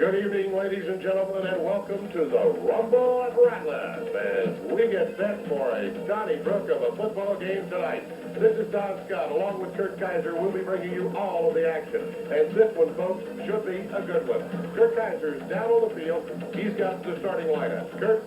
Good evening, ladies and gentlemen, and welcome to the Rumble at Ratliff as we get set for a Donnybrook of a football game tonight. This is Don Scott. Along with Kurt Kaiser, we'll be bringing you all of the action. And this one, folks, should be a good one. Kurt Kaiser's down on the field. He's got the starting lineup. Kurt?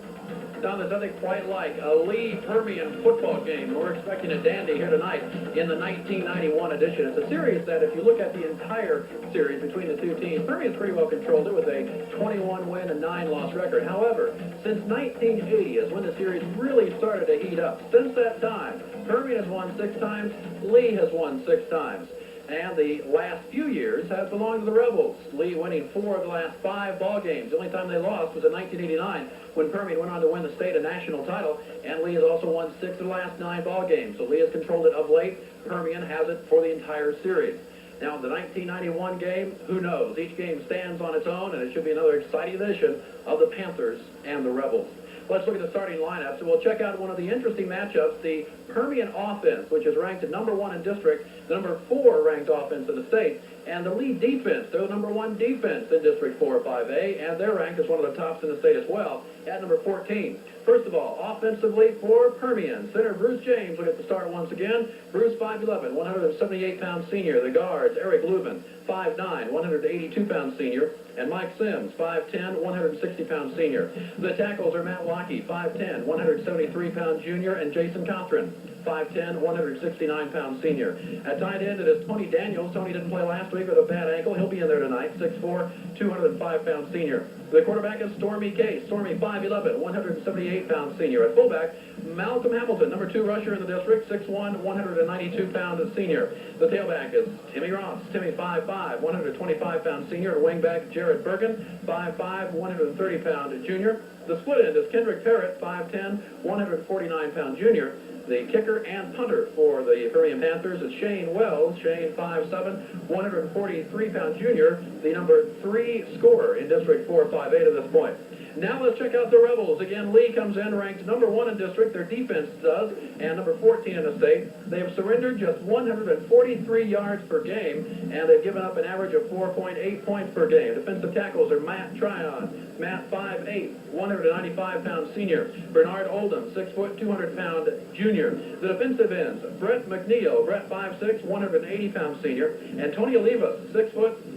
Don, there's nothing quite like a Lee Permian football game. We're expecting a dandy here tonight in the 1991 edition. It's a series that, if you look at the entire series between the two teams, Permian's pretty well controlled it with a 21-win and 9-loss record. However, since 1980 is when the series really started to heat up. Since that time, Permian has won 6 times, Lee has won 6 times. And the last few years has belonged to the Rebels. Lee winning 4 of the last 5 ball games. The only time they lost was in 1989 when Permian went on to win the state a national title. And Lee has also won 6 of the last 9 ball games. So Lee has controlled it of late. Permian has it for the entire series. Now, the 1991 game, who knows? Each game stands on its own, and it should be another exciting edition of the Panthers and the Rebels. Let's look at the starting lineup. So we'll check out one of the interesting matchups, the Permian offense, which is ranked at number 1 in district, the number 4 ranked offense in the state, and the Lee defense. They're the number 1 defense in District 4 5A, and they're ranked as one of the tops in the state as well at number 14. First of all, offensively for Permian, center Bruce James will get the start once again. Bruce, 5'11", 178-pound senior. The guards, Eric Lubin, 5'9", 182-pound senior, and Mike Sims, 5'10", 160-pound senior. The tackles are Matt Lockey, 5'10", 173-pound junior, and Jason Cothran, 5'10", 169-pound senior. At tight end, it is Tony Daniels. Tony didn't play last week with a bad ankle. He'll be in there tonight, 6'4", 205-pound senior. The quarterback is Stormy Case. Stormy, 5'11", 178-pound senior. At fullback, Malcolm Hamilton, number 2 rusher in the district, 6'1", 192-pound senior. The tailback is Timmy Ross. Timmy, 5'5", 125-pound senior. At wingback, Jared Bergen, 5'5", 130-pound junior. The split end is Kendrick Parrott, 5'10", 149-pound junior. The kicker and punter for the Permian Panthers is Shane Wells. Shane, 5'7", 143-pound junior, the number 3 scorer in District 4 5A to this point. Now let's check out the Rebels. Again, Lee comes in ranked number 1 in district. Their defense does, and number 14 in the state. They have surrendered just 143 yards per game, and they've given up an average of 4.8 points per game. Defensive tackles are Matt Tryon. Matt, 5'8", 195-pound senior. Bernard Oldham, 6', 200-pound junior. The defensive ends, Brett McNeil. Brett, 5'6", 180-pound senior. And Tony Olivas, 6',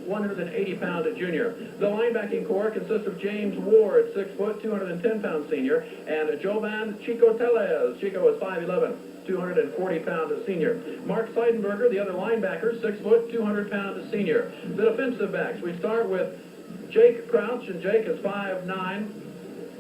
180-pound junior. The linebacking core consists of James Ward, 6', 210-pound senior, and Jovan Chico Tellez. Chico is 5'11", 240-pound senior. Mark Seidenberger, the other linebacker, 6', 200-pound senior. The defensive backs, we start with Jake Crouch, and Jake is 5'9",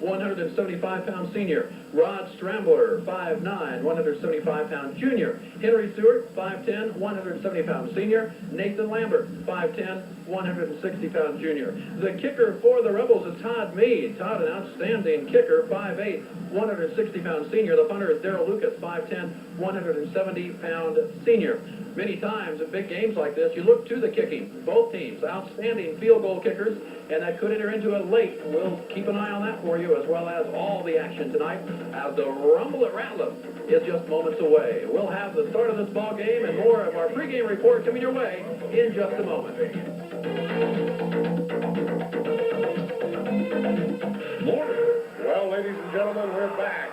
175-pound senior. Rod Strambler, 5'9", 175-pound junior. Henry Stewart, 5'10", 170-pound senior. Nathan Lambert, 5'10", 160-pound junior. The kicker for the Rebels is Todd Meade. Todd, an outstanding kicker, 5'8", 160-pound senior. The punter is Darrell Lucas, 5'10", 170-pound senior. Many times in big games like this, you look to the kicking. Both teams, outstanding field goal kickers, and that could enter into it late. We'll keep an eye on that for you, as well as all the action tonight as the Rumble at Ratliff is just moments away. We'll have the start of this ball game and more of our pregame report coming your way in just a moment. Well, ladies and gentlemen, we're back.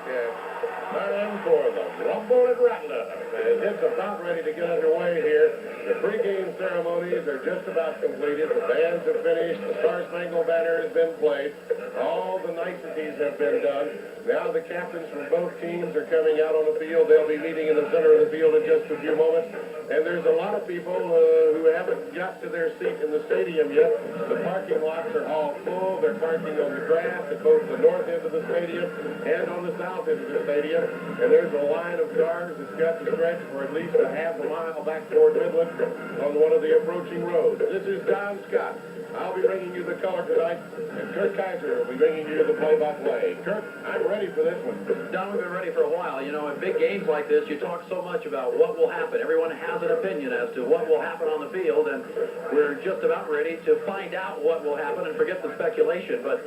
Time for the Rumble at Ratliff. And it's about ready to get underway here. The pregame ceremonies are just about completed. The bands have finished. The Star-Spangled Banner has been played. All the niceties have been done. Now the captains from both teams are coming out on the field. They'll be meeting in the center of the field in just a few moments. And there's a lot of people who haven't got to their seat in the stadium yet. The parking lots are all full. They're parking on the grass at both the north end of the stadium and on the south end of the stadium. And there's a line of cars that's got to stretch for at least a half a mile back toward Midland on one of the approaching roads. This is Don Scott. I'll be bringing you the color tonight, and Kurt Kaiser will be bringing you the play-by-play. Kurt, I'm ready for this one. Don, we've been ready for a while. You know, in big games like this, you talk so much about what will happen. Everyone has an opinion as to what will happen on the field, and we're just about ready to find out what will happen and forget the speculation. But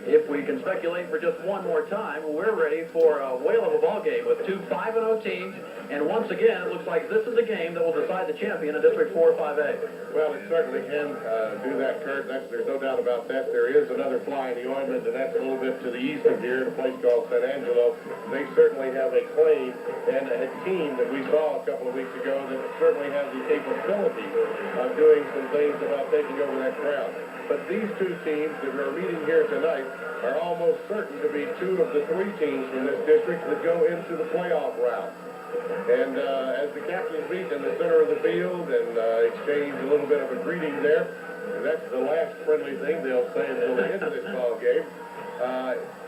if we can speculate for just one more time, we're ready for a whale of a ball game with two 5-0 teams. And once again, it looks like this is a game that will decide the champion in District 4 5A. Well, it certainly can do that, Kurt. There's no doubt about that. There is another fly in the ointment, and that's a little bit to the east of here, in a place called San Angelo. They certainly have a claim and a team that we saw a couple of weeks ago that certainly has the capability of doing some things about taking over that crowd. But these two teams that we're meeting here tonight are almost certain to be two of the three teams from this district that go into the playoff round. And as the captains meet in the center of the field and exchange a little bit of a greeting there, that's the last friendly thing they'll say until the end of this ball game.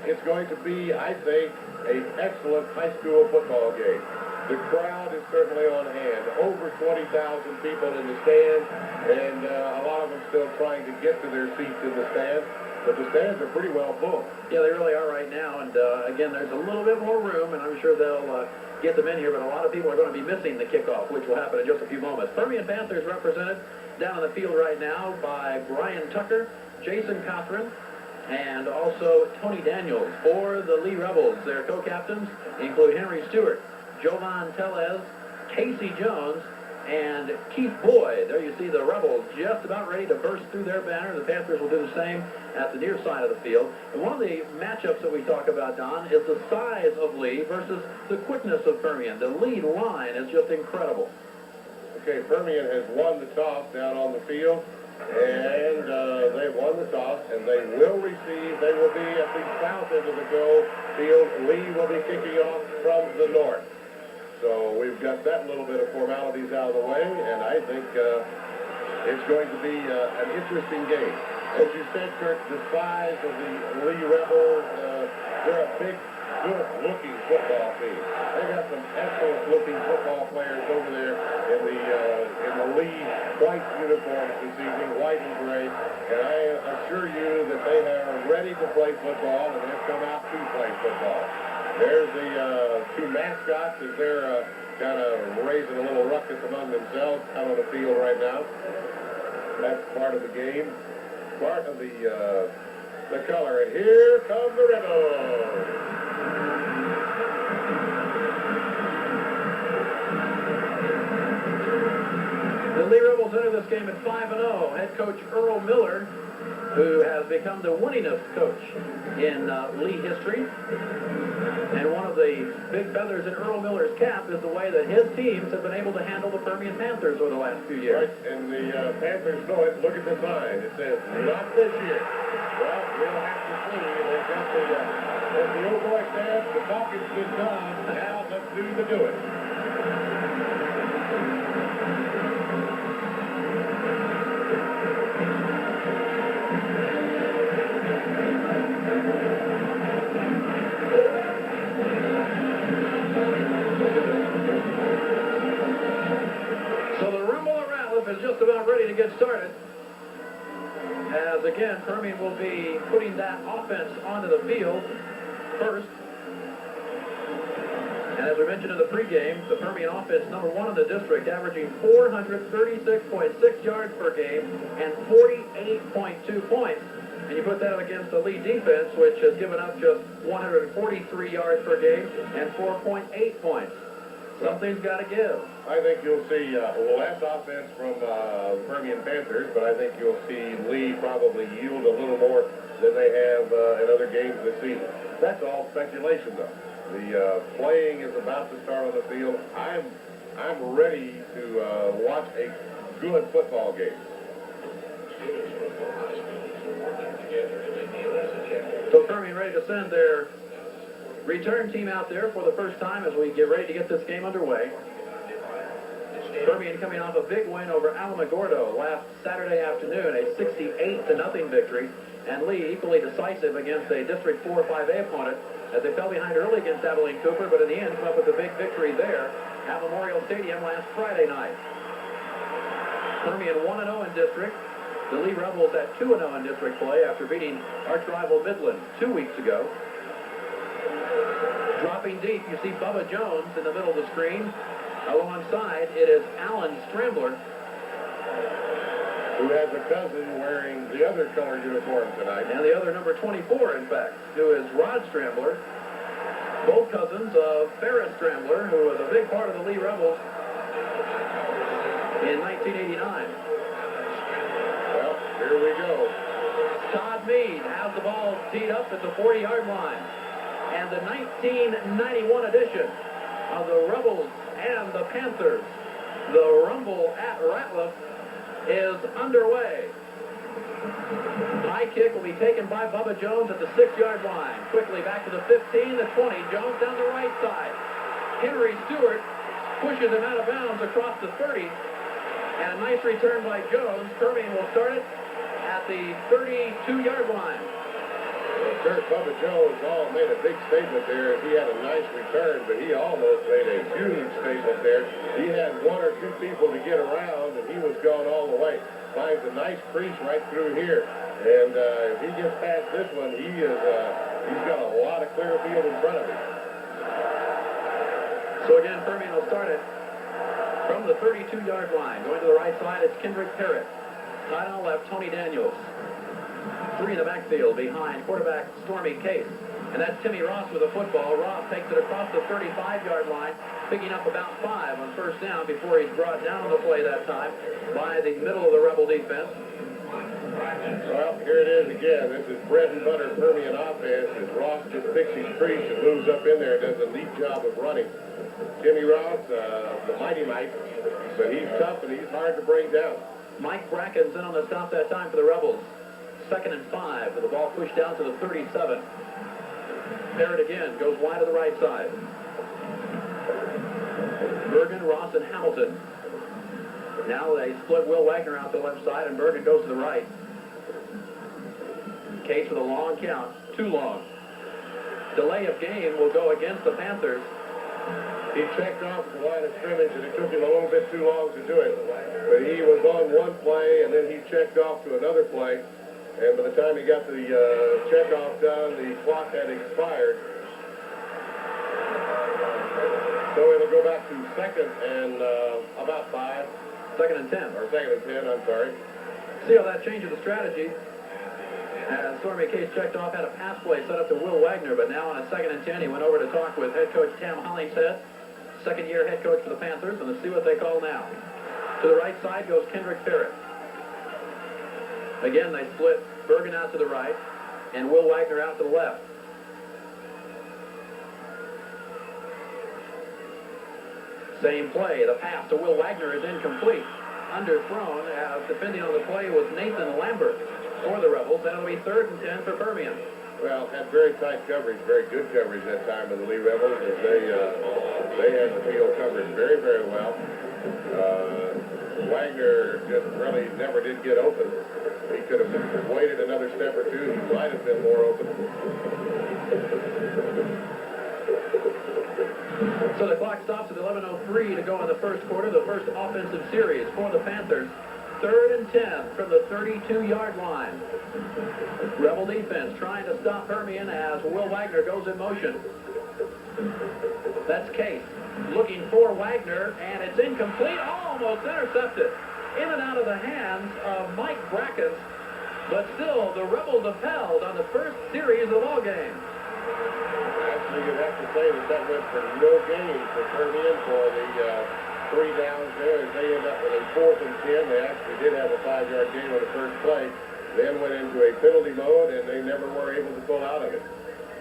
It's going to be, I think, an excellent high school football game. The crowd is certainly on hand. Over 20,000 people in the stands, and a lot of them still trying to get to their seats in the stands. But the stands are pretty well full. Yeah, they really are right now. And again, there's a little bit more room, and I'm sure they'll get them in here. But a lot of people are going to be missing the kickoff, which will happen in just a few moments. Permian Panthers represented down on the field right now by Brian Tucker, Jason Cothran, and also Tony Daniels. For the Lee Rebels, their co-captains include Henry Stewart, Jovan Tellez, Casey Jones, and Keith Boyd. There you see the Rebels just about ready to burst through their banner. The Panthers will do the same at the near side of the field. And one of the matchups that we talk about, Don, is the size of Lee versus the quickness of Permian. The lead line is just incredible. Okay, Permian has won the toss down on the field, and they've won the toss, and they will receive. They will be at the south end of the goal field. Lee will be kicking off from the north. So we've got that little bit of formalities out of the way, and I think it's going to be an interesting game. As you said, Kurt, the size of the Lee Rebels, they're a big, good-looking football team. They got some excellent-looking football players over there in the Lee white uniforms this evening, white and gray. And I assure you that they are ready to play football, and they've come out to play football. There's the two mascots as they're kind of raising a little ruckus among themselves out on the field right now. That's part of the game, part of the color. And here come the Rebels. The Lee Rebels enter this game at 5-0. Head coach Earl Miller, who has become the winningest coach in Lee history. And one of the big feathers in Earl Miller's cap is the way that his teams have been able to handle the Permian Panthers over the last few years. Right, and the Panthers know it. Look at the sign. It says, not this year. Well, we'll have to see. They've got the old boy says, the talking's been done. Now let's do the doing. Is just about ready to get started. As again, Permian will be putting that offense onto the field first. And as we mentioned in the pregame, the Permian offense #1 in the district, averaging 436.6 yards per game and 48.2 points. And you put that against the Lee defense, which has given up just 143 yards per game and 4.8 points. Something's got to give. I think you'll see less offense from the Permian Panthers, but I think you'll see Lee probably yield a little more than they have in other games this season. That's all speculation, though. The playing is about to start on the field. I'm ready to watch a good football game. So Permian ready to send their return team out there for the first time as we get ready to get this game underway. Permian coming off a big win over Alamogordo last Saturday afternoon, a 68-0 victory, and Lee equally decisive against a District 4 5A opponent as they fell behind early against Abilene Cooper, but in the end come up with a big victory there at Memorial Stadium last Friday night. Permian 1-0 in district. The Lee Rebels at 2-0 in district play after beating arch rival Midland 2 weeks ago. Dropping deep, you see Bubba Jones in the middle of the screen. Alongside, it is Alan Scrambler, who has a cousin wearing the other color uniform tonight. And the other number 24, in fact, who is Rod Scrambler. Both cousins of Ferris Scrambler, who was a big part of the Lee Rebels in 1989. Well, here we go. Todd Meade has the ball teed up at the 40-yard line. And the 1991 edition of the Rebels and the Panthers, the Rumble at Ratliff, is underway. High kick will be taken by Bubba Jones at the 6-yard line. Quickly back to the 15, the 20. Jones down the right side. Henry Stewart pushes him out of bounds across the 30. And a nice return by Jones. Permian will start it at the 32-yard line. Kurt Bubba Jones made a big statement there. He had a nice return, but he almost made a huge statement there. He had one or two people to get around, and he was going all the way. Finds a nice crease right through here, and if he gets past this one, he's got a lot of clear field in front of him. So again, Permian will start it from the 32-yard line. Going to the right side, it's Kendrick Parrott. Tight on the left, Tony Daniels. 3 in the backfield behind quarterback Stormy Case. And that's Timmy Ross with the football. Ross takes it across the 35-yard line, picking up about 5 on first down before he's brought down on the play that time by the middle of the Rebel defense. Well, here it is again. This is bread and butter Permian offense as Ross just picks his crease and moves up in there and does a neat job of running. Timmy Ross, the mighty Mike, but he's tough and he's hard to bring down. Mike Bracken's in on the stop that time for the Rebels. 2nd and 5 with the ball pushed down to the 37. Parrott again goes wide to the right side. Bergen, Ross, and Hamilton. Now they split Will Wagner out to the left side, and Bergen goes to the right. Case with a long count. Too long. Delay of game will go against the Panthers. He checked off the line of scrimmage, and it took him a little bit too long to do it. But he was on one play, and then he checked off to another play. And by the time he got the checkoff done, the clock had expired. So it'll go back to 2nd and about 5. 2nd and 10. Or 2nd and 10, I'm sorry. See how that changes the strategy. As Stormy Case checked off, had a pass play set up to Will Wagner, but now on a 2nd and 10, he went over to talk with head coach Tam Hollingshead, second-year head coach for the Panthers, and let's see what they call now. To the right side goes Kendrick Parrott. Again, they split Bergen out to the right and Will Wagner out to the left. Same play. The pass to Will Wagner is incomplete. Underthrown, defending on the play was Nathan Lambert for the Rebels. That'll be 3rd and 10 for Permian. Well, had very tight coverage, very good coverage that time of the Lee Rebels. As they had the field covered very, very well. Wagner just really never did get open. He could have waited another step or two. He might have been more open. So the clock stops at 11:03 to go in the first quarter, the first offensive series for the Panthers. 3rd and 10 from the 32-yard line. Rebel defense trying to stop Permian as Will Wagner goes in motion. That's Case looking for Wagner, and it's incomplete, almost intercepted. In and out of the hands of Mike Brackens, But still, the Rebels have held on the first series of the ball game. Actually, you'd have to say that went for no gain for Permian for the 3 downs there as they end up with a 4th and 10. They actually did have a 5-yard gain on the first play. Then went into a penalty mode, and they never were able to pull out of it.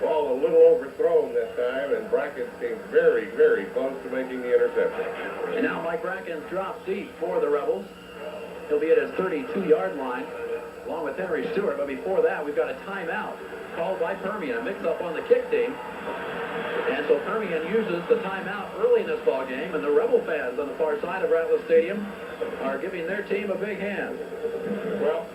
Ball a little overthrown this time, and Brackens came very, very close to making the interception. And now Mike Brackens drops deep for the Rebels. He'll be at his 32-yard line, along with Henry Stewart. But before that, we've got a timeout called by Permian, a mix-up on the kick team. And so Permian uses the timeout early in this ball game, and the Rebel fans on the far side of Ratliff Stadium are giving their team a big hand. Well,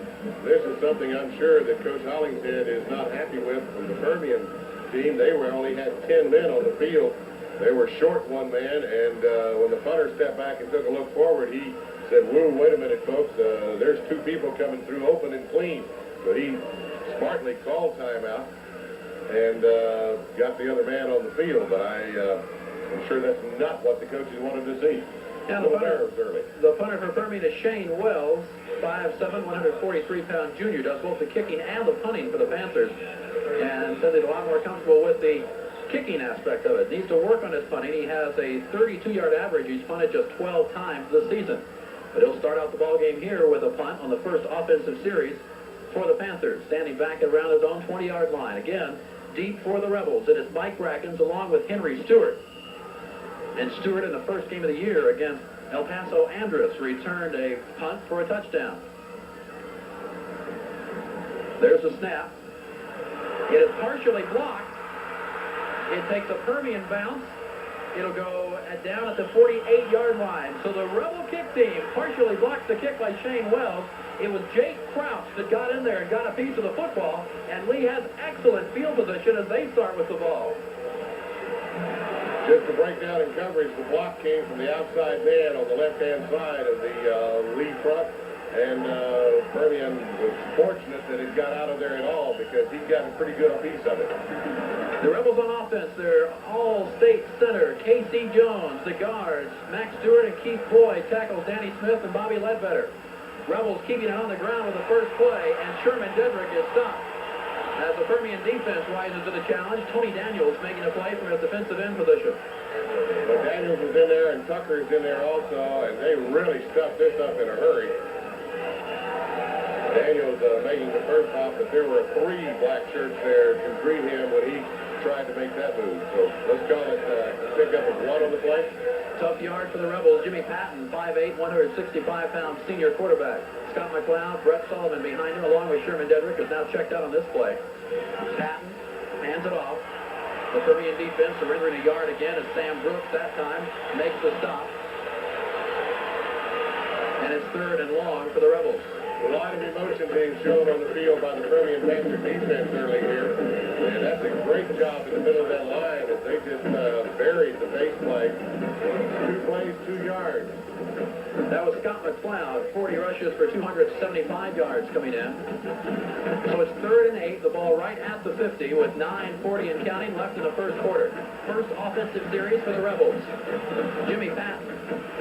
this is something I'm sure that Coach Hollingshead is not happy with from the Permian team. They only had 10 men on the field. They were short 1 man, and when the punter stepped back and took a look forward, he said, "Whoa, wait a minute, folks. There's 2 people coming through open and clean." So he smartly called timeout and got the other man on the field. But I'm sure that's not what the coaches wanted to see. And the punter for Permian is Shane Wells, 5'7", 143-pound junior, does both the kicking and the punting for the Panthers. And said he's a lot more comfortable with the kicking aspect of it. Needs to work on his punting. He has a 32-yard average. He's punted just 12 times this season. But he'll start out the ball game here with a punt on the first offensive series for the Panthers, standing back around his own 20-yard line. Again, deep for the Rebels. It is Mike Brackens along with Henry Stewart. And Stewart, in the first game of the year against El Paso Andrus, returned a punt for a touchdown. There's a snap. It is partially blocked. It takes a Permian bounce. It'll go down at the 48-yard line. So the Rebel kick team partially blocks the kick by Shane Wells. It was Jake Crouch that got in there and got a piece of the football. And Lee has excellent field position as they start with the ball. Just to break down in coverage, the block came from the outside man on the left-hand side of the Lee front. And Permian was fortunate that it got out of there at all because he got a pretty good piece of it. The Rebels on offense, their all-state center, Casey Jones, the guards, Max Stewart and Keith Boyd tackles Danny Smith and Bobby Ledbetter. Rebels keeping it on the ground with the first play, and Sherman Dedrick is stopped. As the Permian defense rises to the challenge, Tony Daniels making a play from his defensive end position. But Daniels is in there, and Tucker's in there also, and they really stuffed this up in a hurry. Daniels making the first hop, but there were 3 black shirts there to greet him when he tried to make that move. So let's call it pick up a 1 on the play. Tough yard for the Rebels. Jimmy Patton, 5'8", 165-pound senior quarterback. Scott McLeod, Brett Sullivan behind him, along with Sherman Dedrick, is now checked out on this play. Patton hands it off. The Permian defense surrendering a yard again as Sam Brooks that time makes the stop. And it's 3rd and long for the Rebels. A lot of emotion being shown on the field by the Permian Panther defense early here. And that's a great job in the middle of that line as they just buried the base play. 2 plays, 2 yards. That was Scott McLeod, 40 rushes for 275 yards coming in. So it's 3rd and 8, the ball right at the 50 with 9:40 and counting left in the first quarter. First offensive series for the Rebels. Jimmy Patton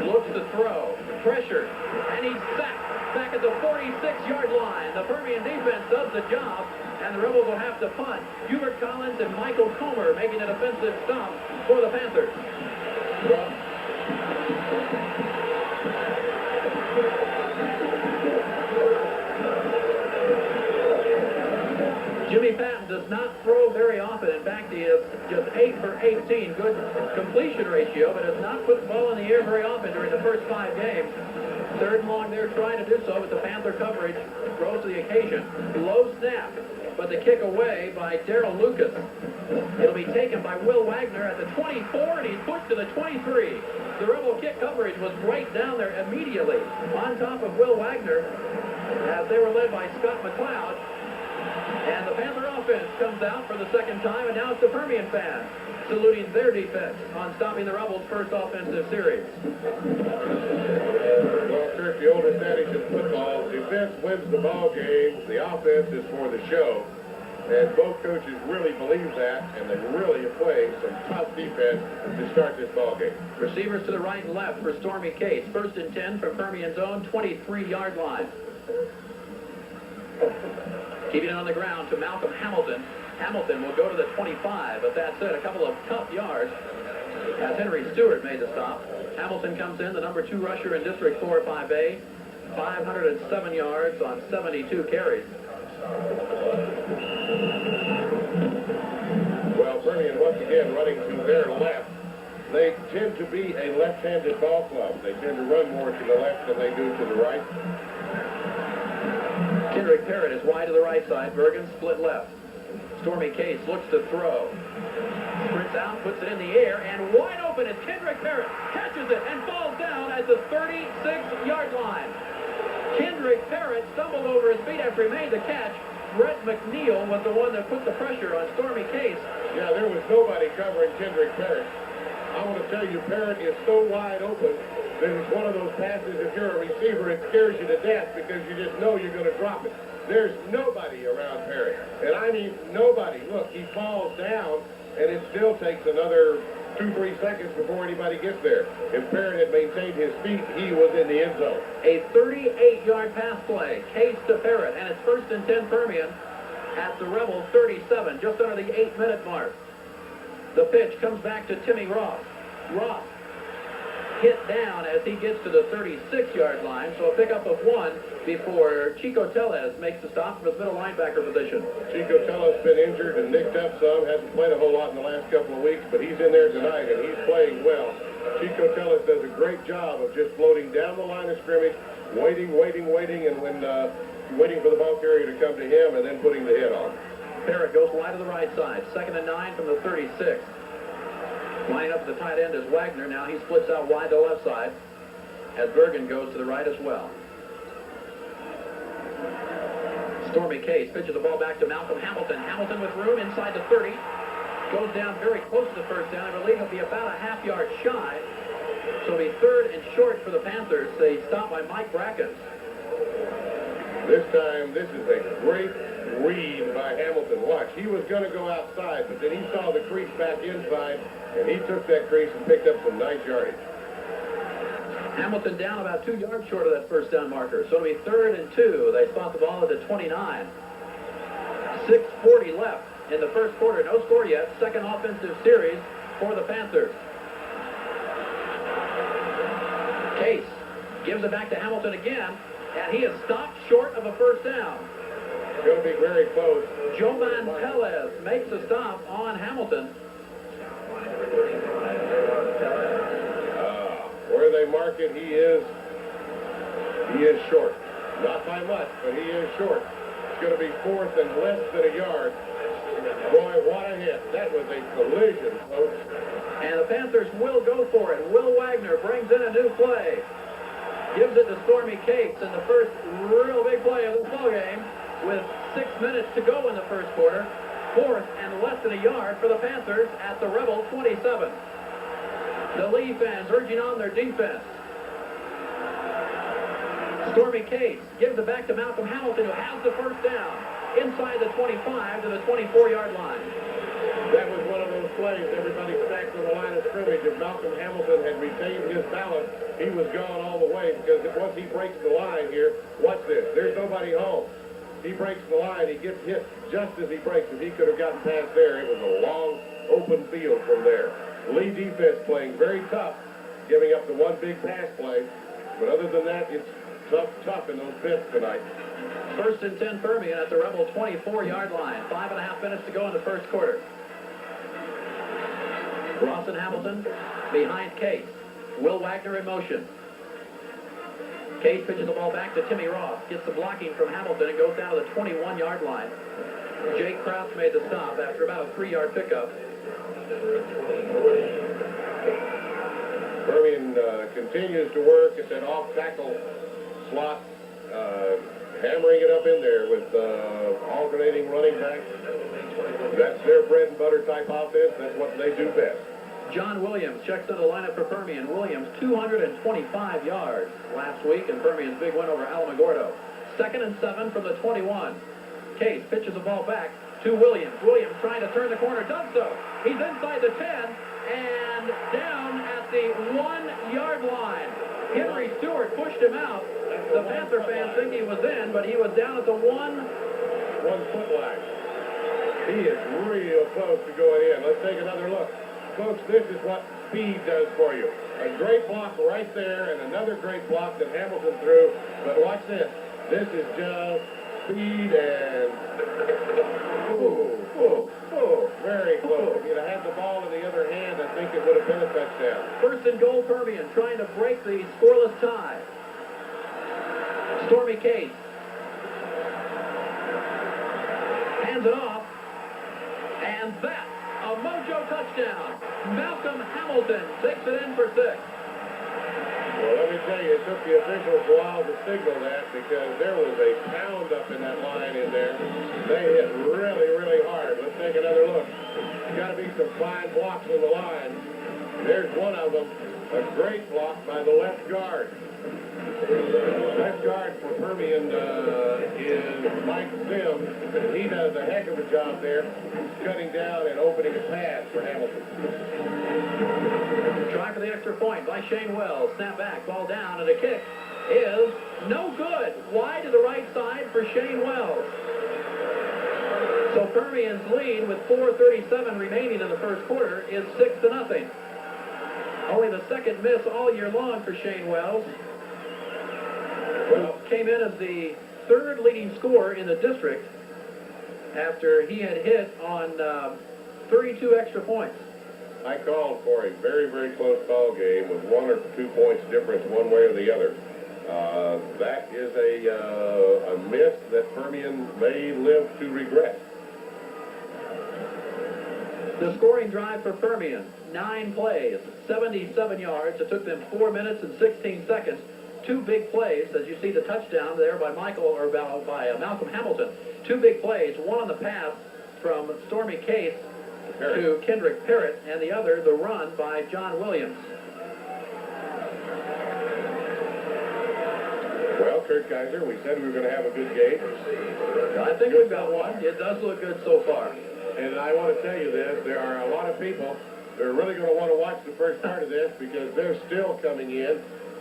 looks to throw, pressured, and he's sacked back at the 46-yard line. The Permian defense does the job, and the Rebels will have to punt. Hubert Collins and Michael Comer making a defensive stop for the Panthers. Well, Jimmy Patton does not throw very often. In fact, he is just 8 for 18. Good completion ratio, but has not put the ball in the air very often during the first 5 games. 3rd and long, they're trying to do so, but the Panther coverage rose to the occasion. Low snap, but the kick away by Darrell Lucas. It'll be taken by Will Wagner at the 24, and he's pushed to the 23. The Rebel kick coverage was right down there immediately on top of Will Wagner as they were led by Scott McLeod. And the Panther offense comes out for the 2nd time, and now it's the Permian fans saluting their defense on stopping the Rebels' first offensive series. Well, Kirk, the oldest adage in football, defense wins the ball game, the offense is for the show. And both coaches really believe that, and they really are playing some tough defense to start this ball game. Receivers to the right and left for Stormy Case. 1st and 10 from Permian's own 23-yard line. Keeping it on the ground to Malcolm Hamilton. Hamilton will go to the 25, but that's it. A couple of tough yards as Henry Stewart made the stop. Hamilton comes in, the number 2 rusher in District 4-5A, 507 yards on 72 carries. Well, Permian once again running to their left. They tend to be a left-handed ball club. They tend to run more to the left than they do to the right. Kendrick Parrott is wide to the right side. Bergen split left. Stormy Case looks to throw. Sprints out, puts it in the air, and wide open is Kendrick Parrott. Catches it and falls down at the 36-yard line. Kendrick Parrott stumbled over his feet after he made the catch. Brett McNeil was the one that put the pressure on Stormy Case. Yeah, there was nobody covering Kendrick Parrott. I want to tell you, Parrott is so wide open that it's one of those passes, if you're a receiver, it scares you to death because you just know you're going to drop it. There's nobody around Parrott. And I mean nobody. Look, he falls down, and it still takes another 2-3 seconds before anybody gets there. If Parrott had maintained his feet, he was in the end zone. A 38-yard pass play. Case to Parrott, and it's 1st and 10 Permian at the Rebel 37, just under the 8-minute mark. The pitch comes back to Timmy Ross. Ross hit down as he gets to the 36-yard line, so a pickup of 1 before Chico Tellez makes the stop from his middle linebacker position. Chico Tellez has been injured and nicked up some, hasn't played a whole lot in the last couple of weeks, but he's in there tonight and he's playing well. Chico Tellez does a great job of just floating down the line of scrimmage, waiting, and when waiting for the ball carrier to come to him and then putting the hit on. Parrott goes wide to the right side, 2nd and 9 from the 36. Lining up at the tight end is Wagner. Now he splits out wide to the left side as Bergen goes to the right as well. Stormy Case pitches the ball back to Malcolm Hamilton. Hamilton with room inside the 30. Goes down very close to the first down. I believe he'll be about a half-yard shy. So it'll be 3rd and short for the Panthers. They stop by Mike Brackens. This time, this is a great read by Hamilton. Watch, he was going to go outside, but then he saw the crease back inside, and he took that crease and picked up some nice yardage. Hamilton down about 2 yards short of that first down marker. So it'll be 3rd and 2. They spot the ball at the 29. 6:40 left in the first quarter. No score yet. Second offensive series for the Panthers. Case gives it back to Hamilton again, and he is stopped short of a first down. Going to be very close. Joman Tellez makes a stop on Hamilton. Where they mark it, he is short. Not by much, but he is short. It's going to be 4th and less than a yard. Boy, what a hit. That was a collision, folks. And the Panthers will go for it. Will Wagner brings in a new play. Gives it to Stormy Cates in the first real big play of the ball game with 6 minutes to go in the first quarter. 4th and less than a yard for the Panthers at the Rebel 27. The Lee fans urging on their defense. Stormy Case gives it back to Malcolm Hamilton, who has the first down inside the 25 to the 24-yard line. That was one of those plays. Everybody stacked on the line of scrimmage. If Malcolm Hamilton had retained his balance, he was gone all the way, because once he breaks the line here, watch this. There's nobody home. He breaks the line. He gets hit just as he breaks. If he could have gotten past there, it was a long, open field from there. Lee defense playing very tough, giving up the one big pass play. But other than that, it's tough in those pits tonight. 1st and 10 Permian at the Rebel 24-yard line. 5.5 minutes to go in the first quarter. Ross and Hamilton behind Case. Will Wagner in motion. Case pitches the ball back to Timmy Ross. Gets the blocking from Hamilton and goes down to the 21-yard line. Jake Krause made the stop after about a 3-yard pickup. Permian continues to work at that off-tackle slot, hammering it up in there with alternating running backs. That's their bread and butter type offense. That's what they do best. John Williams checks into the lineup for Permian. Williams, 225 yards last week in Permian's big win over Alamogordo. 2nd and 7 from the 21. Case pitches the ball back to Williams. Williams trying to turn the corner, does so. He's inside the 10 and down at the 1-yard line. Henry Stewart pushed him out. The Panther fans think he was in, but he was down at the 1-foot line. He is real close to going in. Let's take another look. Folks, this is what speed does for you. A great block right there and another great block that Hamilton threw. But watch this. This is just speed and very close. If he'd have had the ball in the other hand, I think it would have been a touchdown. First and goal, Permian trying to break the scoreless tie. Stormy Case hands it off, and that's a mojo touchdown. Malcolm Hamilton takes it in for 6. Well, let me tell you, it took the officials a while to signal that because there was a pound up in that line in there. They hit really, really hard. Let's take another look. There's got to be some fine blocks on the line. There's one of them, a great block by the left guard. Left guard for Permian is Mike Sims. He does a heck of a job there, cutting down and opening a pass for Hamilton. Try for the extra point by Shane Wells. Snap back, ball down, and the kick is no good. Wide to the right side for Shane Wells. So Permian's lead with 4:37 remaining in the first quarter is 6-0. Only the second miss all year long for Shane Wells, who came in as the third leading scorer in the district after he had hit on 32 extra points. I called for a very, very close ball game with 1 or 2 points difference one way or the other. That is a miss that Permian may live to regret. The scoring drive for Permian, 9 plays, 77 yards. It took them 4 minutes and 16 seconds. 2 big plays, as you see the touchdown there by Malcolm Hamilton. 2 big plays, one on the pass from Stormy Case to Kendrick Parrott, and the other, the run by John Williams. Well, Kurt Kaiser, we said we were going to have a good game. I think we've got one. It does look good so far. And I want to tell you this, there are a lot of people that are really going to want to watch the first part of this because they're still coming in.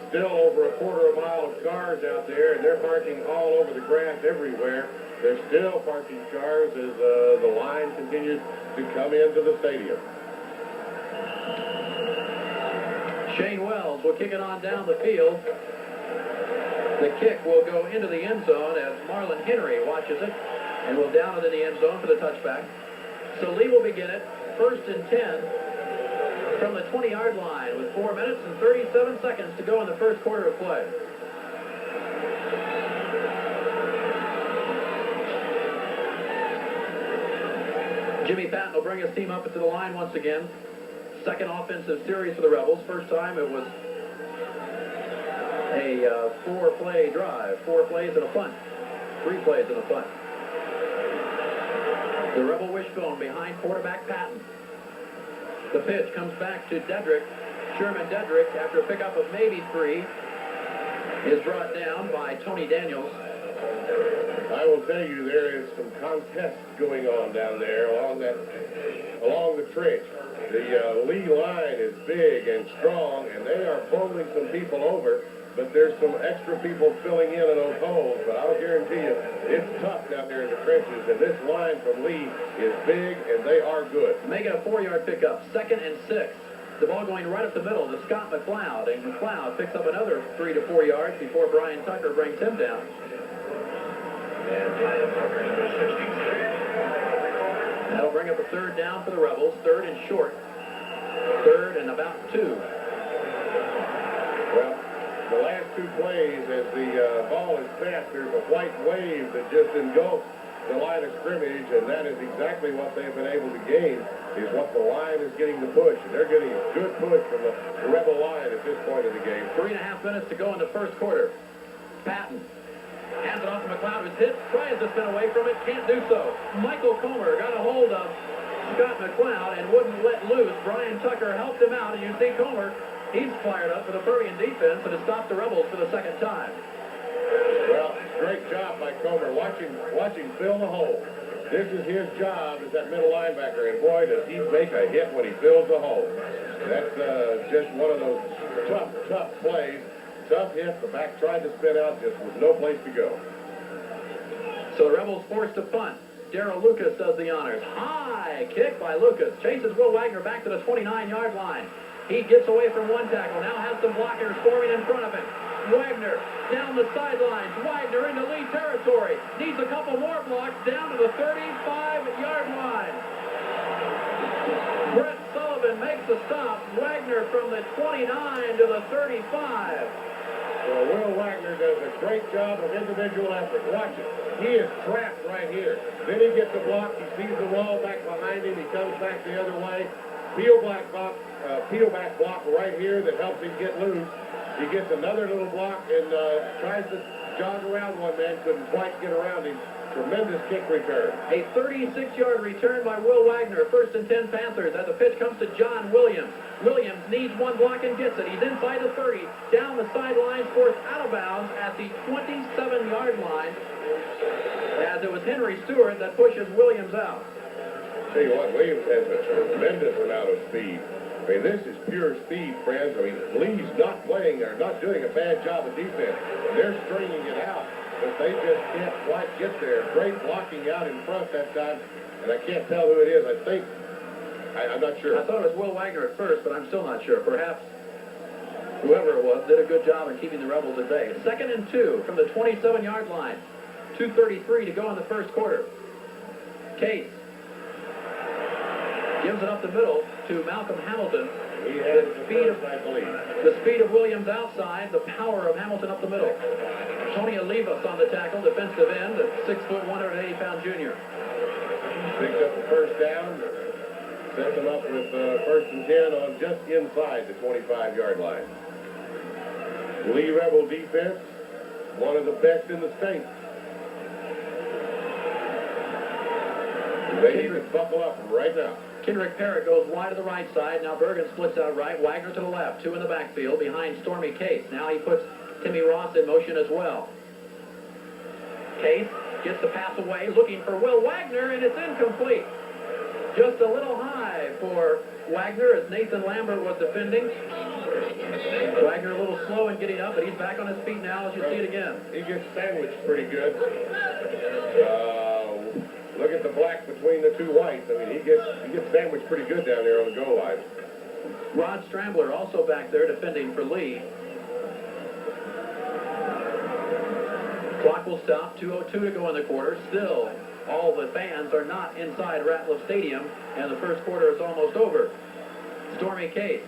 Still over a quarter of a mile of cars out there, and they're parking all over the grass everywhere. They're still parking cars as the line continues to come into the stadium. Shane Wells will kick it on down the field. The kick will go into the end zone as Marlon Henry watches it and will down it in the end zone for the touchback. So Lee will begin it, 1st and 10 from the 20-yard line with 4 minutes and 37 seconds to go in the first quarter of play. Jimmy Patton will bring his team up to the line once again. Second offensive series for the Rebels. First time it was a 4-play drive. 4 plays and a punt. 3 plays and a punt. The Rebel wishbone behind quarterback Patton. The pitch comes back to Dedrick. Sherman Dedrick, after a pickup of maybe 3, is brought down by Tony Daniels. I will tell you, there is some contest going on down there along the trench. The Lee line is big and strong, and they are bowling some people over. But there's some extra people filling in those holes. But I'll guarantee you, it's tough down there in the trenches. And this line from Lee is big, and they are good. Making a 4-yard pickup, 2nd and 6. The ball going right up the middle to Scott McLeod. And McLeod picks up another 3 to 4 yards before Brian Tucker brings him down. That'll bring up a 3rd down for the Rebels. 3rd and short. 3rd and about 2. Well, the last 2 plays, as the ball is snapped, there's a white wave that just engulfs the line of scrimmage, and that is exactly what they've been able to gain, is what the line is getting to push. And they're getting a good push from the Rebel line at this point in the game. 3.5 minutes to go in the first quarter. Patton hands it off to McLeod, who's hit, tries to spin away from it, can't do so. Michael Comer got a hold of Scott McLeod and wouldn't let loose. Brian Tucker helped him out, and you see Comer, he's fired up for the Permian defense and has stopped the Rebels for the 2nd time. Well, great job by Comer, watching fill the hole. This is his job as that middle linebacker, and boy, does he make a hit when he fills the hole. That's just one of those tough plays. tough hit. The back tried to spin out, just was no place to go. So the Rebels forced to punt. Darrell Lucas does the honors. High kick by Lucas. Chases Will Wagner back to the 29-yard line. He gets away from one tackle. Now has some blockers forming in front of him. Wagner down the sidelines. Wagner into Lee territory. Needs a couple more blocks down to the 35-yard line. Brett Sullivan makes the stop. Wagner from the 29 to the 35. Well, Will Wagner does a great job of individual effort. Watch it. He is trapped right here. Then he gets a block. He sees the wall back behind him. He comes back the other way. Peel back block right here that helps him get loose. He gets another little block and tries to jog around one man. Couldn't quite get around him. Tremendous kick return. A 36-yard return by Will Wagner. First and 10 Panthers as the pitch comes to John Williams. Williams needs one block and gets it. He's inside the 30. Down the sidelines, forced out of bounds at the 27-yard line. As it was Henry Stewart that pushes Williams out. Tell you what, Williams has a tremendous amount of speed. I mean, this is pure speed, friends. I mean, Lee's not playing or not doing a bad job of defense. They're stringing it out, but they just can't quite get there. Great blocking out in front that time, and I can't tell who it is. I think, I'm not sure. I thought it was Will Wagner at first, but I'm still not sure. Perhaps whoever it was did a good job in keeping the Rebels at bay. 2nd and 2 from the 27-yard line. 2:33 to go in the first quarter. Case gives it up the middle to Malcolm Hamilton. He has the first, I believe. The speed of Williams outside, the power of Hamilton up the middle. Tony Olivas on the tackle, defensive end, a 6'1", 180-pound junior. Picks up the first down, sets him up with first and 10 on just inside the 25-yard line. Lee Rebel defense, one of the best in the state. They need to buckle up right now. Kendrick Parrott goes wide to the right side. Now Bergen splits out right. Wagner to the left. Two in the backfield behind Stormy Case. Now he puts Timmy Ross in motion as well. Case gets the pass away, looking for Will Wagner, and it's incomplete. Just a little high for Wagner as Nathan Lambert was defending. Wagner a little slow in getting up, but he's back on his feet now as you see it again. He gets sandwiched pretty good. Look at the black between the two whites. I mean, he gets sandwiched pretty good down there on the goal line. Rod Strambler also back there defending for Lee. Clock will stop. 2:02 to go in the quarter. Still, all the fans are not inside Ratliff Stadium, and the first quarter is almost over. Stormy Case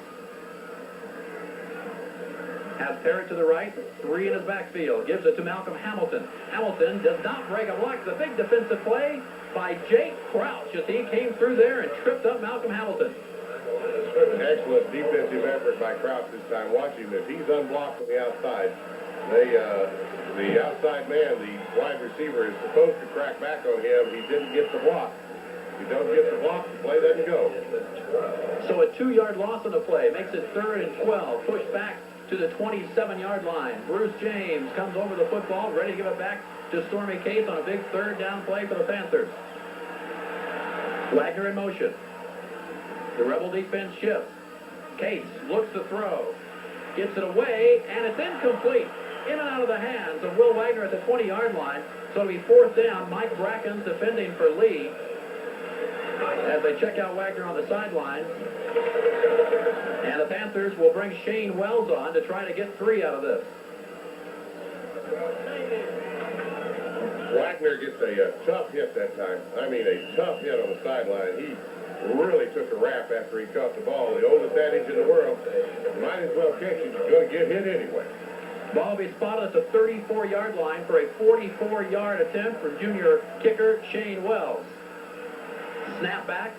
has Parrott to the right, 3 in his backfield. Gives it to Malcolm Hamilton. Hamilton does not break a block. The big defensive play by Jake Crouch as he came through there and tripped up Malcolm Hamilton. An excellent defensive effort by Crouch this time. Watch him as he's unblocked on the outside. The outside man, the wide receiver, is supposed to crack back on him. He didn't get the block. If you don't get the block, the play doesn't go. So a 2-yard loss on the play makes it 3rd and 12. Pushed back to the 27-yard line. Bruce James comes over the football, ready to give it back to Stormy Case on a big 3rd down play for the Panthers. Wagner in motion. The Rebel defense shifts. Case looks to throw. Gets it away, and it's incomplete. In and out of the hands of Will Wagner at the 20-yard line. So it'll be 4th down. Mike Bracken's defending for Lee as they check out Wagner on the sideline. And the Panthers will bring Shane Wells on to try to get 3 out of this. Wagner gets a tough hit that time. I mean, a tough hit on the sideline. He really took a rap after he caught the ball. The oldest adage in the world, might as well catch it. You're going to get hit anyway. Ball will be spotted at the 34-yard line for a 44-yard attempt for junior kicker Shane Wells. Snap back,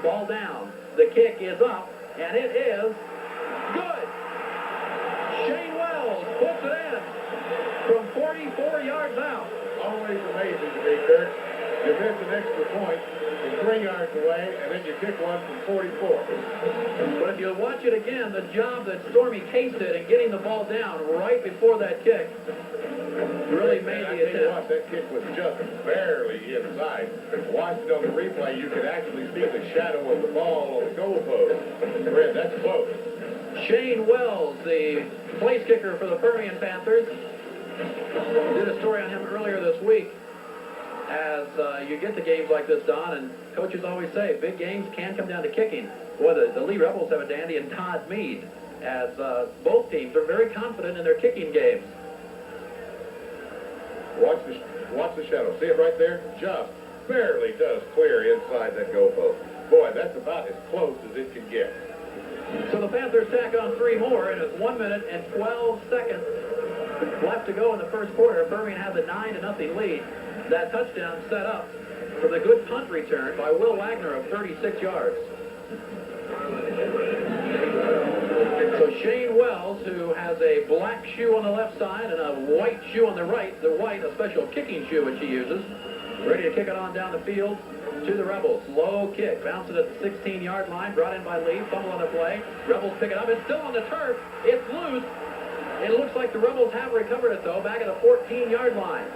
ball down. The kick is up, and it is good. Shane Wells puts it in from 44 yards out. Always amazing to me, Kirk. You miss an extra point, and 3 yards away, and then you kick one from 44. But if you watch it again, the job that Stormy Case did in getting the ball down right before that kick really made the attempt. That kick was just barely inside. Watching on the replay, you could actually see the shadow of the ball on the goalpost. Fred, that's close. Shane Wells, the place kicker for the Permian Panthers, did a story on him earlier this week. As you get to games like this, Don, and coaches always say, big games can come down to kicking. Boy, the Lee Rebels have a dandy in Todd Meade, as both teams are very confident in their kicking games. Watch the shadow. See it right there? Just barely does clear inside that goalpost. Boy, that's about as close as it can get. So the Panthers tack on 3 more, and it's 1 minute and 12 seconds left to go in the first quarter. Permian has a 9-0 lead. That touchdown set up for the good punt return by Will Wagner of 36 yards. So Shane Wells, who has a black shoe on the left side and a white shoe on the right, the white, a special kicking shoe which he uses, ready to kick it on down the field to the Rebels. Low kick, bouncing at the 16-yard line, brought in by Lee, fumble on the play. Rebels pick it up. It's still on the turf. It's loose. It looks like the Rebels have recovered it, though, back at the 14-yard line.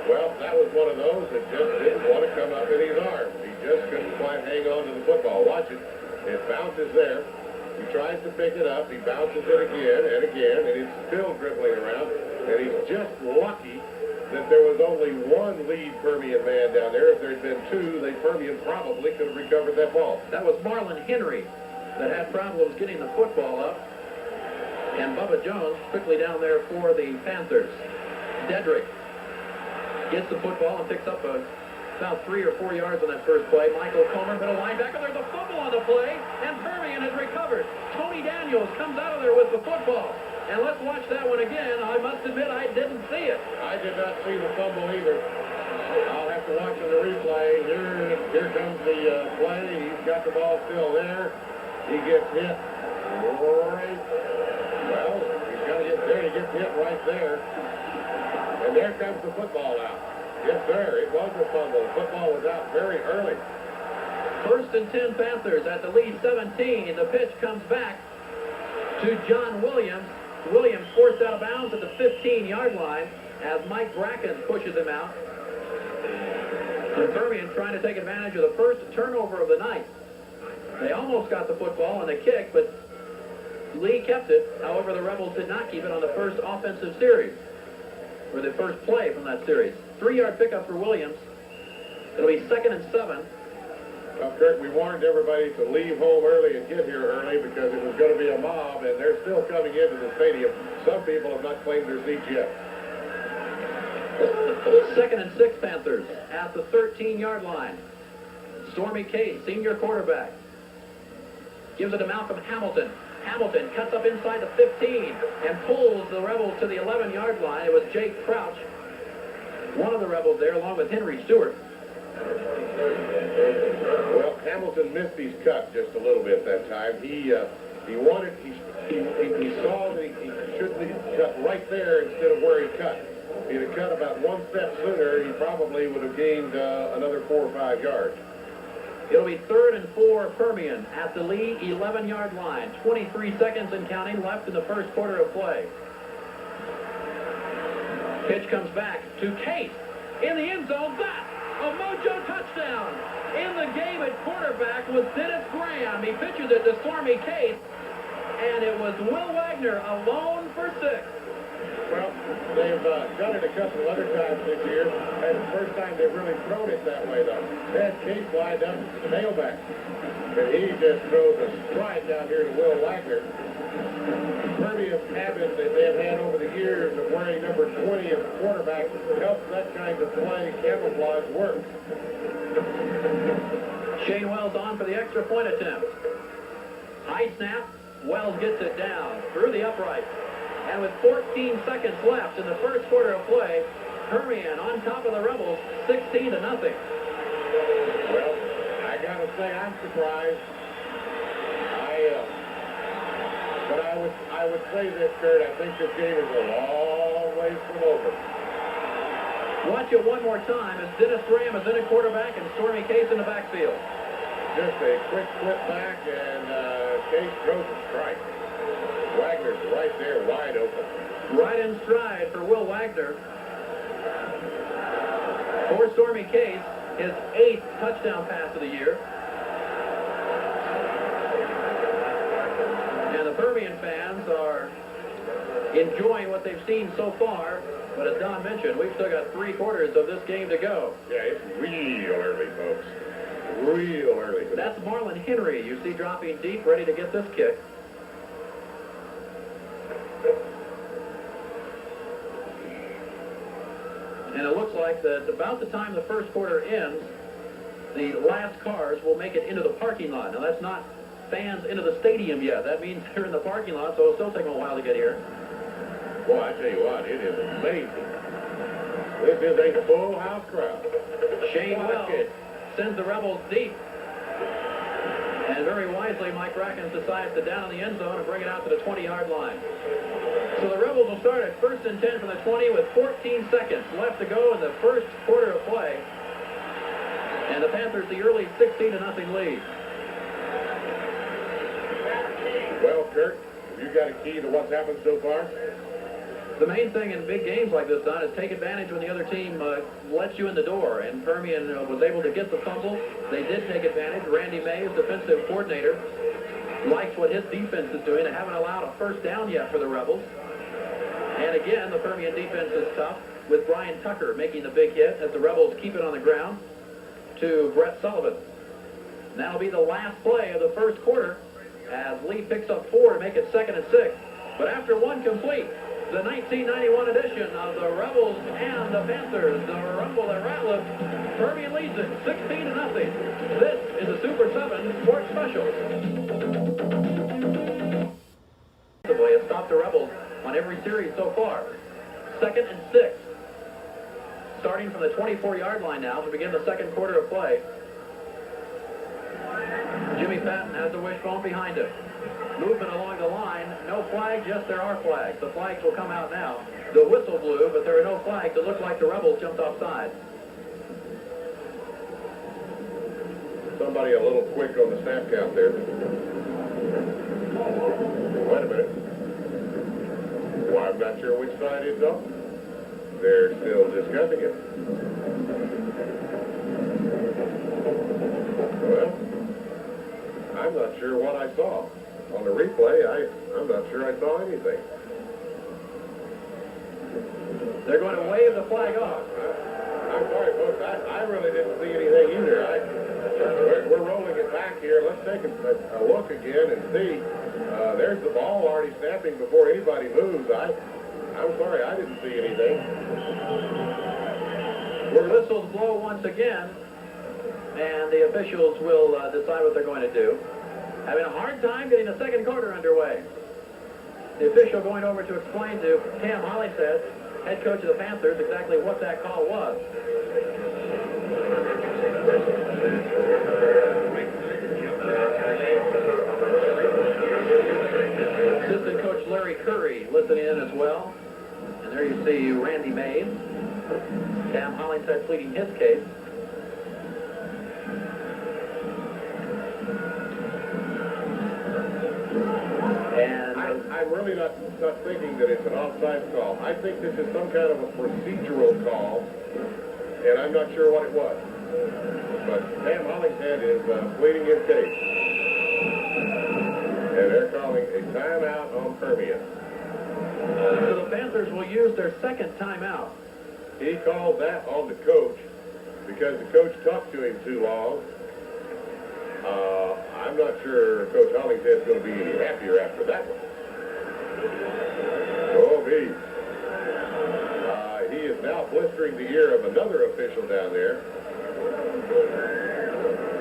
Well, that was one of those that just didn't want to come up in his arms. He just couldn't quite hang on to the football. Watch it. It bounces there. He tries to pick it up. He bounces it again and again, and it's still dribbling around. And he's just lucky that there was only one lead Permian man down there. If there had been 2, the Permian probably could have recovered that ball. That was Marlon Henry that had problems getting the football up. And Bubba Jones quickly down there for the Panthers. Dedrick gets the football and picks up about 3 or 4 yards on that first play. Michael Comer, middle linebacker. There's a fumble on the play, and Permian has recovered. Tony Daniels comes out of there with the football. And let's watch that one again. I must admit, I didn't see it. I did not see the fumble either. I'll have to watch on the replay. Here comes the play. He's got the ball still there. He gets hit right. Well, he's got to get there. He gets hit right there. And there comes the football out. Yes, sir. It was a fumble. The football was out very early. 1st and 10 Panthers at the lead 17. The pitch comes back to John Williams. Williams forced out of bounds at the 15-yard line as Mike Bracken pushes him out. And Permian trying to take advantage of the first turnover of the night. They almost got the football on the kick, but Lee kept it. However, the Rebels did not keep it on the first offensive series, or the first play from that series. 3-yard pickup for Williams. It'll be 2nd and 7. Well, Kurt, we warned everybody to leave home early and get here early because it was going to be a mob, and they're still coming into the stadium. Some people have not claimed their seats yet. 2nd and 6 Panthers at the 13-yard line. Stormy Case, senior quarterback, gives it to Malcolm Hamilton. Hamilton cuts up inside the 15 and pulls the Rebels to the 11-yard line. It was Jake Crouch, one of the Rebels there, along with Henry Stewart. Well, Hamilton missed his cut just a little bit that time. He saw that he shouldn't have cut right there instead of where he cut. If he'd have cut about 1 step sooner, he probably would have gained another 4 or 5 yards. It'll be 3rd and 4 Permian at the Lee 11-yard line. 23 seconds and counting left in the first quarter of play. Pitch comes back to Case in the end zone. That's a mojo touchdown. In the game at quarterback was Dennis Graham. He pitches it to Stormy Case, and it was Will Wagner alone for 6. Well, they've done it a couple of other times this year. That's the first time they've really thrown it that way, though. They had Case lined up as the tailback. And he just throws a strike down here to Will Wagner. Permian's habit that they've had over the years of wearing number 20 as a quarterback helps that kind of play camouflage work. Shane Wells on for the extra point attempt. High snap. Wells gets it down through the upright. And with 14 seconds left in the first quarter of play, Permian on top of the Rebels, 16-0. Well, I gotta say I'm surprised. But I would say this, Kurt. I think this game is a long ways from over. Watch it one more time as Dennis Graham is in at quarterback and Stormy Case in the backfield. Just a quick flip back, and Case throws a strike. Wagner's right there, wide open. Right in stride for Will Wagner. For Stormy Case, his 8th touchdown pass of the year. And the Permian fans are enjoying what they've seen so far. But as Don mentioned, we've still got 3/4 of this game to go. Yeah, it's real early, folks. Real early. That's Marlon Henry, you see, dropping deep, ready to get this kick. And it looks like that about the time the first quarter ends, the last cars will make it into the parking lot. Now, that's not fans into the stadium yet. That means they're in the parking lot, so it'll still take them a while to get here. Boy, I tell you what, it is amazing. This is a full house crowd. Shane Wells sends the Rebels deep. And very wisely, Mike Rackens decides to down in the end zone and bring it out to the 20-yard line. So the Rebels will start at 1st and 10 from the 20 with 14 seconds left to go in the first quarter of play. And the Panthers the early 16-0 lead. Well, Kurt, you got a key to what's happened so far? The main thing in big games like this, Don, is take advantage when the other team lets you in the door. And Permian was able to get the fumble. They did take advantage. Randy Mays, defensive coordinator, likes what his defense is doing. They haven't allowed a first down yet for the Rebels. And again, the Permian defense is tough with Brian Tucker making the big hit as the Rebels keep it on the ground to Brett Sullivan. And that'll be the last play of the first quarter as Lee picks up 4 to make it 2nd and 6. But after one complete, the 1991 edition of the Rebels and the Panthers, the Rumble at Ratliff, Permian leads it 16-0. This is a Super 7 Sports Special. Has stopped the Rebels on every series so far. 2nd and 6. Starting from the 24-yard line now to begin the second quarter of play. Jimmy Patton has the wishbone behind him. Movement along the line, no flags, yes, there are flags. The flags will come out now. The whistle blew, but there are no flags. It looked like the Rebels jumped offside. Somebody a little quick on the snap count there. Wait a minute. Well, I'm not sure which side it's on. They're still discussing it. Well, I'm not sure what I saw. On the replay, I'm not sure I saw anything. They're going to wave the flag off. I'm sorry, folks. I really didn't see anything either. We're rolling it back here. Let's take a look again and see. There's the ball already snapping before anybody moves. I'm sorry, I didn't see anything. The whistles blow once again, and the officials will decide what they're going to do. Having a hard time getting the second quarter underway. The official going over to explain to Cam Hollingshead, head coach of the Panthers, exactly what that call was. Assistant coach Larry Curry listening in as well. And there you see Randy Mays. Cam Hollingshead pleading his case. And I'm really not thinking that it's an offside call. I think this is some kind of a procedural call, and I'm not sure what it was. But Cam Hollingshead is pleading his case. And they're calling a timeout on Permian. So the Panthers will use their second timeout. He called that on the coach because the coach talked to him too long. I'm not sure Coach Hollingshead's going to be any happier after that one. Oh, me. He is now blistering the ear of another official down there.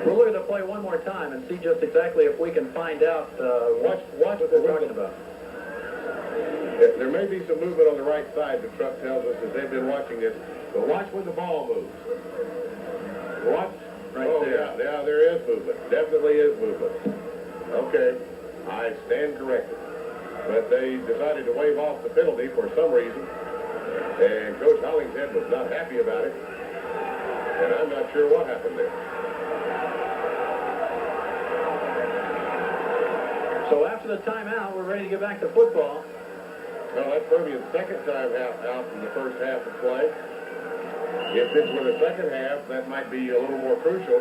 We'll look at the play one more time and see just exactly if we can find out Watch what they're talking about. There may be some movement on the right side, the truck tells us, as they've been watching this. But watch when the ball moves. Watch. Right there. Yeah, there is movement. Definitely is movement. Okay, I stand corrected. But they decided to waive off the penalty for some reason. And Coach Hollingshead was not happy about it. And I'm not sure what happened there. So after the timeout, we're ready to get back to football. Well, that's Permian's second time out in the first half of play. If this were the second half, that might be a little more crucial.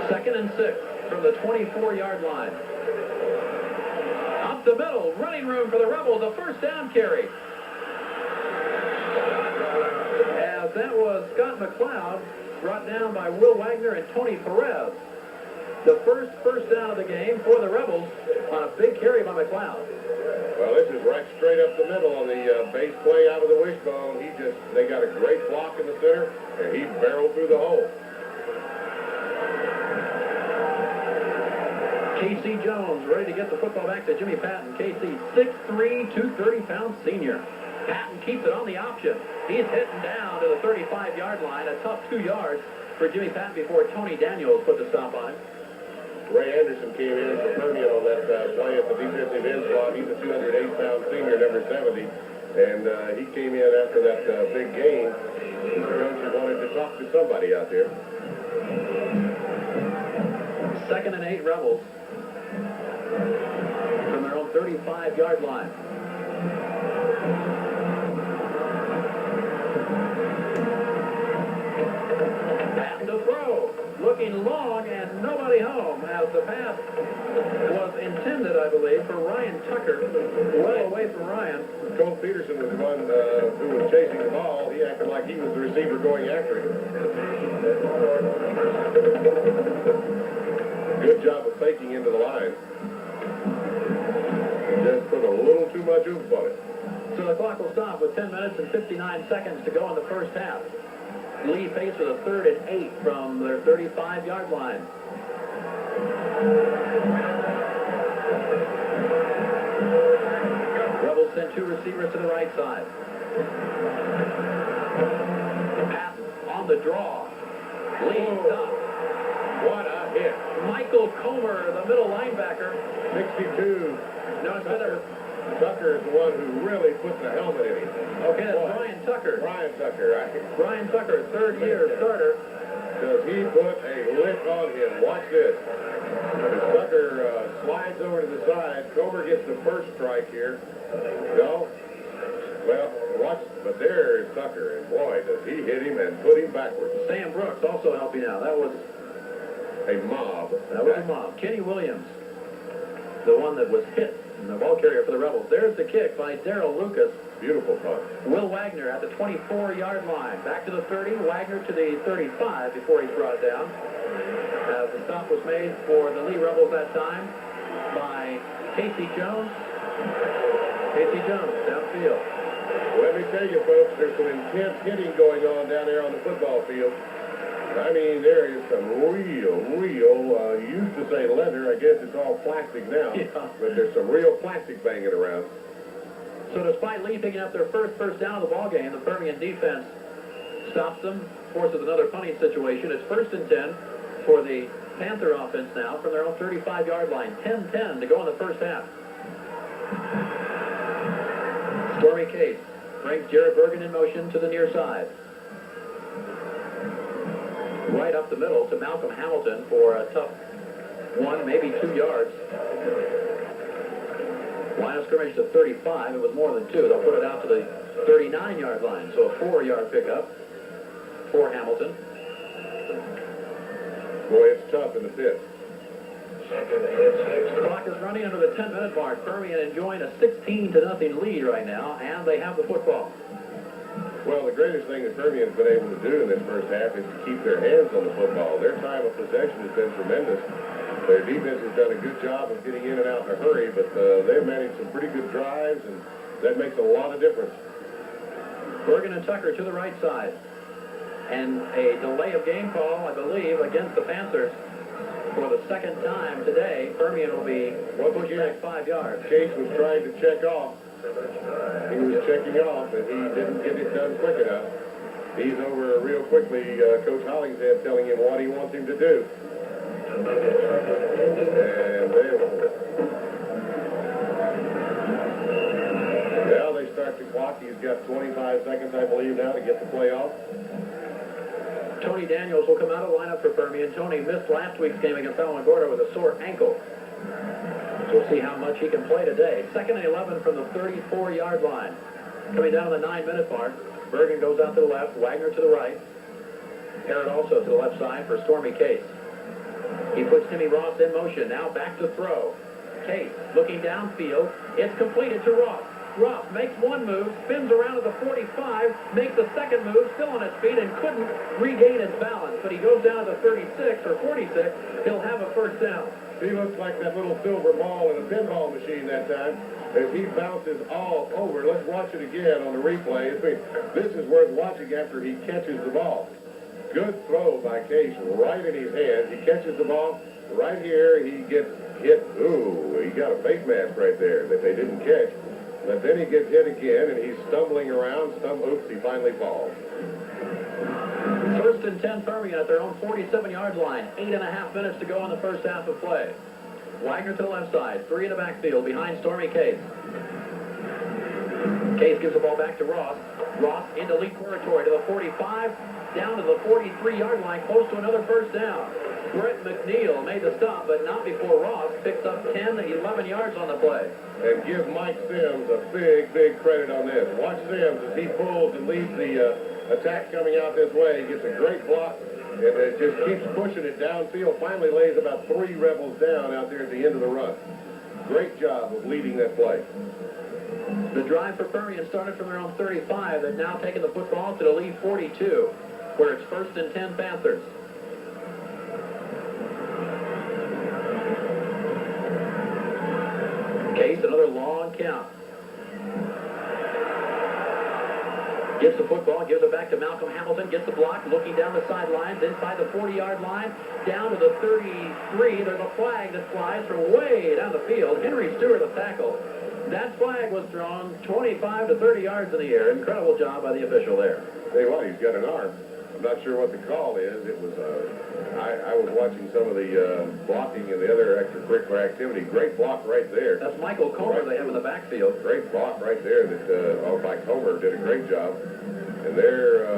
2nd and 6 from the 24-yard line. Up the middle, running room for the Rebels, a first down carry. As that was Scott McLeod, brought down by Will Wagner and Tony Perez. The first down of the game for the Rebels on a big carry by McLeod. Well, this is right straight up the middle on the base play out of the wishbone. They got a great block in the center, and he barreled through the hole. Casey Jones ready to get the football back to Jimmy Patton. Casey, 6'3", 230-pound senior. Patton keeps it on the option. He's hitting down to the 35-yard line. A tough 2 yards for Jimmy Patton before Tony Daniels put the stop on him. Ray Anderson came in for Permian on that play at the defensive end slot. He's a 208-pound senior, number 70. And he came in after that big game. The coach wanted to talk to somebody out there. 2nd and 8 Rebels from their own 35-yard line. Patton to throw. Looking long and nobody home as the pass was intended, I believe, for Ryan Tucker. Well away from Ryan. Cole Peterson was the one who was chasing the ball. He acted like he was the receiver going after him. Good job of faking into the line. Just put a little too much oomph on it. So the clock will stop with 10 minutes and 59 seconds to go in the first half. Lee faced with a 3rd and 8 from their 35-yard line. Rebels send 2 receivers to the right side. Pass on the draw. Lee stops. What a hit. Michael Comer, the middle linebacker. 62. No, it's better. Tucker is the one who really put the helmet in him. Okay, that's Brian Tucker. Brian Tucker, right? Brian Tucker, 3rd-year starter. Does he put a lick on him? Watch this. As Tucker slides over to the side, Comer gets the first strike here. No? Well, watch, but there is Tucker, and boy, does he hit him and put him backwards. Sam Brooks also helping out. That was a mob. That was a mob. Kenny Williams, the one that was hit in the ball carrier for the Rebels. There's the kick by Darrell Lucas. Beautiful punt. Will Wagner at the 24-yard line. Back to the 30, Wagner to the 35 before he's brought down. As the stop was made for the Lee Rebels that time by Casey Jones. Casey Jones, downfield. Let me tell you, folks, there's some intense hitting going on down there on the football field. I mean, there is some real, you used to say leather, I guess it's all plastic now. Yeah. But there's some real plastic banging around. So despite Lee picking up their first down of the ball game, the Permian defense stops them, forces another punting situation. It's 1st and 10 for the Panther offense now from their own 35-yard line. 10-10 to go in the first half. Stormy Case brings Jared Bergen in motion to the near side. Right up the middle to Malcolm Hamilton for a tough 1, maybe 2 yards. Line of scrimmage to 35. It was more than 2. They'll put it out to the 39-yard line. So a 4-yard pickup for Hamilton. Boy, it's tough in the pit. The clock is running under the 10-minute mark. Permian enjoying a 16-0 lead right now, and they have the football. Well, the greatest thing that Permian's been able to do in this first half is to keep their hands on the football. Their time of possession has been tremendous. Their defense has done a good job of getting in and out in a hurry, but they've managed some pretty good drives, and that makes a lot of difference. Bergen and Tucker to the right side. And a delay of game call, I believe, against the Panthers for the second time today. Permian will be pushed back 5 yards. Case was trying to check off. He was checking off, and he didn't get it done quick enough. He's over real quickly, Coach Hollingshead telling him what he wants him to do. And now they start to clock. He's got 25 seconds, I believe, now to get the play off. Tony Daniels will come out of the lineup for Permian. Tony missed last week's game against Alamogordo with a sore ankle. So we'll see how much he can play today. 2nd and 11 from the 34-yard line. Coming down to the 9-minute mark, Bergen goes out to the left, Wagner to the right. Herod also to the left side for Stormy Case. He puts Timmy Ross in motion. Now back to throw. Case looking downfield. It's completed to Ross. Ross makes one move, spins around to the 45, makes a second move, still on his feet, and couldn't regain his balance. But he goes down to the 36 or 46. He'll have a first down. He looks like that little silver ball in a pinball machine that time as he bounces all over. Let's watch it again on the replay. This is worth watching after he catches the ball. Good throw by Case right in his hands. He catches the ball right here. He gets hit. Ooh, he got a face mask right there that they didn't catch. But then he gets hit again, and he's stumbling around. Oops, he finally falls. 1st and 10 Permian at their own 47-yard line. 8.5 minutes to go in the first half of play. Wagner to the left side. 3 in the backfield behind Stormy Case. Case gives the ball back to Ross. Ross into lead territory to the 45, down to the 43-yard line, close to another first down. Brett McNeil made the stop, but not before Ross picks up 10 to 11 yards on the play. And give Mike Sims a big, big credit on this. Watch Sims as he pulls and leads the attack coming out this way. He gets a great block, and it just keeps pushing it downfield. Finally lays about 3 Rebels down out there at the end of the run. Great job of leading that play. The drive for Permian started from their own 35. They've now taken the football to the lead 42, where it's 1st and 10 Panthers. Case, another long count. Gets the football, gives it back to Malcolm Hamilton, gets the block, looking down the sidelines, inside the 40-yard line, down to the 33. There's a flag that flies from way down the field. Henry Stewart, the tackle. That flag was thrown 25 to 30 yards in the air. Incredible job by the official there. Tell you what, he's got an arm. I'm not sure what the call is. It was, I was watching some of the blocking and the other extracurricular activity. Great block right there. That's Michael Comer they have in the backfield. Great block right there that Mike Comer did a great job. And they're,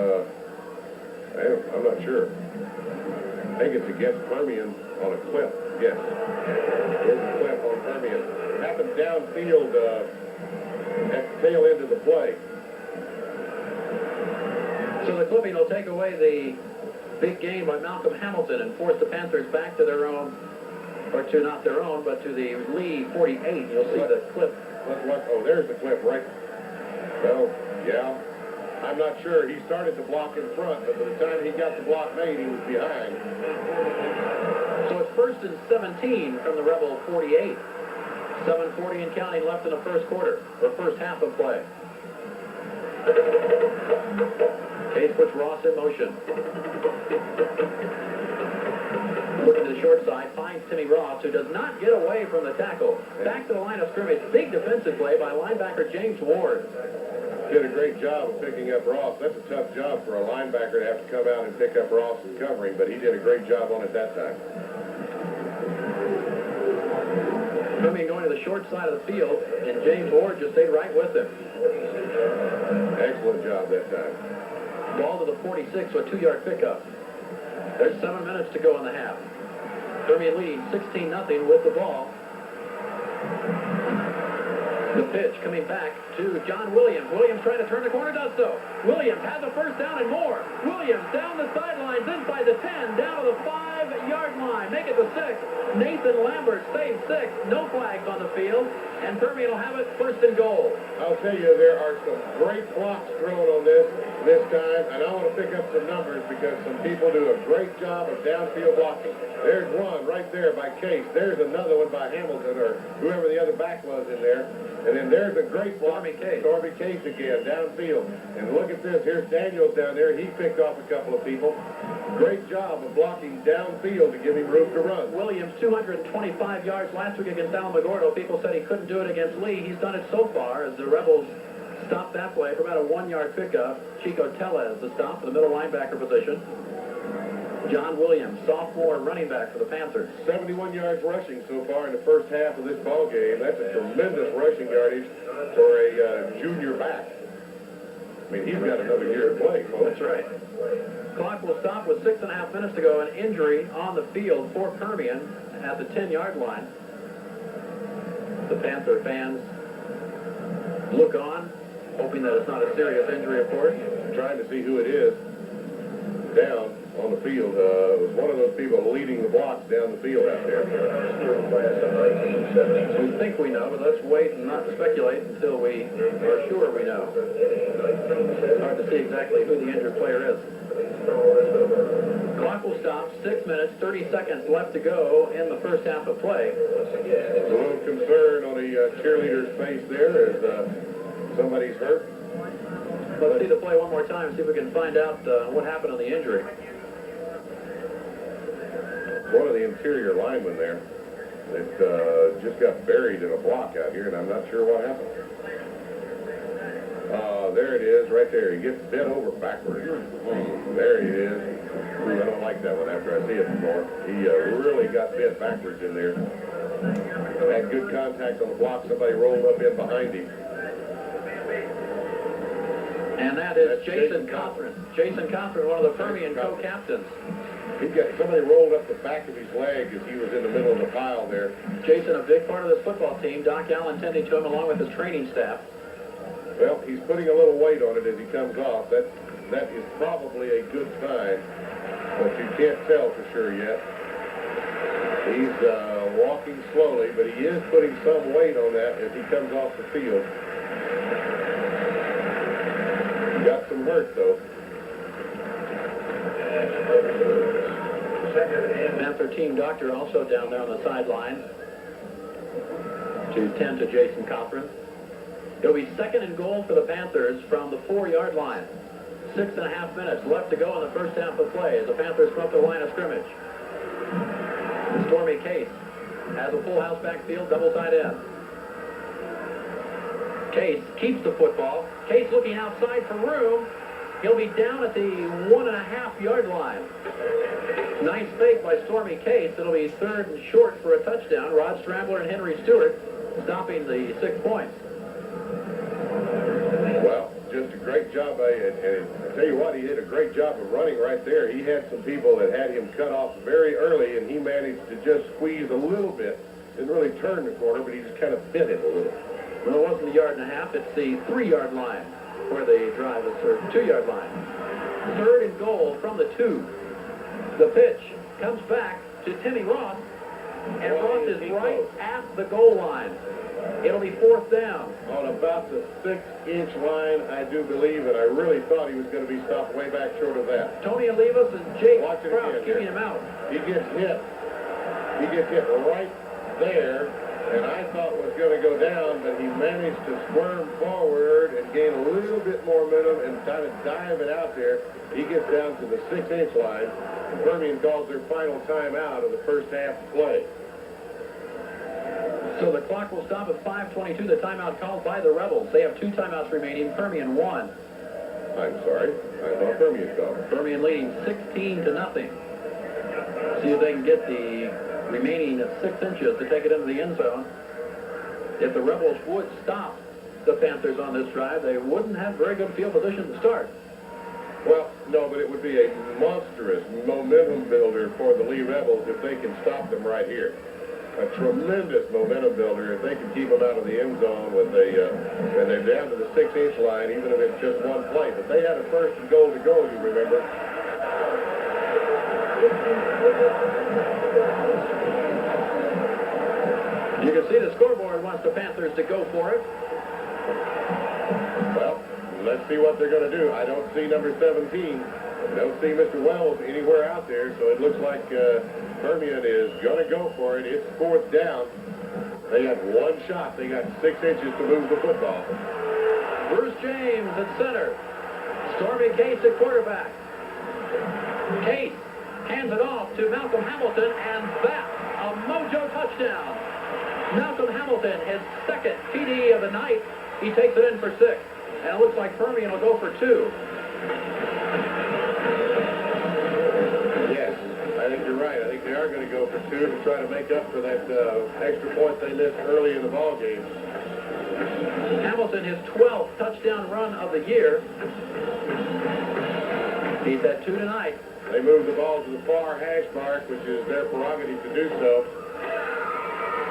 I'm not sure. I think it's against Permian on a clip. Yes. There's a clip on Permian. It happened downfield at the tail end of the play. So the clipping will take away the big gain by Malcolm Hamilton and force the Panthers back to their own, or to not their own, but to the Lee 48. You'll see the clip. Oh, there's the clip right. Well, yeah. I'm not sure. He started the block in front, but by the time he got the block made, he was behind. So it's 1st and 17 from the Rebel 48. 7:40 and counting left in the first quarter, or first half of play. Case puts Ross in motion. Looking to the short side, finds Timmy Ross, who does not get away from the tackle. Back to the line of scrimmage. Big defensive play by linebacker James Ward. Did a great job of picking up Ross. That's a tough job for a linebacker to have to come out and pick up Ross and covering, but he did a great job on it that time. Permian going to the short side of the field, and James Ward just stayed right with him. Excellent job that time. Ball to the 46 with a 2-yard pickup. There's 7 minutes to go in the half. Permian leads 16-0 with the ball. The pitch coming back to John Williams. Williams trying to turn the corner, does so. Williams has a first down and more. Williams down the sidelines, inside the 10, down to the 5-yard line. Make it the 6. Nathan Lambert saves 6. No flags on the field. And Permian will have it 1st and goal. I'll tell you, there are some great blocks thrown on this time, and I want to pick up some numbers because some people do a great job of downfield blocking. There's one right there by Case. There's another one by Hamilton or whoever the other back was in there. And then there's a great block. Stormy Case again, downfield. And look at this. Here's Daniels down there. He picked off a couple of people. Great job of blocking downfield to give him room to run. Williams, 225 yards last week against Alamogordo. People said he couldn't do it against Lee. He's done it so far as the Rebels stop that play for about a 1-yard pickup. Chico Tellez, the stop for the middle linebacker position. John Williams, sophomore running back for the Panthers. 71 yards rushing so far in the first half of this ball game. That's a tremendous rushing yardage for a junior back. I mean, he's got another year to play, folks. That's right. Clock will stop with 6.5 minutes to go. An injury on the field for Permian at the 10-yard line. The Panther fans look on, hoping that it's not a serious injury, of course. Trying to see who it is down on the field. It was one of those people leading the blocks down the field out there. We think we know, but let's wait and not speculate until we are sure we know. It's hard to see exactly who the injured player is. Clock will stop. 6 minutes, 30 seconds left to go in the first half of play. A little concern on the cheerleader's face there as somebody's hurt. Let's see the play one more time and see if we can find out what happened on the injury. One of the interior linemen there that just got buried in a block out here, and I'm not sure what happened. There it is, right there. He gets bent over backwards. There he is. Ooh, I don't like that one after I see it before. He really got bent backwards in there. Had good contact on the block. Somebody rolled up in behind him. And that is Jason Cothran. Jason Cothran, one of the Permian co-captains. Somebody rolled up the back of his leg as he was in the middle of the pile there. Jason, a big part of this football team. Doc Allen tending to him along with his training staff. Well, he's putting a little weight on it as he comes off. That is probably a good sign, but you can't tell for sure yet. He's walking slowly, but he is putting some weight on that as he comes off the field. He got some hurt, though. Panther team doctor also down there on the sideline to tend to Jason Cothran. It'll be 2nd and goal for the Panthers from the 4-yard line. 6.5 minutes left to go in the first half of play as the Panthers come up the line of scrimmage. Stormy Case has a full house backfield, double tight end. Case keeps the football. Case looking outside for room. He'll be down at the 1.5-yard line. Nice fake by Stormy Case. It'll be 3rd and short for a touchdown. Rod Strambler and Henry Stewart stopping the 6 points. Well, just a great job. And I tell you what, he did a great job of running right there. He had some people that had him cut off very early, and he managed to just squeeze a little bit. Didn't really turn the corner, but he just kind of bit him a little. Well, it wasn't the 1.5 yards. It's the 3-yard line where the drive is, or 2-yard line. 3rd and goal from the 2. The pitch comes back to Timmy Ross, and Ross is right at the goal line. It'll be 4th down. On about the 6-inch line, I do believe, and I really thought he was going to be stopped way back short of that. Tony Olivas and Jake Watch it Krause again keeping here. him out. He gets hit. He gets hit right there, and I thought was going to go down, but he managed to squirm forward and gain a little bit more momentum and kind of dive it out there. He gets down to the 6-inch line, and Permian calls their final timeout of the first half of play. So the clock will stop at 5:22. The timeout called by the Rebels. They have 2 timeouts remaining. Permian 1. I'm sorry. I thought Permian called. Permian leading 16-0. See if they can get the remaining 6 inches to take it into the end zone. If the Rebels would stop the Panthers on this drive, they wouldn't have very good field position to start. Well, no, but it would be a monstrous momentum builder for the Lee Rebels if they can stop them right here. A tremendous momentum builder if they can keep them out of the end zone with and they're down to the 6-inch line, even if it's just one play. But they had a 1st and goal to go, you remember. You can see the scoreboard wants the Panthers to go for it. Well, let's see what they're going to do. I don't see number 17. I don't see Mr. Wells anywhere out there, so it looks like Permian is going to go for it. It's 4th down. They have one shot. They got 6 inches to move the football. Bruce James at center. Stormy Case at quarterback. Case hands it off to Malcolm Hamilton, and that's a mojo touchdown. Malcolm Hamilton, his 2nd TD of the night. He takes it in for 6. And it looks like Permian will go for 2. Yes, I think you're right. I think they are going to go for 2 to try to make up for that extra point they missed early in the ball game. Hamilton, his 12th touchdown run of the year. He's had 2 tonight. They move the ball to the far hash mark, which is their prerogative to do so.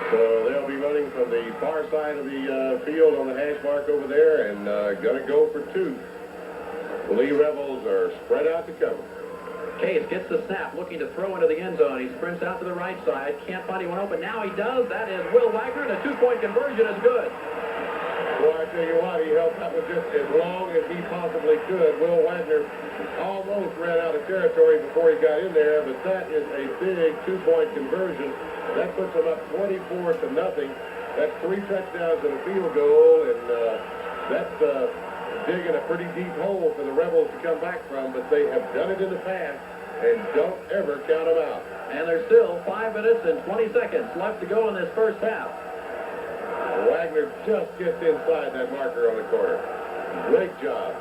So they'll be running from the far side of the field on the hash mark over there and going to go for 2. The Lee Rebels are spread out to cover. Case gets the snap, looking to throw into the end zone. He sprints out to the right side. Can't find anyone open. Now he does. That is Will Wagner, and a 2-point conversion is good. Well, I tell you what, he held that one just as long as he possibly could. Will Wagner almost ran out of territory before he got in there, but that is a big 2-point conversion. That puts them up 24-0. That's 3 touchdowns and a field goal, and that's digging a pretty deep hole for the Rebels to come back from, but they have done it in the past, and don't ever count them out. And there's still 5 minutes and 20 seconds left to go in this first half. Wagner just gets inside that marker on the corner. Great job.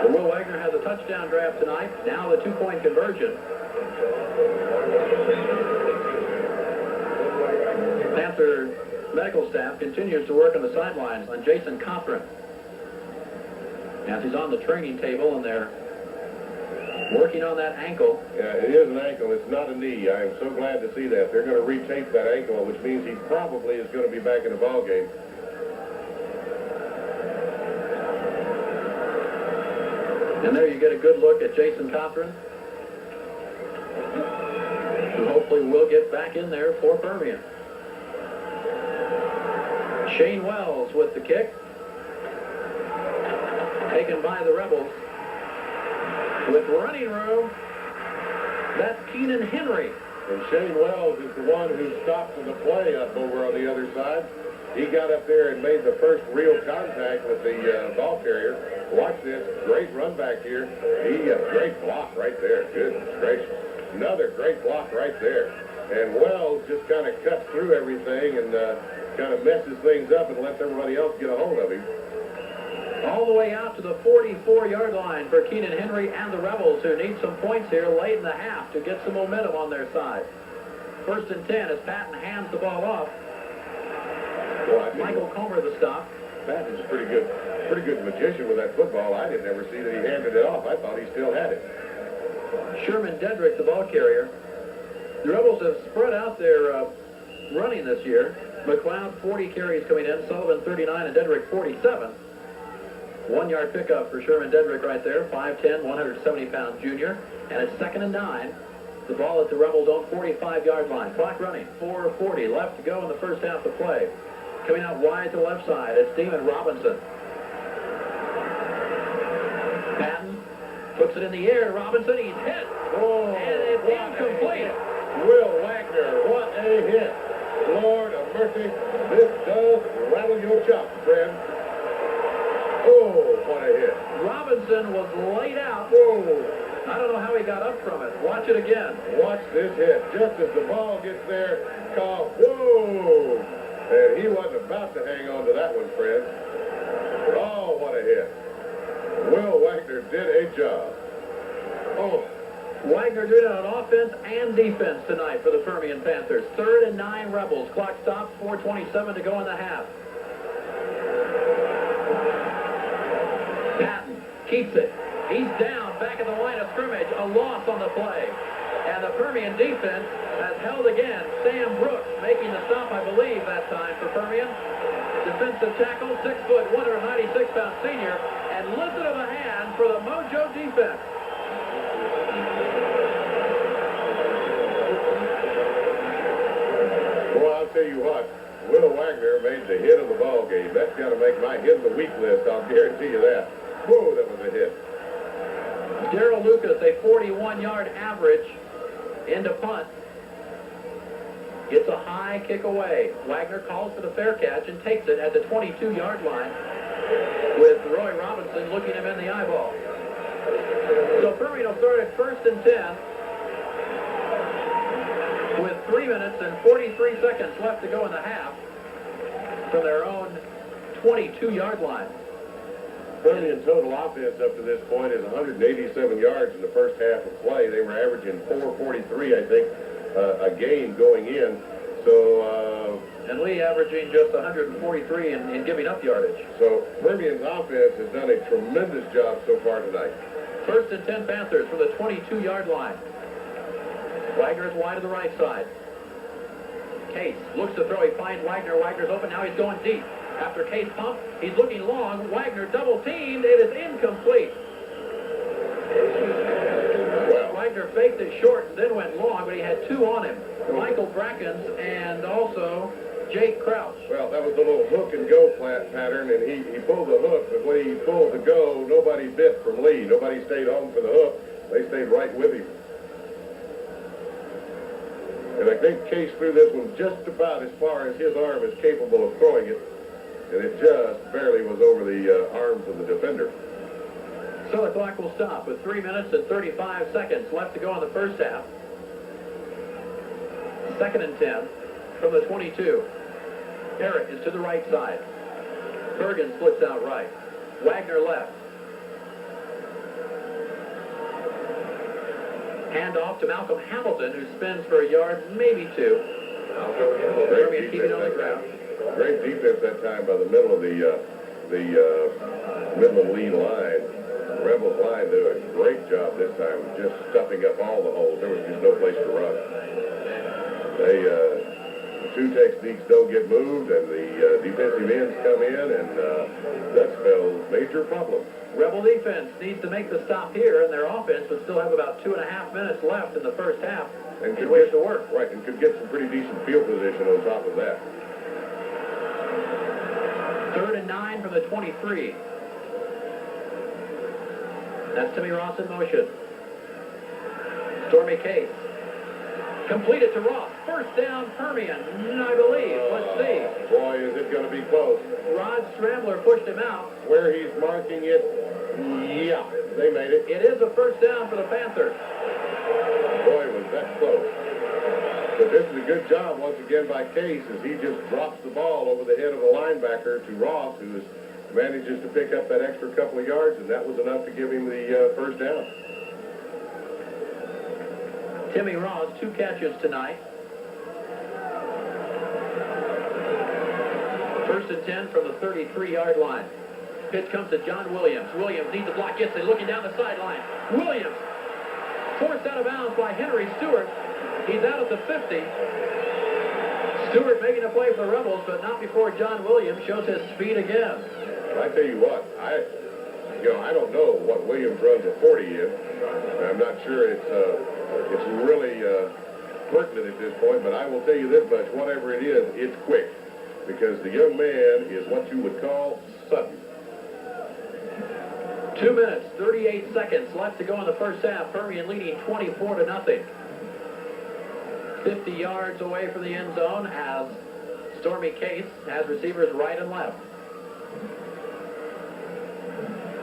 Well, Will Wagner has a touchdown draft tonight. Now the 2-point conversion. Panther medical staff continues to work on the sidelines on Jason Cothran. As he's on the training table and they're working on that ankle. Yeah, it is an ankle. It's not a knee. I am so glad to see that. They're going to retape that ankle, which means he probably is going to be back in the ball game. And there you get a good look at Jason Cothran, who hopefully will get back in there for Permian. Shane Wells with the kick. Taken by the Rebels. With running room, that's Keenan Henry. And Shane Wells is the one who stopped the play up over on the other side. He got up there and made the first real contact with the ball carrier. Watch this. Great run back here. Great block right there. Goodness gracious. Another great block right there. And Wells just kind of cuts through everything and kind of messes things up and lets everybody else get a hold of him. All the way out to the 44-yard line for Keenan Henry and the Rebels, who need some points here late in the half to get some momentum on their side. 1st and 10 as Patton hands the ball off. Well, Michael Comer the stop. Patton's a pretty good magician with that football. I didn't ever see that he handed it off. I thought he still had it. Sherman Dedrick, the ball carrier. The Rebels have spread out their running this year. McLeod, 40 carries coming in. Sullivan, 39, and Dedrick, 47. 1-yard pickup for Sherman Dedrick right there, 5'10", 170-pound junior. And it's 2nd and 9. The ball at the Rebels' own 45-yard line. Clock running, 4:40 left to go in the first half of play. Coming out wide to the left side, it's Damon Robinson. Patton puts it in the air. Robinson, he's hit. Oh, and it's incomplete. Will Wagner, what a hit. Lord of mercy, this does rattle your chops, friend. Oh, what a hit. Robinson was laid out. Whoa. I don't know how he got up from it. Watch it again. Watch this hit. Just as the ball gets there, call, whoa. And he wasn't about to hang on to that one, friend. Oh, what a hit. Will Wagner did a job. Oh. Wagner did it on offense and defense tonight for the Permian Panthers. 3rd and 9 Rebels. Clock stops, 4:27 to go in the half. Patton keeps it. He's down back at the line of scrimmage. A loss on the play. And the Permian defense has held again. Sam Brooks making the stop, I believe, that time for Permian. Defensive tackle, 6 foot, 196-pound senior, and lifted of a hand for the Mojo defense. Well, I'll tell you what. Will Wagner made the hit of the ball game. That's got to make my hit of the week list. I'll guarantee you that. Whoa, that was a hit. Daryl Lucas, a 41-yard average into punt. Gets a high kick away. Wagner calls for the fair catch and takes it at the 22-yard line with Roy Robinson looking him in the eyeball. So Permian will start at 1st and 10 with 3 minutes and 43 seconds left to go in the half from their own 22-yard line. Permian total offense up to this point is 187 yards in the first half of play. They were averaging 443, I think, a game going in. So, And Lee averaging just 143 in giving up yardage. so Permian's offense has done a tremendous job so far tonight. 1st and 10 Panthers from the 22-yard line. Wagner is wide to the right side. Case looks to throw. He finds Wagner. Wagner's open. Now he's going deep. After Case pump, he's looking long. Wagner double teamed. It is incomplete. Well, Wagner faked it short and then went long, but he had 2 on him. Michael Brackens and also Jake Crouch. well, that was the little hook and go pattern, and he pulled the hook, but when he pulled the go, nobody bit from Lee. Nobody stayed home for the hook. They stayed right with him. And I think Case threw this one just about as far as his arm is capable of throwing it, and it just barely was over the arms of the defender. So the clock will stop with 3 minutes and 35 seconds left to go in the first half. 2nd and 10 from the 22. Barrett is to the right side. Bergen splits out right. Wagner left. Hand off to Malcolm Hamilton, who spins for a yard, maybe 2. Permian keeping on the ground. Great defense that time by the middle of the Midland lead line. The Rebels line doing a great job this time, just stuffing up all the holes. There was just no place to run. The 2 techniques don't get moved, and the defensive ends come in, and that spells major problems. Rebel defense needs to make the stop here, and their offense would still have about 2.5 minutes left in the first half. And could ways get to work. Right, and could get some pretty decent field position on top of that. 3rd and 9 from the 23. That's Timmy Ross in motion. Stormy Case. Completed to Ross. First down, Permian, I believe. Let's see. Boy, is it going to be close. Rod Scrambler pushed him out. Where he's marking it, yeah, they made it. It is a first down for the Panthers. Boy, was that close. But this is a good job once again by Case as he just drops the ball over the head of the linebacker to Ross, who manages to pick up that extra couple of yards, and that was enough to give him the first down. Timmy Ross, 2 catches tonight. 1st and 10 from the 33-yard line. Pitch comes to John Williams. Williams needs a block. Gets it. Looking down the sideline. Williams forced out of bounds by Henry Stewart. He's out at the 50. Stewart making a play for the Rebels, but not before John Williams shows his speed again. I tell you what, I don't know what Williams runs a 40 in. I'm not sure it's really pertinent at this point, but I will tell you this much: whatever it is, it's quick, because the young man is what you would call sudden. 2 minutes, 38 seconds left to go in the first half. Permian leading 24-0. 50 yards away from the end zone as Stormy Case has receivers right and left.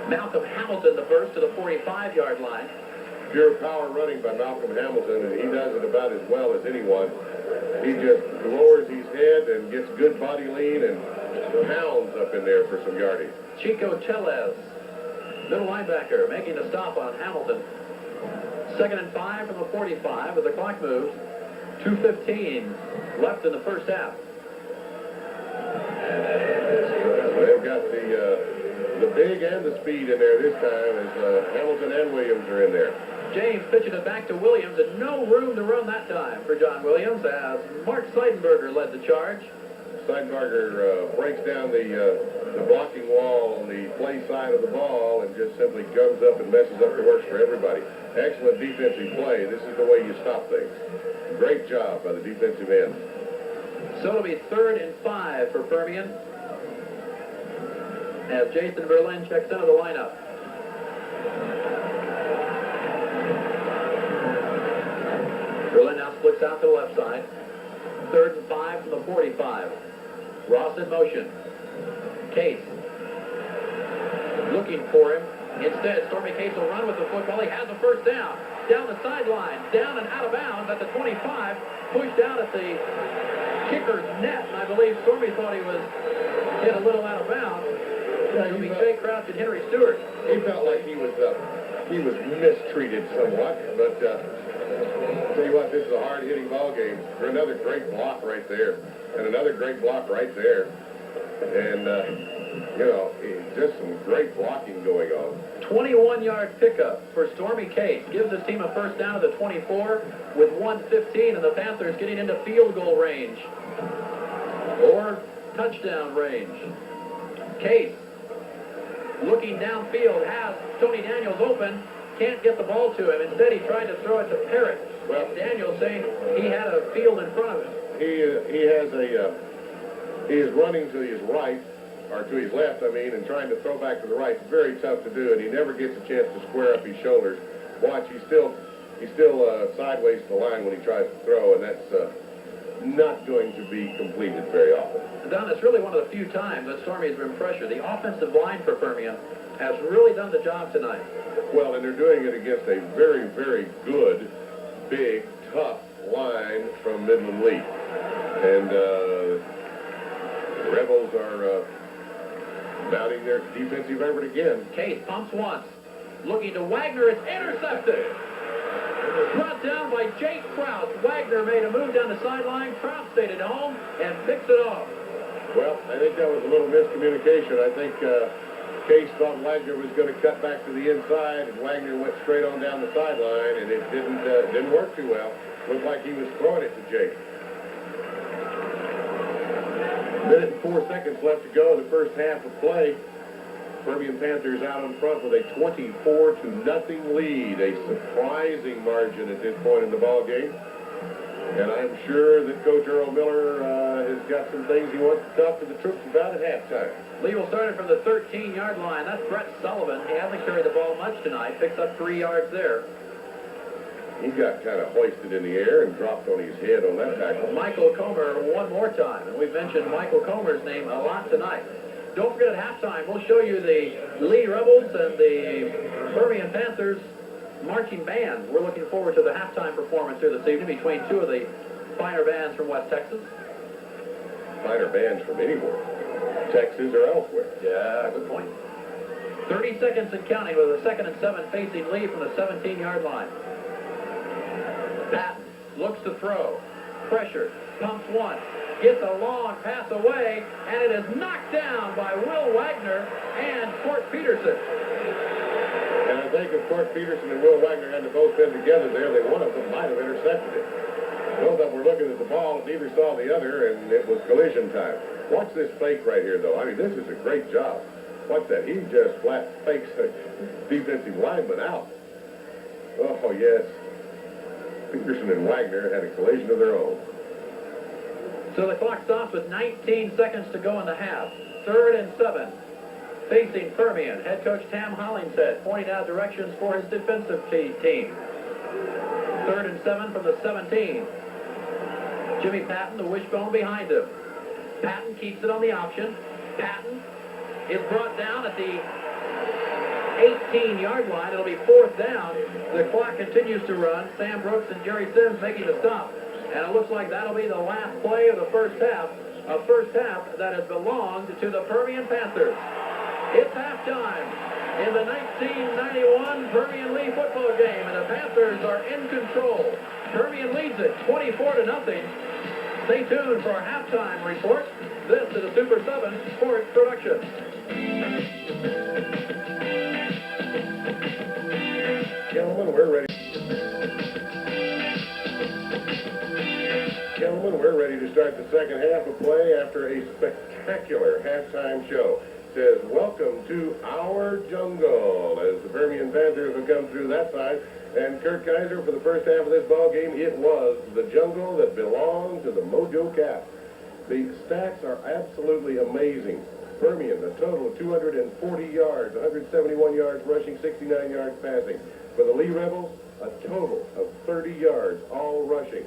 Malcolm Hamilton, the first, to the 45-yard line. Pure power running by Malcolm Hamilton, and he does it about as well as anyone. He just lowers his head and gets good body lean and pounds up in there for some yardage. Chico Tellez, middle linebacker, making a stop on Hamilton. 2nd and 5 from the 45 as the clock moves. 2:15 left in the first half. They've got the big and the speed in there this time as Hamilton and Williams are in there. James pitching it back to Williams, and no room to run that time for John Williams as Mark Seidenberger led the charge. Seidenberger breaks down the blocking wall on the play side of the ball and just simply gums up and messes up the works for everybody. Excellent defensive play. This is the way you stop things. Great job by the defensive end. So it'll be 3rd and 5 for Permian as Jason Berlin checks into the lineup. Berlin now splits out to the left side. 3rd and 5 from the 45. Ross in motion. Case looking for him. Instead, Stormy Case will run with the football. He has a first down. Down the sideline, down and out of bounds at the 25, pushed out at the kicker's net, and I believe Stormy thought he was hit a little out of bounds. It'll be Jay Crouch and Henry Stewart. He felt like he was mistreated somewhat, but Tell you what, this is a hard-hitting ball game. For another great block right there, and another great block right there, and you know, just some great blocking going on. 21-yard pickup for Stormy Case gives his team a first down at the 24 with 1:15, and the Panthers getting into field goal range or touchdown range. Case looking downfield, has Tony Daniels open, can't get the ball to him. Instead, he tried to throw it to Parrott. Well, Daniels saying he had a field in front of him. He is running to his right, or to his left, I mean, and trying to throw back to the right. It's very tough to do, and he never gets a chance to square up his shoulders. Watch, he's still sideways to the line when he tries to throw, and that's not going to be completed very often. Don, it's really one of the few times that Stormy has been pressured. The offensive line for Permian has really done the job tonight. Well, and they're doing it against a very, very good, big, tough line from Midland Lee. And the Rebels are mounting their defensive effort again. Case pumps once. Looking to Wagner. It's intercepted. Brought down by Jake Kraus. Wagner made a move down the sideline. Kraus stayed at home and picks it off. Well, I think that was a little miscommunication. I think Case thought Wagner was going to cut back to the inside, and Wagner went straight on down the sideline, and it didn't work too well. Looked like he was throwing it to Jake. Minute and 4 seconds left to go in the first half of play. Permian Panthers out in front with a 24-0 lead, a surprising margin at this point in the ball game. And I'm sure that Coach Earl Miller has got some things he wants to talk to the troops about at halftime. Lee will start it from the 13-yard line. That's Brett Sullivan. He hasn't carried the ball much tonight. Picks up 3 yards there. He got kind of hoisted in the air and dropped on his head on that tackle. Michael Comer one more time. And we've mentioned Michael Comer's name a lot tonight. Don't forget at halftime, we'll show you the Lee Rebels and the Permian Panthers marching band. We're looking forward to the halftime performance here this evening between two of the finer bands from West Texas. Finer bands from anywhere, Texas or elsewhere. Yeah, good point. 30 seconds and counting with a 2nd and 7 facing Lee from the 17-yard line. Patton looks to throw. Pressure. Pumps once. Gets a long pass away, and it is knocked down by Will Wagner and Court Peterson. And I think if Court Peterson and Will Wagner had to both been together there, one of them might have intercepted it. Both of them were looking at the ball, and neither saw the other, and it was collision time. Watch this fake right here, though. I mean, this is a great job. Watch that. He just flat fakes a defensive lineman out. Oh, yes. Peterson and Wagner had a collision of their own. So the clock stops with 19 seconds to go in the half. 3rd and 7. Facing Permian, head coach Tam Hollingshead pointing out directions for his defensive team. 3rd and 7 from the 17. Jimmy Patton, the wishbone behind him. Patton keeps it on the option. Patton is brought down at the 18-yard line. It'll be 4th down. The clock continues to run. Sam Brooks and Jerry Sims making the stop. And it looks like that'll be the last play of the first half. A first half that has belonged to the Permian Panthers. It's halftime in the 1991 Permian Lee football game, and the Panthers are in control. Permian leads it 24-0. Stay tuned for our halftime report. This is a Super 7 Sports production. Gentlemen, we're ready. Gentlemen, we're ready to start the second half of play after a spectacular halftime show. It says, welcome to our jungle, as the Permian Panthers have come through that side. And Kurt Kaiser, for the first half of this ball game, it was the jungle that belonged to the Mojo Cats. The stats are absolutely amazing. Permian, a total of 240 yards, 171 yards rushing, 69 yards passing. For the Lee Rebels, a total of 30 yards, all rushing.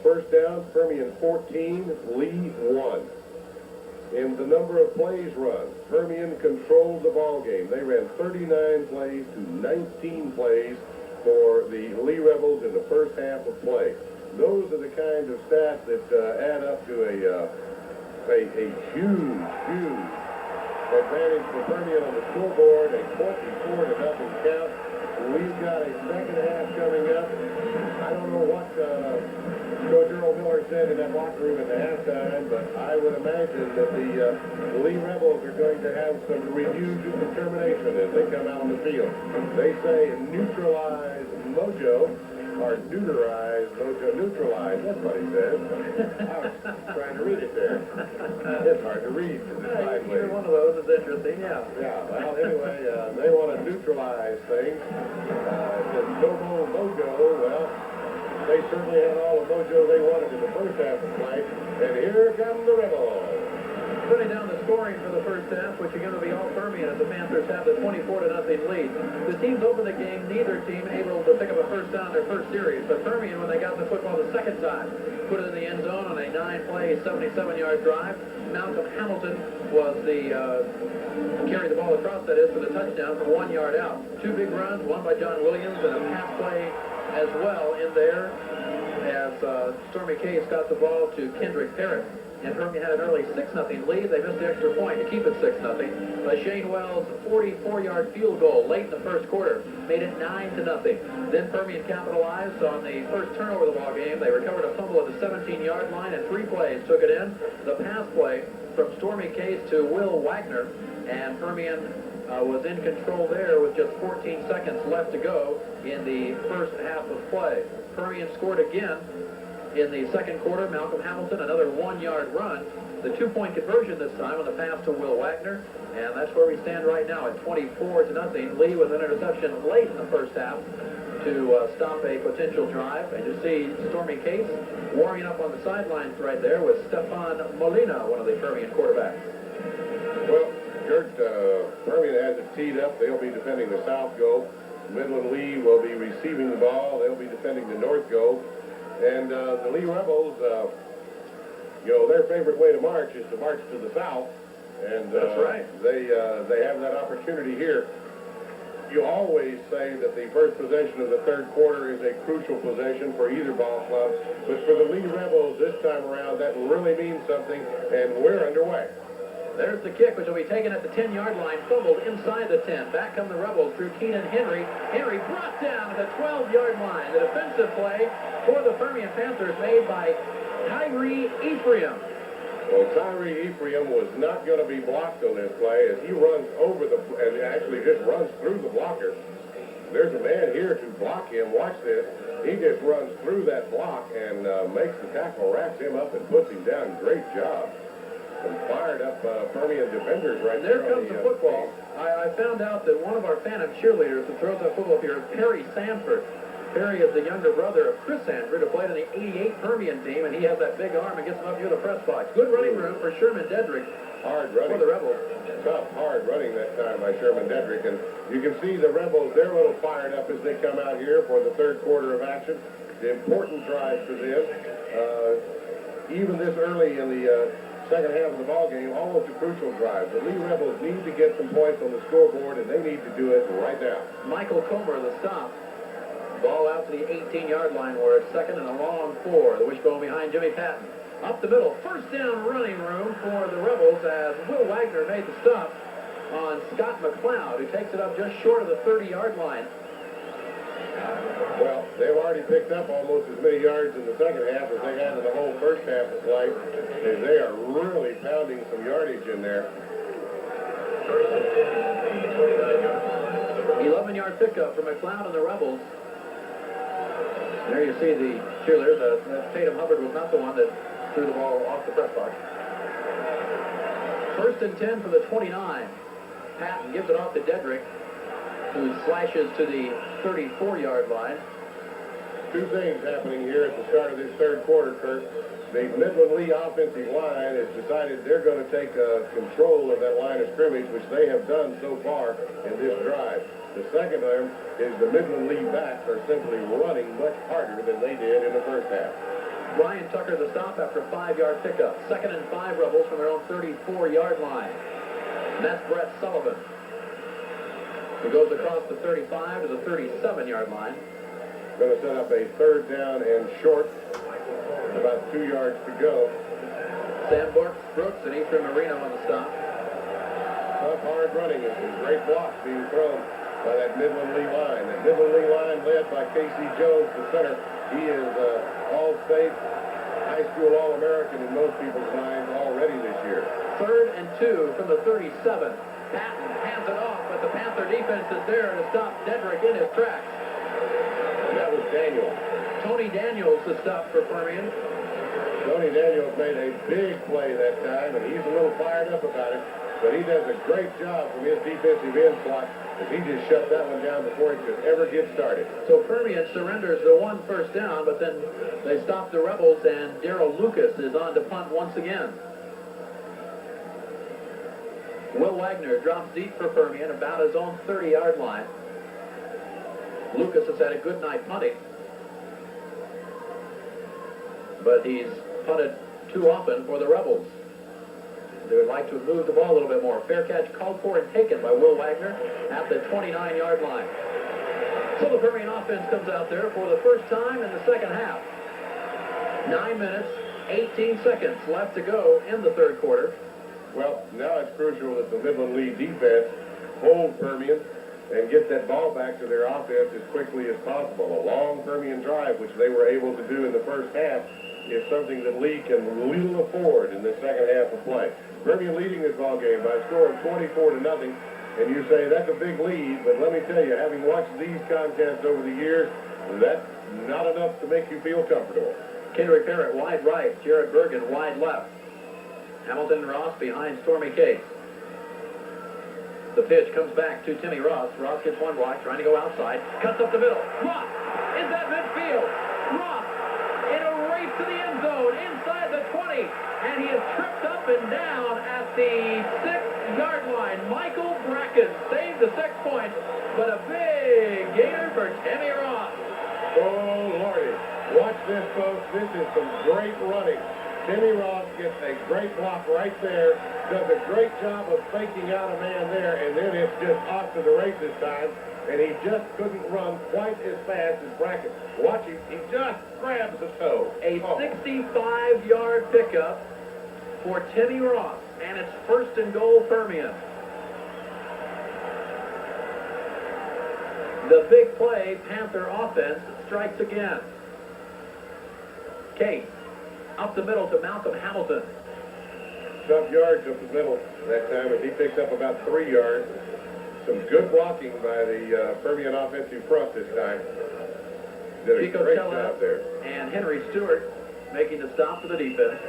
First down, Permian 14, Lee 1. In the number of plays run, Permian controlled the ball game. They ran 39 plays to 19 plays for the Lee Rebels in the first half of play. Those are the kinds of stats that add up to a huge advantage for Permian on the scoreboard, a 24-0 count. We've got a second half coming up. I don't know what Coach Earl Miller said in that locker room at the halftime, but I would imagine that the Lee Rebels are going to have some renewed determination as they come out on the field. They say neutralize mojo, or neuterize mojo, neutralize. That's what he says. I was trying to read it there. It's hard to read. Either one of those is interesting, yeah. Yeah, well, anyway, they want to neutralize things. It says mojo, well, they certainly had all the mojo they wanted in the first half of play. And here come the Rebels. Putting down the scoring for the first half, which is going to be all Permian as the Panthers have the 24-0 lead. The teams opened the game, neither team able to pick up a first down in their first series. But Permian, when they got the football the second time, put it in the end zone on a 9-play, 77-yard drive. Malcolm Hamilton was carried the ball across, that is, for the touchdown from 1 yard out. Two big runs, one by John Williams and a pass play as well in there as Stormy Case got the ball to Kendrick Parrott. And Permian had an early 6-0 lead. They missed the extra point to keep it 6-0. Shane Wells' 44-yard field goal late in the first quarter made it 9-0. Then Permian capitalized on the first turnover of the ball game. They recovered a fumble at the 17-yard line, and 3 plays took it in. The pass play from Stormy Case to Will Wagner, and Permian was in control there with just 14 seconds left to go in the first half of play. Permian scored again in the second quarter. Malcolm Hamilton, another 1-yard run. The 2-point conversion this time on the pass to Will Wagner. And that's where we stand right now at 24-0. Lee with an interception late in the first half to stop a potential drive. And you see Stormy Case warming up on the sidelines right there with Stefan Molina, one of the Permian quarterbacks. Well, Kurt, Permian has it teed up. They'll be defending the south goal. Midland Lee will be receiving the ball. They'll be defending the north goal. And the Lee Rebels, their favorite way to march is to march to the south. And that's right. They have that opportunity here. You always say that the first possession of the third quarter is a crucial possession for either ball club. But for the Lee Rebels this time around, that really means something, and we're underway. There's the kick, which will be taken at the 10-yard line, fumbled inside the 10. Back come the Rebels through Keenan Henry. Henry brought down at the 12-yard line. The defensive play for the Permian Panthers made by Tyree Ephraim. Well, Tyree Ephraim was not going to be blocked on this play as he runs over and actually just runs through the blocker. There's a man here to block him. Watch this. He just runs through that block and makes the tackle, wraps him up, and puts him down. Great job. Some fired up Permian defenders right there. There comes the football. I found out that one of our Phantom cheerleaders who throws that football here is Perry Sanford. Perry is the younger brother of Chris Sanford, who played on the 88 Permian team, and he has that big arm and gets him up here to the press box. Good running room for Sherman Dedrick. Hard running. For the Rebels. Tough, hard running that time by Sherman Dedrick. And you can see the Rebels, they're a little fired up as they come out here for the third quarter of action. The important drive for them. Even this early in the second half of the ball game, almost a crucial drive. The Lee Rebels need to get some points on the scoreboard, and they need to do it right now. Michael Comer, the stop. Ball out to the 18-yard line where it's second and a long 4. The wishbone behind Jimmy Patton. Up the middle, first down running room for the Rebels as Will Wagner made the stop on Scott McLeod, who takes it up just short of the 30-yard line. Well, they've already picked up almost as many yards in the second half as they had in the whole first half of play. They are really pounding some yardage in there. 11-yard pickup for McLeod and the Rebels. There you see the cheerleader. Tatum Hubbard was not the one that threw the ball off the press box. First and 10 for the 29. Patton gives it off to Dedrick, who slashes to the 34-yard line. Two things happening here at the start of this third quarter, Kurt. The Midland Lee offensive line has decided they're going to take control of that line of scrimmage, which they have done so far in this drive. The second arm is the Midland Lee backs are simply running much harder than they did in the first half. Brian Tucker the stop after a 5-yard pickup. 2nd and 5 Rebels from their own 34-yard line. And that's Brett Sullivan, who goes across the 35 to the 37-yard line. Going to set up a third down and short. About 2 yards to go. Sam Brooks and Ephraim Marino on the stop. Tough, hard running. It's a great block being thrown. by that Midland Lee line. That Midland Lee line led by Casey Jones, the center. He is All-State, high school All-American in most people's minds already this year. 3rd and 2 from the 37. Patton hands it off, but the Panther defense is there to stop Dedrick in his tracks. And that was Daniels. Tony Daniels the stop for Permian. Tony Daniels made a big play that time, and he's a little fired up about it. But he does a great job from his defensive end slot, as he just shut that one down before it could ever get started. So Permian surrenders the 1 first down, but then they stop the Rebels, and Darrell Lucas is on to punt once again. Will Wagner drops deep for Permian, about his own 30-yard line. Lucas has had a good night punting, but he's punted too often for the Rebels. They would like to move the ball a little bit more. Fair catch called for and taken by Will Wagner at the 29-yard line. So the Permian offense comes out there for the first time in the second half. 9 minutes, 18 seconds left to go in the third quarter. Well, now it's crucial that the Midland Lee defense hold Permian and get that ball back to their offense as quickly as possible. A long Permian drive, which they were able to do in the first half, is something that Lee can little afford in the second half of play. Permian leading this ball game by a score of 24-0, and you say that's a big lead, but let me tell you, having watched these contests over the years, that's not enough to make you feel comfortable. Kendrick Parrott wide right, Jared Bergen wide left. Hamilton and Ross behind Stormy Case. The pitch comes back to Timmy Ross. Ross gets one block, trying to go outside, cuts up the middle. Ross is at midfield. Ross in a race to the end zone inside the 20, and he is tripped up and down at the 6-yard line. Michael Bracken saved the 6 points, but a big gainer for Timmy Ross. Oh, Lordy. Watch this, folks. This is some great running. Timmy Ross gets a great block right there, does a great job of faking out a man there, and then it's just off to the races time, and he just couldn't run quite as fast as Bracken. Watch him. He just grabs the toe. A 65-yard pickup for Timmy Ross, and it's 1st and goal Permian. The big play, Panther offense strikes again. Case up the middle to Malcolm Hamilton. Tough yards up the middle that time, and he picks up about 3 yards. Some good blocking by the Permian offensive front this time. Did a great job there. And Henry Stewart making the stop for the defense.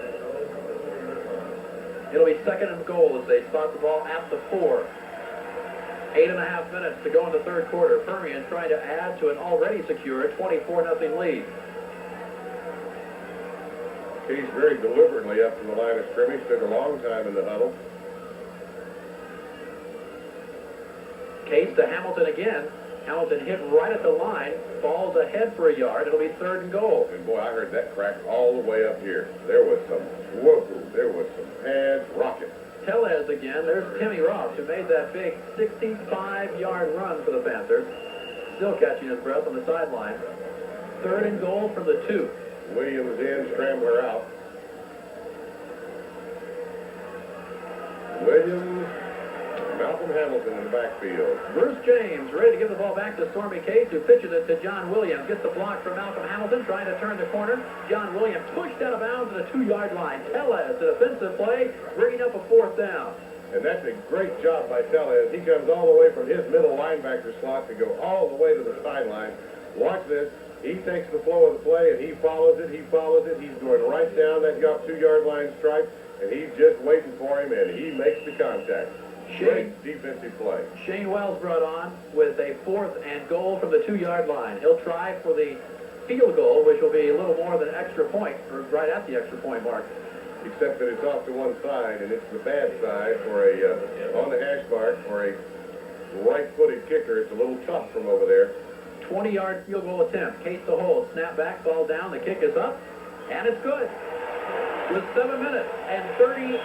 It'll be 2nd and goal as they spot the ball at the 4. 8.5 minutes to go in the third quarter. Permian trying to add to an already secure 24-0 lead. He's very deliberately up from the line of scrimmage. Took a long time in the huddle. Case to Hamilton again. Hamilton hit right at the line. Falls ahead for a yard. It'll be 3rd and goal. And boy, I heard that crack all the way up here. There was some whoopoo. There was some pads rocking. Tellez again. There's Timmy Ross, who made that big 65-yard run for the Panthers. Still catching his breath on the sideline. 3rd and goal from the 2. Williams in, Scrambler out. Williams, Malcolm Hamilton in the backfield. Bruce James ready to give the ball back to Stormy Case, who pitches it to John Williams. Gets the block from Malcolm Hamilton, trying to turn the corner. John Williams pushed out of bounds at the 2-yard line. Tellez, the defensive play, bringing up a 4th down. And that's a great job by Tellez. He comes all the way from his middle linebacker slot to go all the way to the sideline. Watch this. He takes the flow of the play, and he follows it. He's going right down that 2-yard line stripe, and he's just waiting for him, and he makes the contact. Great defensive play. Shane Wells brought on with a 4th and goal from the 2-yard line. He'll try for the field goal, which will be a little more than an extra point, or right at the extra point mark. Except that it's off to one side, and it's the bad side for a, on the hash mark, for a right-footed kicker. It's a little tough from over there. 20-yard field goal attempt. Case to hold. Snap back, ball down. The kick is up, and it's good. With 7 minutes and 38,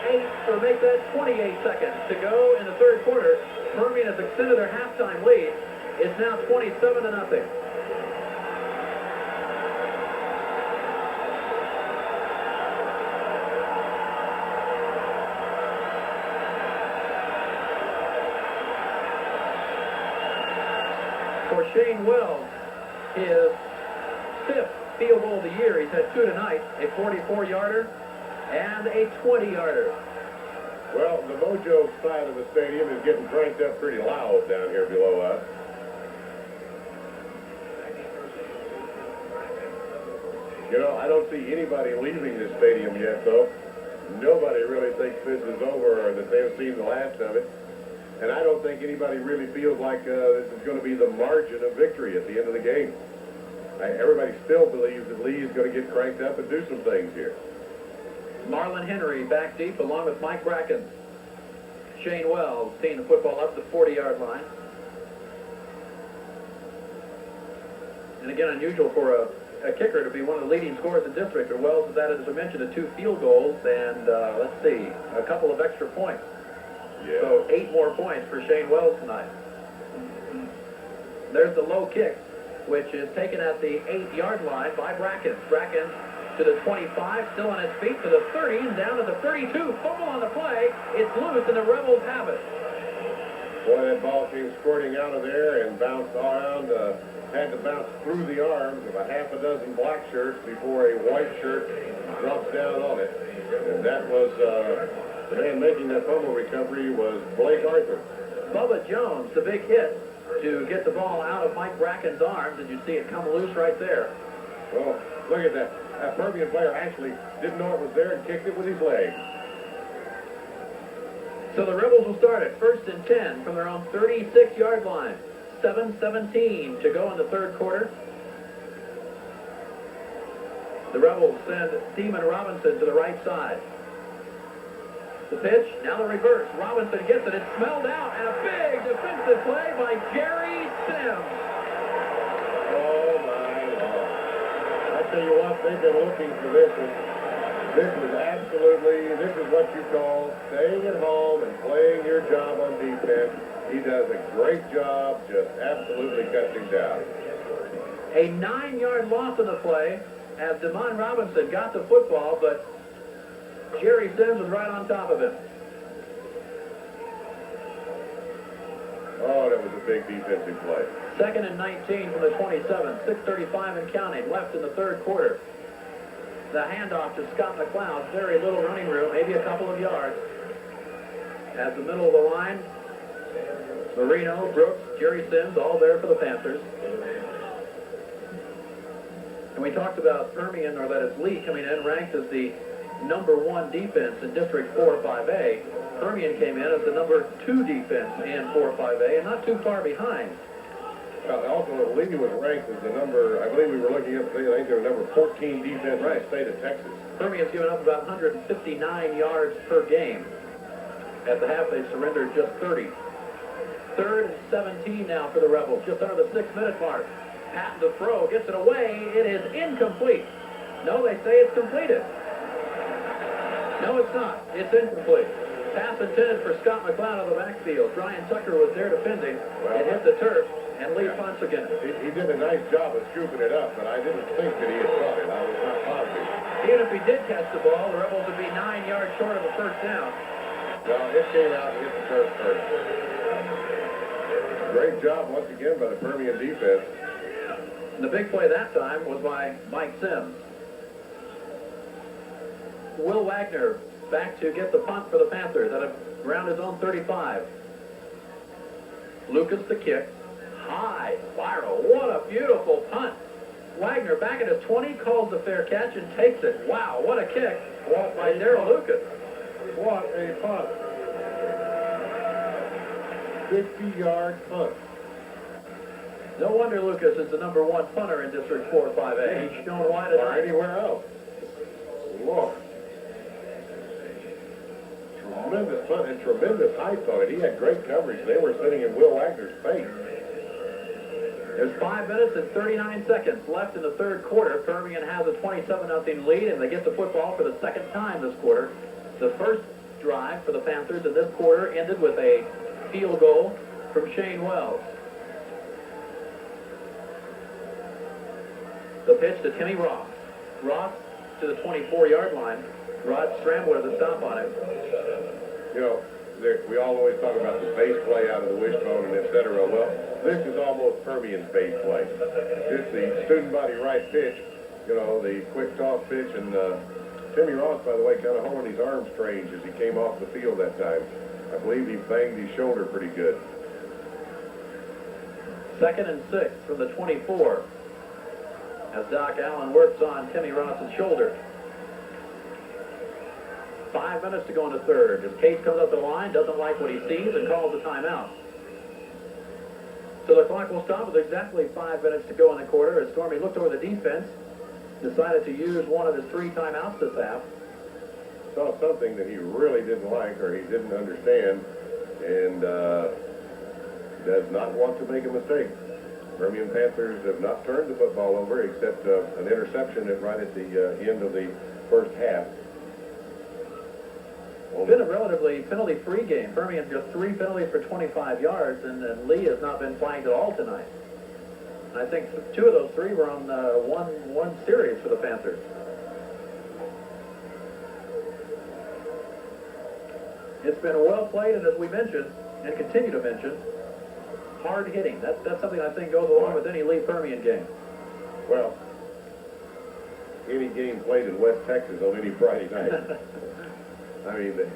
or make that 28 seconds to go in the third quarter, Permian has extended their halftime lead. It's now 27-0. Shane Wells his 5th field goal of the year. He's had 2 tonight, a 44-yarder and a 20-yarder. Well, the Mojo side of the stadium is getting cranked up pretty loud down here below us. You know, I don't see anybody leaving this stadium yet, though. Nobody really thinks this is over or that they've seen the last of it. And I don't think anybody really feels like this is going to be the margin of victory at the end of the game. Everybody still believes that Lee is going to get cranked up and do some things here. Marlon Henry back deep along with Mike Bracken. Shane Wells seeing the football up the 40-yard line. And again, unusual for a kicker to be one of the leading scorers in district. Wells has added, as I mentioned, 2 field goals and, let's see, a couple of extra points. Yeah. So 8 more points for Shane Wells tonight. There's the low kick, which is taken at the 8-yard line by Bracken. Bracken to the 25, still on his feet, to the 30, and down to the 32. Fumble on the play. It's loose, and the Rebels have it. Boy, that ball came squirting out of there and bounced around. Had to bounce through the arms of a half a dozen black shirts before a white shirt drops down on it. And that was, the man making that fumble recovery was Blake Arthur. Bubba Jones, the big hit to get the ball out of Mike Bracken's arms, and you see it come loose right there. Well, look at that. That Permian player actually didn't know it was there and kicked it with his leg. So the Rebels will start at 1st and 10 from their own 36-yard line. 7:17 to go in the third quarter. The Rebels send Seaman Robinson to the right side. The pitch, now the reverse. Robinson gets it. It's smelled out, and a big defensive play by Jerry Sims. Oh, my Lord. I tell you what, they've been looking for this one. This is what you call staying at home and playing your job on defense. He does a great job, just absolutely cuts him down. A 9-yard loss in the play as DeMond Robinson got the football, but Jerry Sims was right on top of him. Oh, that was a big defensive play. 2nd and 19 from the 27, 6:35 and counting left in the third quarter. The handoff to Scott McLeod, very little running room, maybe a couple of yards. At the middle of the line, Marino, Brooks, Jerry Sims, all there for the Panthers. And we talked about Permian, or that is Lee, coming in ranked as the #1 defense in District 4-5A. Permian came in as the #2 defense in 4-5A, and not too far behind. Also, Lee was ranked as the I believe we were looking up, I think they were number 14 defense in the state of Texas. Permian's given up about 159 yards per game. At the half, they surrendered just 30. 3rd and 17 now for the Rebels, just under the 6-minute mark. Patton to throw, gets it away. It is incomplete. No, they say it's completed. No, it's not. It's incomplete. Pass intended for Scott McLeod of the backfield. Brian Tucker was there defending. It hit the turf, and Lee punts again. He did a nice job of scooping it up, but I didn't think that he had caught it. I was not positive. Even if he did catch the ball, the Rebels would be 9 yards short of a first down. Well, it came out and hit the turf first. Great job once again by the Permian defense. And the big play that time was by Mike Sims. Will Wagner back to get the punt for the Panthers at around his own 35. Lucas the kick. High, viral. What a beautiful punt. Wagner back at his 20, calls the fair catch and takes it. Wow, what a kick by Darrell Lucas. What a punt. 50-yard punt. No wonder Lucas is the #1 punter in District 4-5A. He's shown why tonight. Anywhere else. Lord. Tremendous punt and tremendous height on it. He had great coverage. They were sitting in Will Wagner's face. There's 5 minutes and 39 seconds left in the third quarter. Permian has a 27-0 lead, and they get the football for the second time this quarter. The first drive for the Panthers in this quarter ended with a field goal from Shane Wells. The pitch to Timmy Ross. Ross to the 24-yard line. Rod scrambled to the stop on it. You know, we all always talk about the base play out of the wishbone and et cetera. Well, this is almost Permian's base play. Just the student body right pitch, you know, the quick toss pitch, and Timmy Ross, by the way, kind of holding his arm strange as he came off the field that time. I believe he banged his shoulder pretty good. 2nd and 6 from the 24 as Doc Allen works on Timmy Ross's shoulder. 5 minutes to go in the third. As Case comes up the line, doesn't like what he sees, and calls a timeout. So the clock will stop with exactly 5 minutes to go in the quarter as Stormy looked over the defense, decided to use one of his 3 timeouts this half. Saw something that he really didn't like or he didn't understand, and does not want to make a mistake. Permian Panthers have not turned the football over except an interception right at the end of the first half. It's been a relatively penalty-free game. Permian's got 3 penalties for 25 yards, and Lee has not been flagged at all tonight. And I think 2 of those 3 were on one series for the Panthers. It's been well played, and as we mentioned, and continue to mention, hard hitting. That's something I think goes along with any Lee Permian game. Well, any game played in West Texas on any Friday night. I mean, the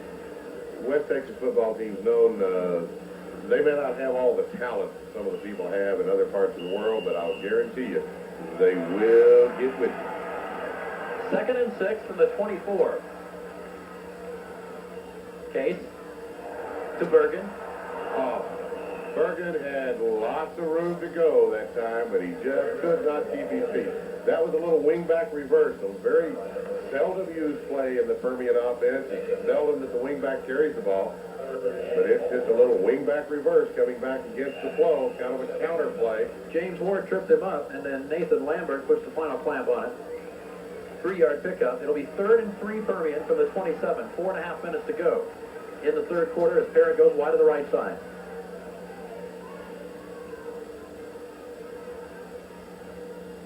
West Texas football team's known, they may not have all the talent some of the people have in other parts of the world, but I'll guarantee you, they will get with you. 2nd and 6 from the 24. Case to Bergen. Oh, Bergen had lots of room to go that time, but he just could not keep his feet. That was a little wingback reverse, a very seldom used play in the Permian offense. It's seldom that the wingback carries the ball, but it's just a little wingback reverse coming back against the flow, kind of a counter play. James Ward tripped him up, and then Nathan Lambert puts the final clamp on it. 3-yard pickup. It'll be 3rd and 3 Permian from the 27. 4.5 minutes to go in the third quarter as Parrott goes wide to the right side.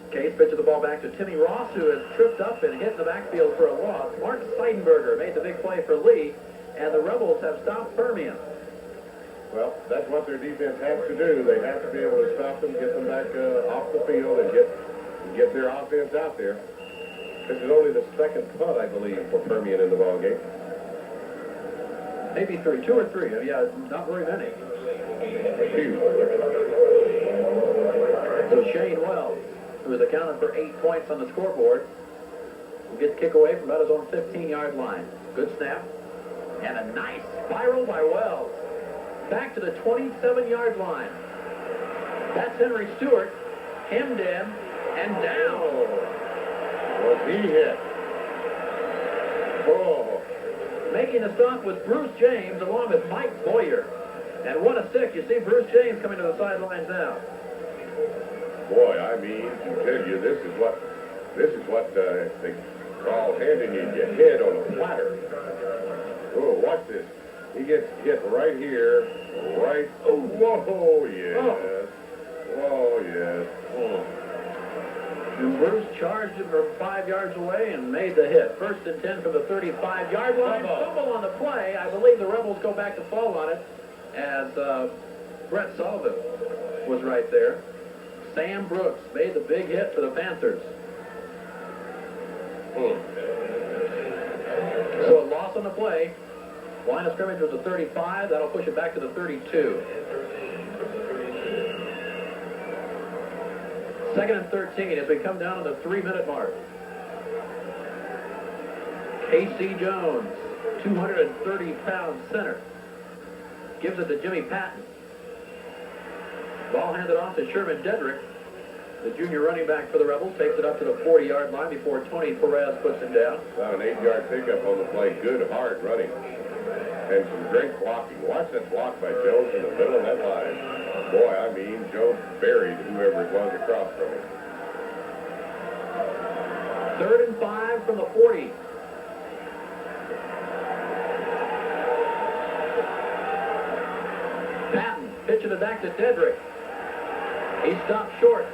Case pitches the ball back to Timmy Ross, who has tripped up and hit in the backfield for a loss. Mark Seidenberger made the big play for Lee, and the Rebels have stopped Permian. Well, that's what their defense has to do. They have to be able to stop them, get them back off the field, and get their offense out there. This is only the second punt, I believe, for Permian in the ballgame. Maybe 3, 2 or 3. Yeah, not very many. So Shane Wells, who has accounted for 8 points on the scoreboard, will get the kick away from about his own 15-yard line. Good snap. And a nice spiral by Wells. Back to the 27-yard line. That's Henry Stewart. Hemmed in and down. Was he hit? Oh. Making the stop was Bruce James along with Mike Boyer. And what a stick. You see Bruce James coming to the sidelines now. Boy, I mean, to tell you, this is what they call handing you your head on a platter. Oh, watch this. He gets hit right here, right. Oh, whoa, yes. Whoa, yes. Oh. And Bruce charged him from 5 yards away and made the hit. 1st and 10 from the 35-yard line. Fumble on the play. I believe the Rebels go back to fall on it as Brett Sullivan was right there. Sam Brooks made the big hit for the Panthers. So a loss on the play. Line of scrimmage was the 35. That'll push it back to the 32. 2nd and 13 as we come down to the 3-minute mark. K.C. Jones, 230-pound center, gives it to Jimmy Patton. Ball handed off to Sherman Dedrick. The junior running back for the Rebels takes it up to the 40-yard line before Tony Perez puts him down. About an 8-yard pickup on the play. Good, hard running. And some great blocking. Watch that block by Jones in the middle of that line. Boy, I mean, Jones buried whoever it was across from him. 3rd and 5 from the 40. Patton pitching it back to Dedrick. He stopped short.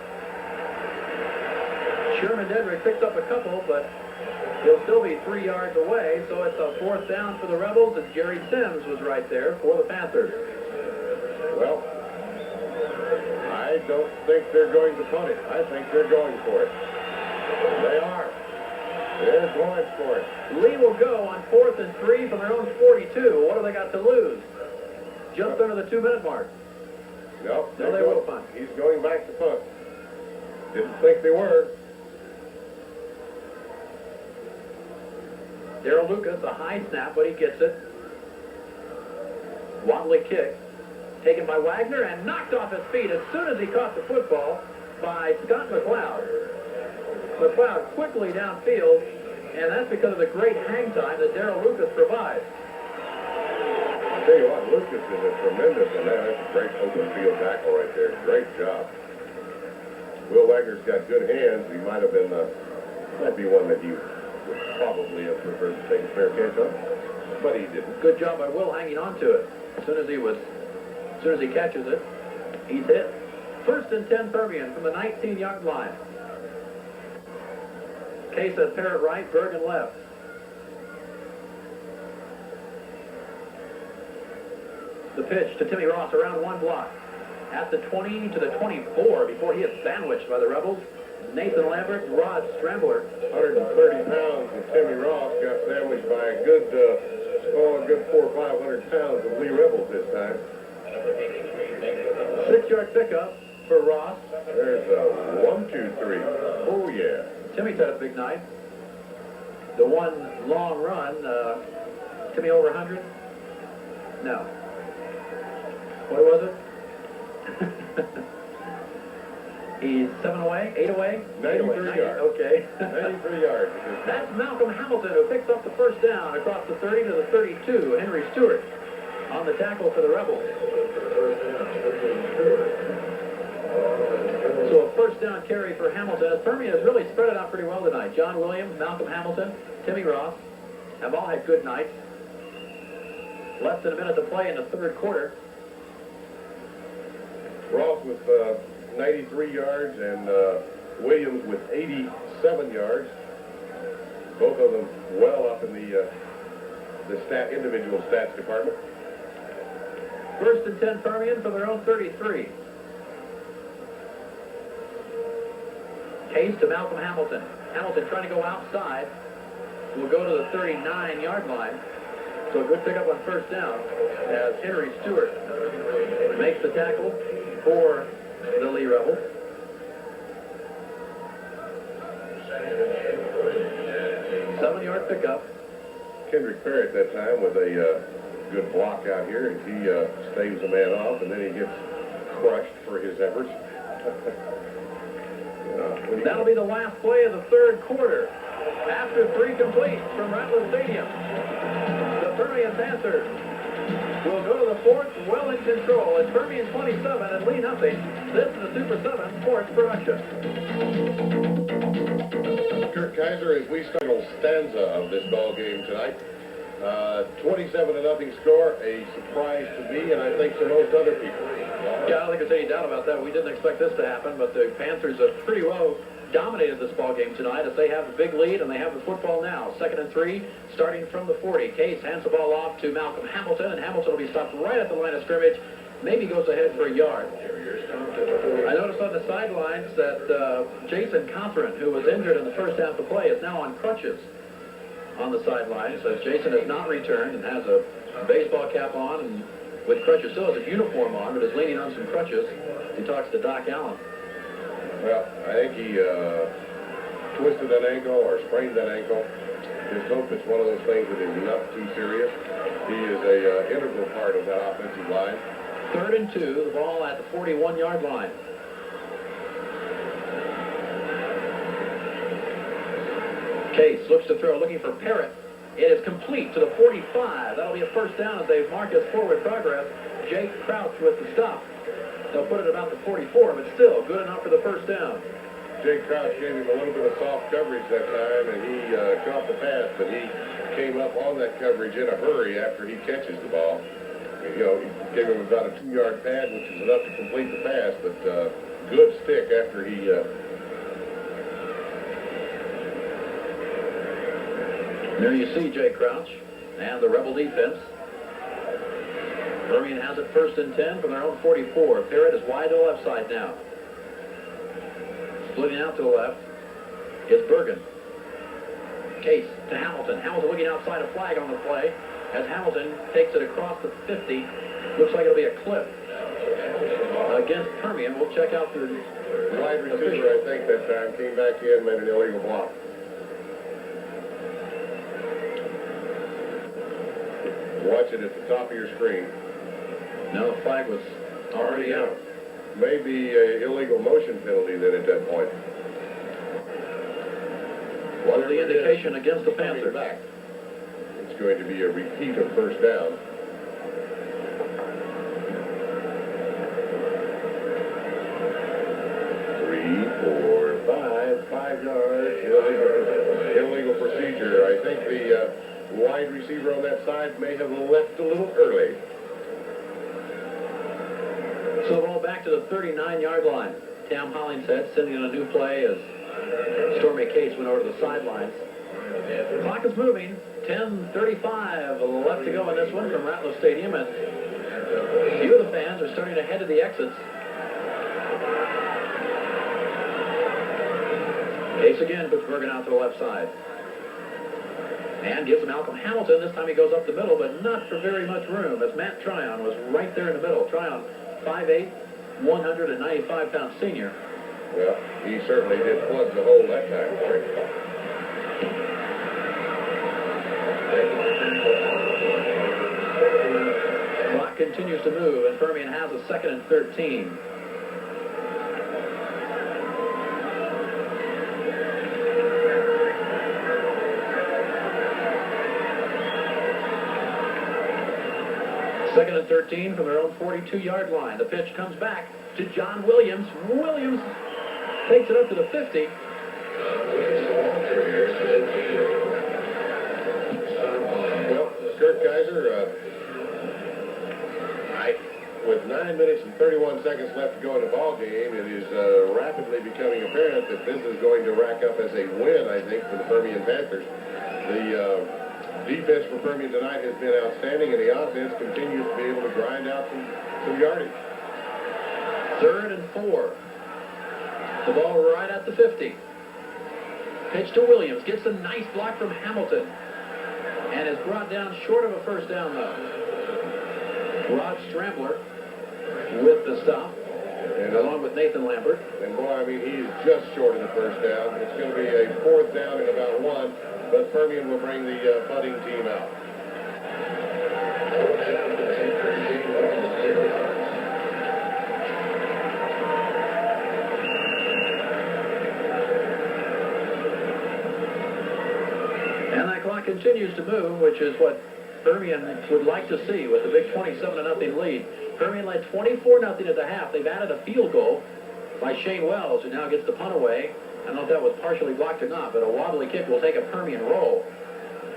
Sherman Dedrick picked up a couple, but He'll still be 3 yards away, so it's a 4th down for the Rebels, and Jerry Sims was right there for the Panthers. Well, I don't think they're going to punt it. I think they're going for it. They are. They're going for it. Lee will go on 4th and 3 from their own 42. What have they got to lose? Just under the 2-minute mark. No, they will punt. He's going back to punt. Didn't think they were. Darrell Lucas, a high snap, but he gets it. Wobbly kick. Taken by Wagner and knocked off his feet as soon as he caught the football by Scott McLeod. McLeod quickly downfield, and that's because of the great hang time that Darrell Lucas provides. I'll tell you what, Lucas is a tremendous, and that's a great open field tackle right there. Great job. Will Wagner's got good hands. He might have been, might be one that he would probably have preferred to take a fair catch on, but he didn't. Good job by Will hanging on to it. As soon as he catches it, he's hit. 1st and 10 Permian from the 19-yard line. Case at Parrott right, Bergen left. The pitch to Timmy Ross around 1 block. At the 20 to the 24 before he is sandwiched by the Rebels. Nathan Lambert, Rod Strambler. 130 pounds of Timmy Ross got sandwiched by a good 400 or 500 pounds of Lee Rebels this time. 6-yard pickup for Ross. There's a 1, 2, 3. Oh, yeah. Timmy's had a big night. The one long run, Timmy over 100? No. What was it? He's 7 away? 8 away? 93 yards. Okay. 93 yards. That's Malcolm Hamilton, who picks up the 1st down across the 30 to the 32. Henry Stewart on the tackle for the Rebels. So a 1st down carry for Hamilton. As Permian has really spread it out pretty well tonight. John Williams, Malcolm Hamilton, Timmy Ross have all had good nights. Less than a minute to play in the 3rd quarter. Ross with 93 yards and Williams with 87 yards. Both of them well up in the individual stats department. 1st and 10 Permian from their own 33. Case to Malcolm Hamilton. Hamilton trying to go outside. Will go to the 39-yard line. So a good pickup on 1st down as Henry Stewart makes the tackle for the Lee Rebels. Seven-yard pickup. Kendrick Parrott that time with a good block out here, and he staves the man off, and then he gets crushed for his efforts. That'll be the last play of the 3rd quarter. After 3 complete from Rattler Stadium, the Permian Panthers will go to the 4th, well in control. It's Permian 27 and Lee nothing. This is a Super 7 Sports production. Kurt Kaiser, as we start a stanza of this ball game tonight, 27-0 score, a surprise to me, and I think to most other people. Yeah, I don't think there's any doubt about that. We didn't expect this to happen, but the Panthers have pretty well dominated this ball game tonight as they have the big lead and they have the football now. 2nd and 3, starting from the 40. Case hands the ball off to Malcolm Hamilton, and Hamilton will be stopped right at the line of scrimmage. Maybe goes ahead for a yard. I noticed on the sidelines that Jason Cothran, who was injured in the first half of play, is now on crutches on the sidelines. So Jason has not returned and has a baseball cap on and with crutches. Still has his uniform on, but is leaning on some crutches. He talks to Doc Allen. Well, I think he twisted that ankle or sprained that ankle. Just hope it's one of those things that is not too serious. He is a integral part of that offensive line. 3rd and 2, the ball at the 41-yard line. Case looks to throw, looking for Parrott. It is complete to the 45. That'll be a 1st down as they mark his forward progress. Jake Crouch with the stop. They'll put it about the 44, but still good enough for the 1st down. Jake Crouch gave him a little bit of soft coverage that time, and he caught the pass, but he came up on that coverage in a hurry after he catches the ball. You know, he gave him about a 2-yard pad, which is enough to complete the pass, but good stick after he There you see Jay Crouch and the Rebel defense. Permian has it 1st and 10 from their own 44. Parrott is wide to the left side now. Splitting out to the left is Bergen. Case to Hamilton. Hamilton looking outside, a flag on the play as Hamilton takes it across the 50. Looks like it'll be a clip against Permian. We'll check out the wide receiver, I think, that time came back in, made an illegal block. Watch it at the top of your screen. No, the flag was already out. Maybe an illegal motion penalty then at that point. What's the indication against the Panthers? Back. It's going to be a repeat of 1st down. Five yards. Illegal procedure. I think the wide receiver on that side may have left a little early. So ball back to the 39-yard line. Tam Hollingshead sending in a new play as Stormy Case went over to the sidelines. The clock is moving. 10:35 left to go in this one from Ratliff Stadium, and a few of the fans are starting to head to the exits. Case again puts Bergen out to the left side. And gives to Malcolm Hamilton. This time he goes up the middle, but not for very much room, as Matt Tryon was right there in the middle. Tryon, 5'8", 195-pound senior. Well, he certainly did plug the hole that time for him. Clock continues to move, and Permian has a 2nd and 13. Second and 13 from their own 42-yard line. The pitch comes back to John Williams. Williams takes it up to the 50. Well, Kurt Kaiser, with 9 minutes and 31 seconds left to go in the ball game, it is rapidly becoming apparent that this is going to rack up as a win, I think, for the Permian Panthers. The defense for Permian tonight has been outstanding, and the offense continues to be able to grind out some yardage. 3rd and 4. The ball right at the 50. Pitch to Williams. Gets a nice block from Hamilton. And is brought down short of a 1st down, though. Rod Strambler with the stop, and along with Nathan Lambert. And boy, I mean, he's just short of the 1st down. It's going to be a 4th down and about 1, but Permian will bring the punting team out. And that clock continues to move, which is what Permian would like to see with the big 27-0 lead. Permian led 24-0 at the half. They've added a field goal by Shane Wells, who now gets the punt away. I don't know if that was partially blocked or not, but a wobbly kick will take a Permian roll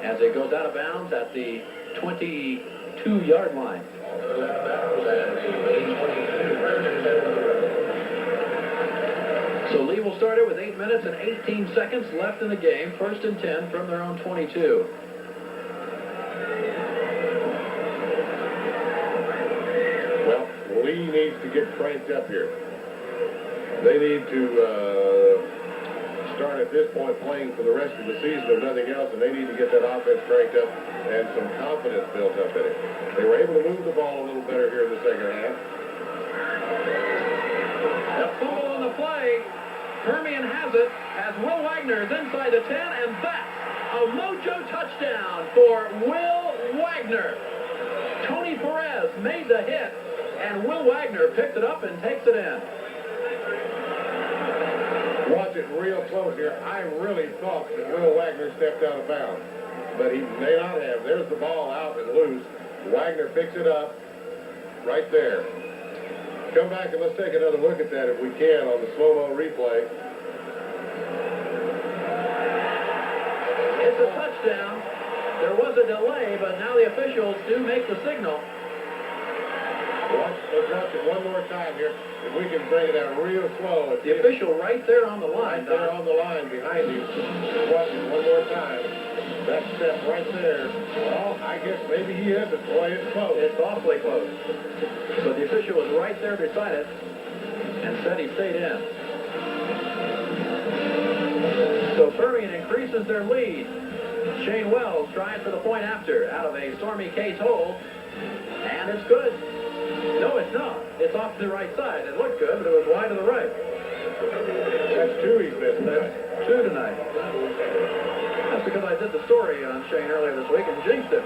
as it goes out of bounds at the 22-yard line. So Lee will start it with 8 minutes and 18 seconds left in the game. 1st and 10 from their own 22. Lee needs to get cranked up here. They need to start at this point playing for the rest of the season if nothing else, and they need to get that offense cranked up and some confidence built up in it. They were able to move the ball a little better here in the 2nd half. A fumble on the play. Permian has it as Will Wagner is inside the 10, and that's a mojo touchdown for Will Wagner. Tony Perez made the hit, and Will Wagner picked it up and takes it in. Watch it real close here. I really thought that Will Wagner stepped out of bounds, but he may not have. There's the ball out and loose. Wagner picks it up right there. Come back and let's take another look at that if we can on the slow-mo replay. It's a touchdown. There was a delay, but now the officials do make the signal. Let's watch it one more time here. If we can bring it out real slow. The official right there on the line. Right there on the line behind you. Watch it one more time. That step right there, well, I guess maybe he isn't. Boy, it's close. It's awfully close. So the official was right there beside it and said he stayed in. So Permian increases their lead. Shane Wells tries for the point after out of a stormy case hole, and it's good. No, it's not. It's off to the right side. It looked good, but it was wide to the right. That's two he's missed tonight. Two tonight. That's because I did the story on Shane earlier this week and jinxed him.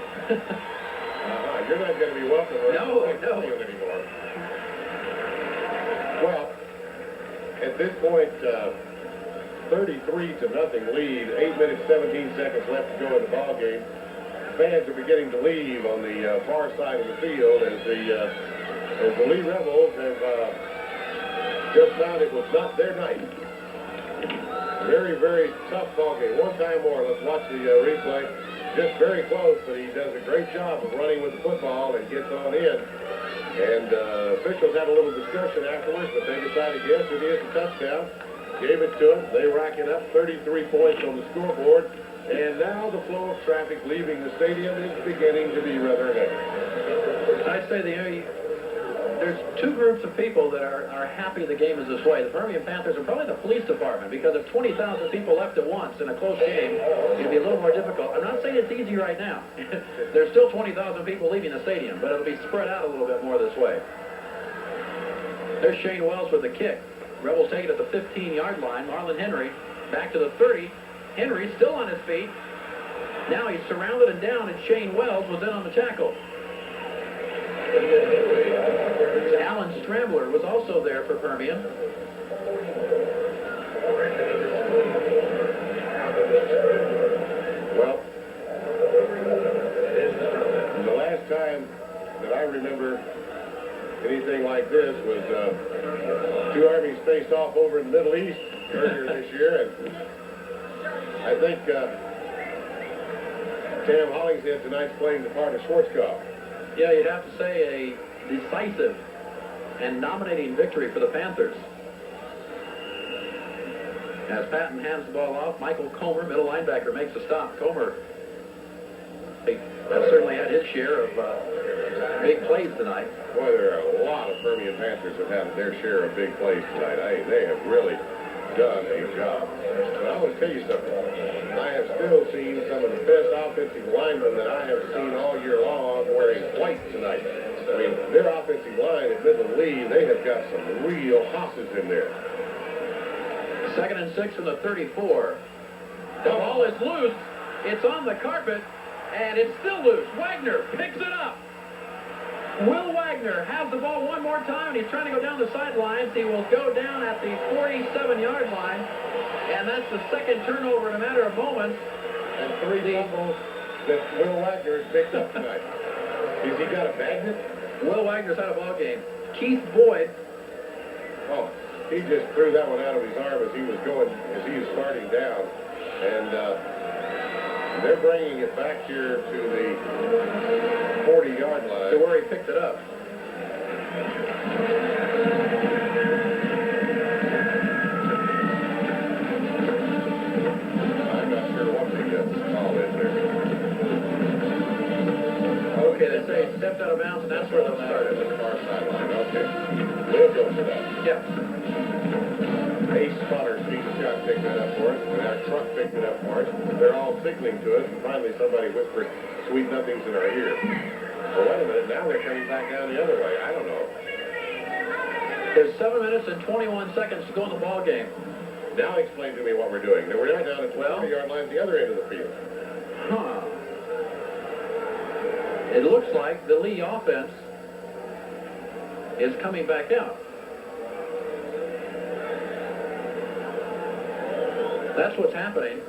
You're not going to be welcome No. anymore. Well, at this point, 33-0 lead, 8 minutes, 17 seconds left to go in the ball game. Fans are beginning to leave on the far side of the field as the Lee Rebels have just found it was not their night. Very, very tough ball game. One time more, let's watch the replay. Just very close, but he does a great job of running with the football and gets on in. And officials had a little discussion afterwards, but they decided, yes, it is a touchdown. Gave it to him. They rack it up, 33 points on the scoreboard. And now the flow of traffic leaving the stadium is beginning to be rather heavy. I'd say there's two groups of people that are happy the game is this way. The Permian Panthers and probably the police department, because if 20,000 people left at once in a close game, it'd be a little more difficult. I'm not saying it's easy right now. There's still 20,000 people leaving the stadium, but it'll be spread out a little bit more this way. There's Shane Wells with the kick. Rebels take it at the 15-yard line. Marlon Henry back to the 30. Henry still on his feet. Now he's surrounded and down, and Shane Wells was in on the tackle. Alan Strambler was also there for Permian. Well, the last time that I remember anything like this was two armies faced off over in the Middle East earlier this year, and I think Tam Hollingshead tonight's playing the part of Schwarzkopf. Yeah, you'd have to say a decisive and dominating victory for the Panthers. As Patton hands the ball off, Michael Comer, middle linebacker, makes a stop. Comer has certainly had his share of big plays tonight. Boy, there are a lot of Permian Panthers have had their share of big plays tonight. They have really done a job. But I want to tell you something. I have still seen some of the best offensive linemen that I have seen all year long wearing white tonight. I mean, their offensive line at Midland Lee, they have got some real hosses in there. 2nd and 6 from the 34. The ball is loose. It's on the carpet, and it's still loose. Wagner picks it up. Will Wagner has the ball one more time, and he's trying to go down the sidelines. He will go down at the 47-yard line, and that's the second turnover in a matter of moments. And three fumbles that Will Wagner has picked up tonight. Has he got a magnet? Will Wagner's had a ball game. Keith Boyd. Oh, he just threw that one out of his arm as he was starting down. And they're bringing it back here to the 40-yard line. To where he picked it up. I'm not sure what the call is there. Okay, they say he stepped out of bounds, and that's where they'll start At it. the far sideline. Okay. We'll go for that. Yeah. Ace Spotter Speed Shot picked that up for us, and our truck picked it up for us. They're all signaling to us, and finally somebody whispered sweet nothings in our ear. Well, wait a minute, now they're coming back down the other way. I don't know. There's 7 minutes and 21 seconds to go in the ball game. Now explain to me what we're doing. We're now down at the 40-yard line, the other end of the field. Huh. It looks like the Lee offense is coming back out. That's what's happening.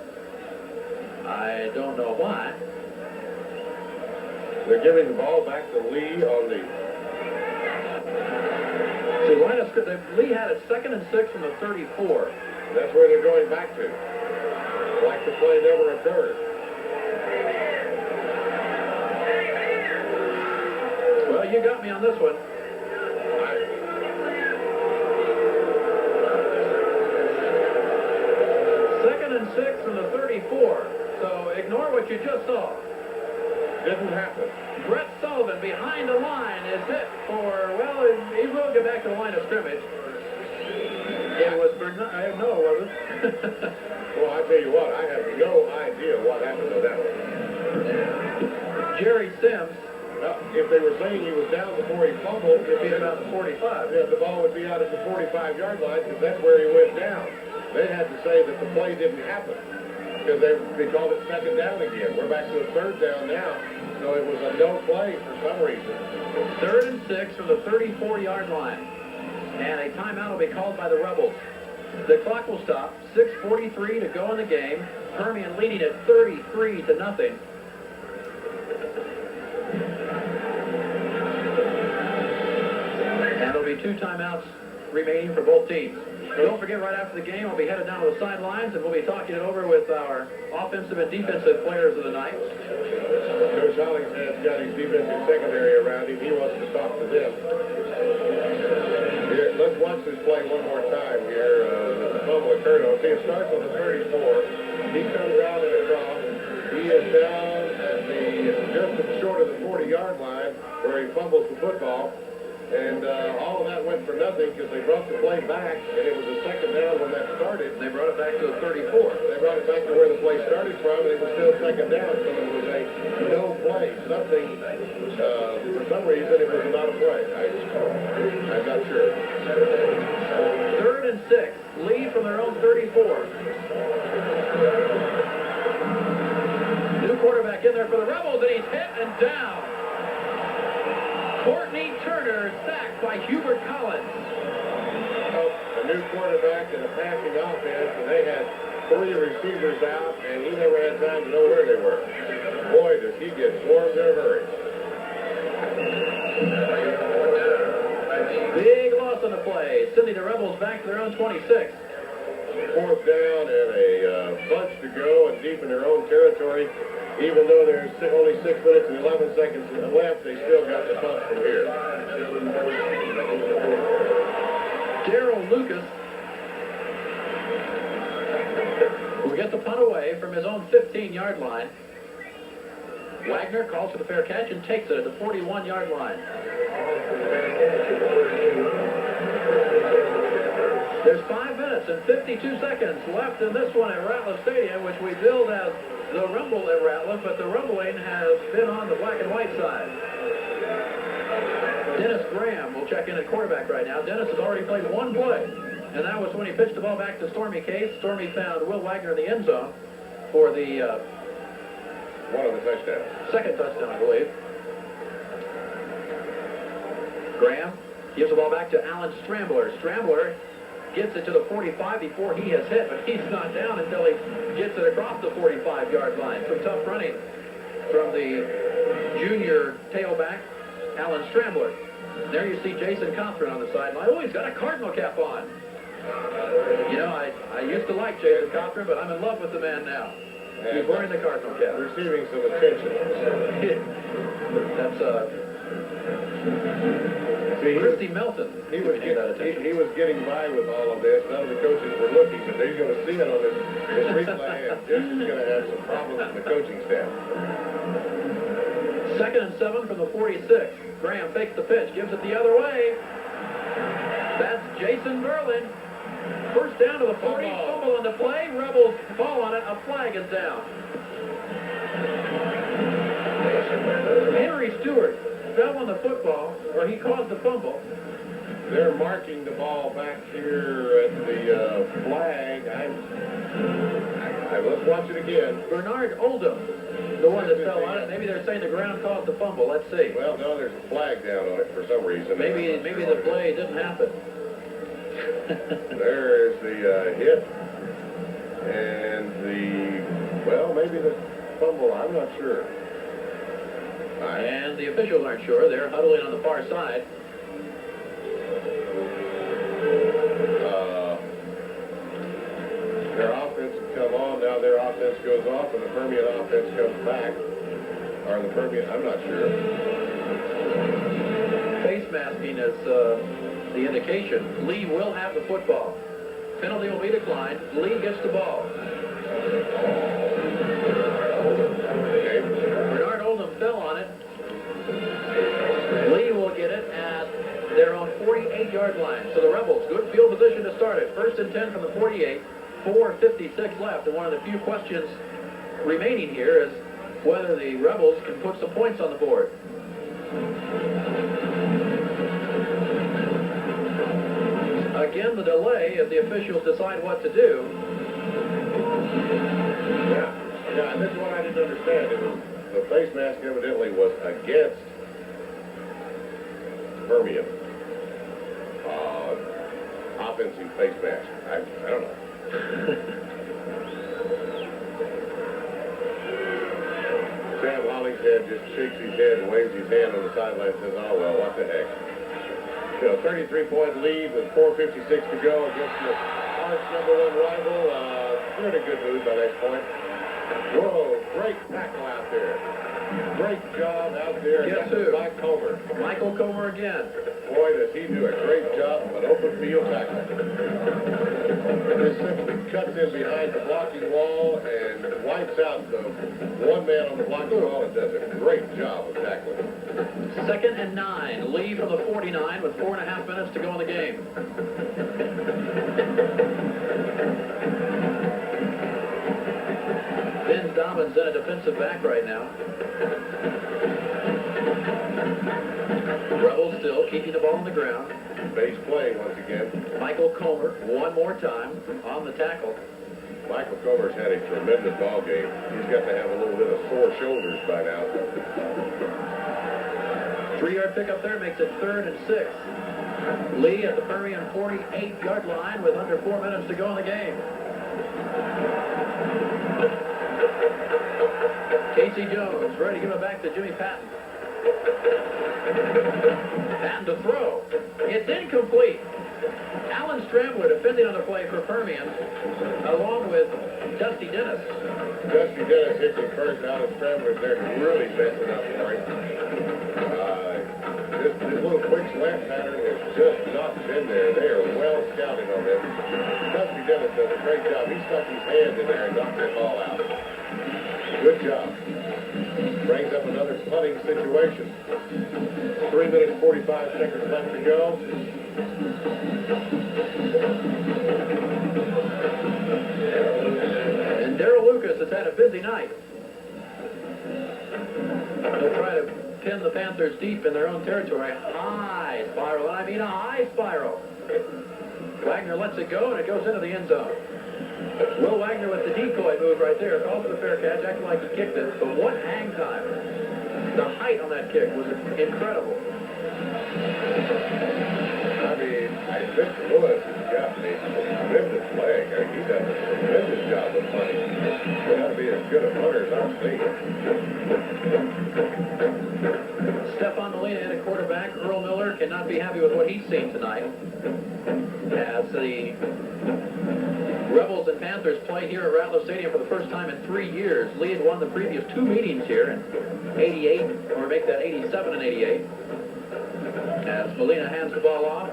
I don't know why. They're giving the ball back to Lee on the... See, line of script, Lee had it 2nd and 6 from the 34. That's where they're going back to. Like the play never occurred. Well, you got me on this one. Second and 6 from the 34. So so ignore what you just saw. Didn't happen. Brett Sullivan behind the line is hit for, well, he will get back to the line of scrimmage. It was Bernard, no, it wasn't. Well, I tell you what, I have no idea what happened to that one. Jerry Sims. Well, if they were saying he was down before he fumbled, It'd be about the 45. Yeah, the ball would be out at the 45-yard line because that's where he went down. They had to say that the play didn't happen because they called it second down again. We're back to a third down now, so it was a no play for some reason. 3rd and 6 from the 34-yard line. And a timeout will be called by the Rebels. The clock will stop. 6:43 to go in the game. Permian leading at 33-0. And there'll be 2 timeouts remaining for both teams. Don't forget, right after the game, we'll be headed down to the sidelines, and we'll be talking it over with our offensive and defensive players of the night. Coach Hollingshead's got his defensive secondary around him. He wants to talk to them. Here, let's watch this play one more time here. The fumble occurred on. See, it starts on the 34. He comes out and across. He is down at just short of the 40-yard line where he fumbles the football. And all of that went for nothing because they brought the play back, and it was a second down when that started. They brought it back to the 34. They brought it back to where the play started from, and it was still second down, so it was a no play. Something, for some reason, it was not a play. I'm not sure. 3rd and 6. Lead from their own 34. New quarterback in there for the Rebels, and he's hit and down. Courtney Turner sacked by Hubert Collins. A new quarterback and a passing offense, and they had 3 receivers out, and he never had time to know where they were. Boy, does he get swarmed in a hurry. Big loss on the play, sending the Rebels back to their own 26. 4th down and a bunch to go and deep in their own territory. Even though there's only 6 minutes and 11 seconds left, they still got the punt from here. Darrell Lucas will get the punt away from his own 15-yard line. Wagner calls for the fair catch and takes it at the 41-yard line. There's 5 minutes and 52 seconds left in this one at Ratliff Stadium, which we billed as the Rumble at Ratliff, but the rumbling has been on the black and white side. Dennis Graham will check in at quarterback right now. Dennis has already played 1 play, and that was when he pitched the ball back to Stormy Case. Stormy found Will Wagner in the end zone for the one of the touchdowns. 2nd touchdown, I believe. Graham gives the ball back to Alan Strambler. Strambler gets it to the 45 before he has hit, but he's not down until he gets it across the 45-yard line. Some tough running from the junior tailback, Alan Strambler. There you see Jason Cothran on the sideline. Oh, he's got a Cardinal cap on. You know, I used to like Jason Cothran, but I'm in love with the man now. He's wearing the Cardinal cap. Receiving some attention. That's See, Christy Melton. He was getting by with all of this. None of the coaches were looking, but they're going to see it on this replay, and Jim is going to have some problems in the coaching staff. 2nd and 7 from the 46. Graham fakes the pitch, gives it the other way. That's Jason Berlin. First down to the 40, fumble on the play. Rebels fall on it. A flag is down. Henry Stewart fell on the football, or he caused the fumble. They're marking the ball back here at the flag. Let's watch it again. Bernard Oldham, the one that fell on it. Maybe they're saying the ground caused the fumble. Let's see. Well, no, there's a flag down on it for some reason. Maybe the play didn't happen. There's the hit. And maybe the fumble. I'm not sure. And the officials aren't sure. They're huddling on the far side. Their offense has come on. Now their offense goes off, and the Permian offense comes back. Or the Permian, I'm not sure. Face masking is the indication. Lee will have the football. Penalty will be declined. Lee gets the ball. 40-yard line. So the Rebels, good field position to start it. 1st and 10 from the 48. 4:56 left. And one of the few questions remaining here is whether the Rebels can put some points on the board. Again, the delay as the officials decide what to do. Yeah, and this is what I didn't understand. It was, the face mask evidently was against Permian. Offensive face mask. I don't know. Sam Hollingshead just shakes his head and waves his hand on the sideline and says, oh, well, what the heck. 33-point lead with 4:56 to go against the arch #1 rival. They're in a good mood by that point. Whoa, great tackle out there. Great job out there. Guess who? Mike Comer. Michael Comer again. Boy, does he do a great job of an open field tackle. Just simply cuts in behind the blocking wall and wipes out the one man on the blocking wall and does a great job of tackling. 2nd and 9. Lee from the 49 with 4.5 minutes to go in the game. Vince Dobbins in a defensive back right now. Rebels still keeping the ball on the ground. Base play once again. Michael Comer one more time on the tackle. Michael Comer's had a tremendous ball game. He's got to have a little bit of sore shoulders by now. 3-yard pickup there makes it 3rd and 6. Lee at the Permian 48-yard line with under 4 minutes to go in the game. Casey Jones ready to give it back to Jimmy Patton. Patton to throw. It's incomplete. Alan Strambler defending on the play for Permian, along with Dusty Dennis. Dusty Dennis hits it first. Alan Strambler's there to really mess it up for him. This little quick slant pattern has just not been there. They are well scouted on this. Dusty Dennis does a great job. He stuck his hand in there and knocked that ball out. Good job. Brings up another punting situation. 3 minutes, 45 seconds left to go. And Darrell Lucas has had a busy night. They'll try to pin the Panthers deep in their own territory. High spiral, and I mean a high spiral. Wagner lets it go, and it goes into the end zone. Will Wagner with the decoy move right there. Calls for the fair catch, acting like he kicked it. But what hang time. The height on that kick was incredible. I mean, Mr. Lewis has got a tremendous leg. He's done a tremendous job of punting. He ought to be as good a punter as I've seen. Stephon Molina in a quarterback. Earl Miller cannot be happy with what he's seen tonight. As the Rebels and Panthers play here at Rattler Stadium for the first time in 3 years. Lee had won the previous 2 meetings here in 88, or make that 87 and 88. As Molina hands the ball off.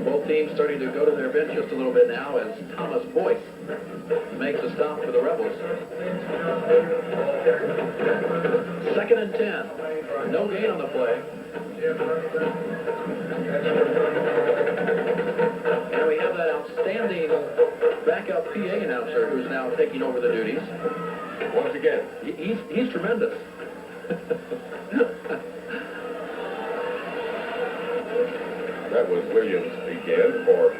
Both teams starting to go to their bench just a little bit now as Thomas Boyce makes a stop for the Rebels. 2nd and 10. No gain on the play. And we have that outstanding backup PA announcer who's now taking over the duties. Once again. He's tremendous. That was Williams again for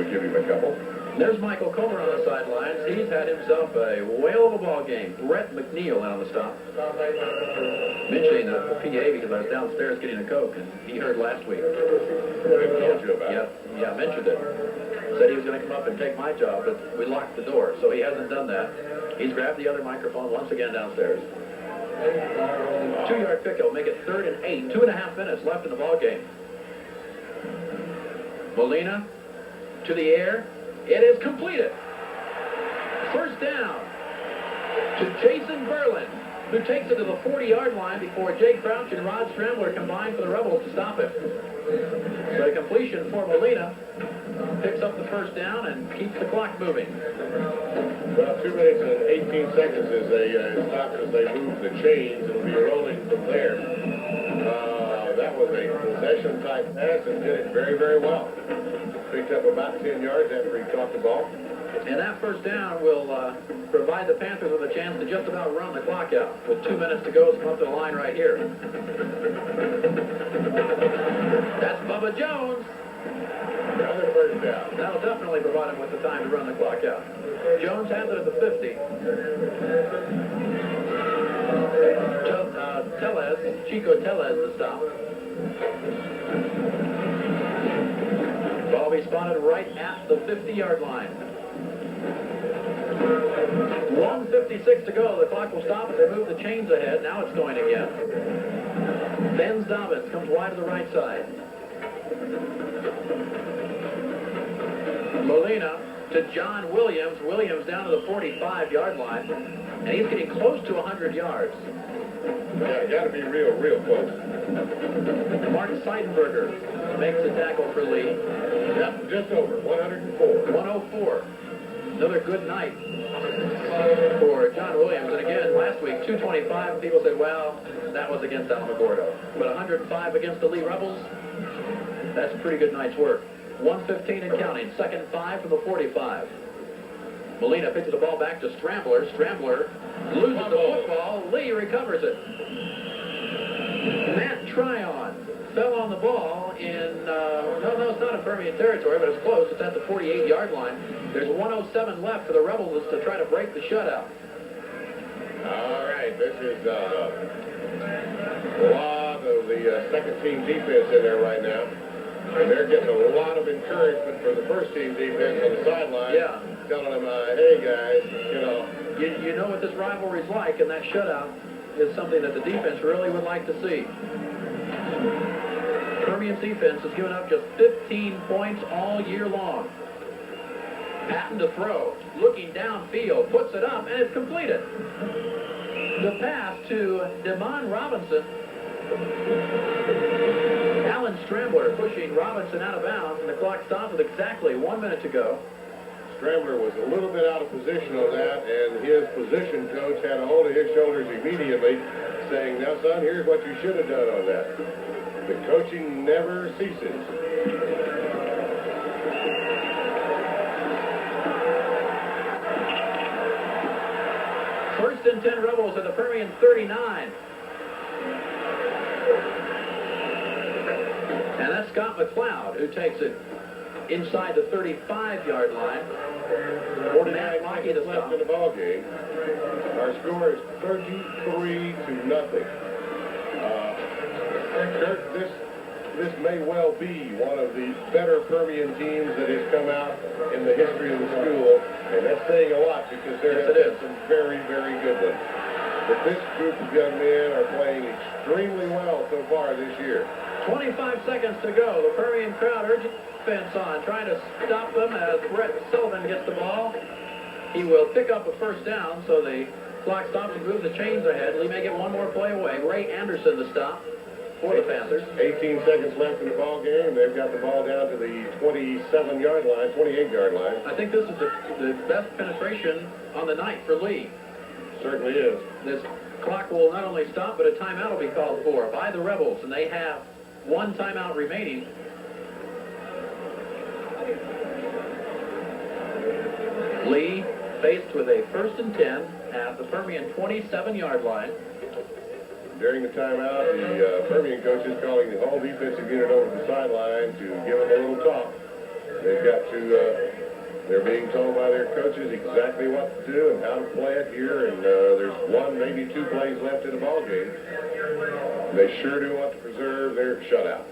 give him a couple. There's Michael Comer on the sidelines. He's had himself a whale of a ball game. Brett McNeil out on the stop. Mentioning the PA because I was downstairs getting a Coke, and he heard last week. What I told you about. Yeah, mentioned it. Said he was going to come up and take my job, but we locked the door, so he hasn't done that. He's grabbed the other microphone once again downstairs. 2-yard pick. It'll make it 3rd and 8. 2.5 minutes left in the ball game. Molina to the air. It is completed. First down to Jason Berlin, who takes it to the 40-yard line before Jake Crouch and Rod Strambler combine for the Rebels to stop it. So a completion for Molina. Picks up the first down and keeps the clock moving. About 2 minutes and 18 seconds as they stop as they move the chains. It'll be rolling from there. that was a possession-type pass and did it very, very well. Picked up about 10 yards after he caught the ball. And that first down will provide the Panthers with a chance to just about run the clock out. With 2 minutes to go, it's up to the line right here. That's Bubba Jones. Another first down. That'll definitely provide him with the time to run the clock out. Jones has it at the 50. Chico Tellez to stop. Ball be spotted right at the 50-yard line. 1:56 to go. The clock will stop as they move the chains ahead. Now it's going again. Ben Dobbins comes wide to the right side. Molina to John Williams. Williams down to the 45-yard line. And he's getting close to 100 yards. Yeah, got to be real, real close. Mark Seidenberger makes the tackle for Lee. Yep, just over, 104. 104. Another good night for John Williams. And again, last week, 225. People said, well, that was against Alamogordo. But 105 against the Lee Rebels, that's a pretty good night's work. 1:15 and counting. Second 5 from the 45. Molina pitches the ball back to Strambler. Strambler loses the football. Lee recovers it. Matt Tryon fell on the ball in, no, it's not in Permian territory, but it's close. It's at the 48-yard line. There's 1:07 left for the Rebels to try to break the shutout. All right, this is a lot of the second-team defense in there right now. And they're getting a lot of encouragement for the first-team defense on the sideline. Yeah. Telling them, hey, guys, you know. You know what this rivalry's like, and that shutout is something that the defense really would like to see. Permian's defense has given up just 15 points all year long. Patton to throw, looking downfield, puts it up, and it's completed. The pass to Demond Robinson. Alan Strambler pushing Robinson out of bounds, and the clock stops with exactly 1 minute to go. Scrambler was a little bit out of position on that, and his position coach had a hold of his shoulders immediately, saying, now, son, here's what you should have done on that. The coaching never ceases. First and 10 Rebels at the Permian 39. And that's Scott McLeod who takes it inside the 35-yard line. 49 seconds left in the ball game. Our score is 33-0. Kurt, this may well be one of the better Permian teams that has come out in the history of the school, and that's saying a lot because there have been some very, very good ones. But this group of young men are playing extremely well so far this year. 25 seconds to go. The Permian crowd urging defense on, trying to stop them as Brett Sullivan gets the ball. He will pick up a first down, so the clock stops and moves the chains ahead. Lee may get one more play away. Ray Anderson to stop for the Panthers. 18 seconds left in the ball game. They've got the ball down to the 27-yard line, 28-yard line. I think this is the best penetration on the night for Lee. Certainly is. This clock will not only stop, but a timeout will be called for by the Rebels, and they have one timeout remaining. Lee faced with a first and 10 at the Permian 27-yard line. During the timeout, the Permian coach is calling the whole defensive unit over the sideline to give them a little talk. They've got to, they're being told by their coaches exactly what to do and how to play it here, and there's one, maybe two plays left in the ball game. They sure do want to preserve their shutout.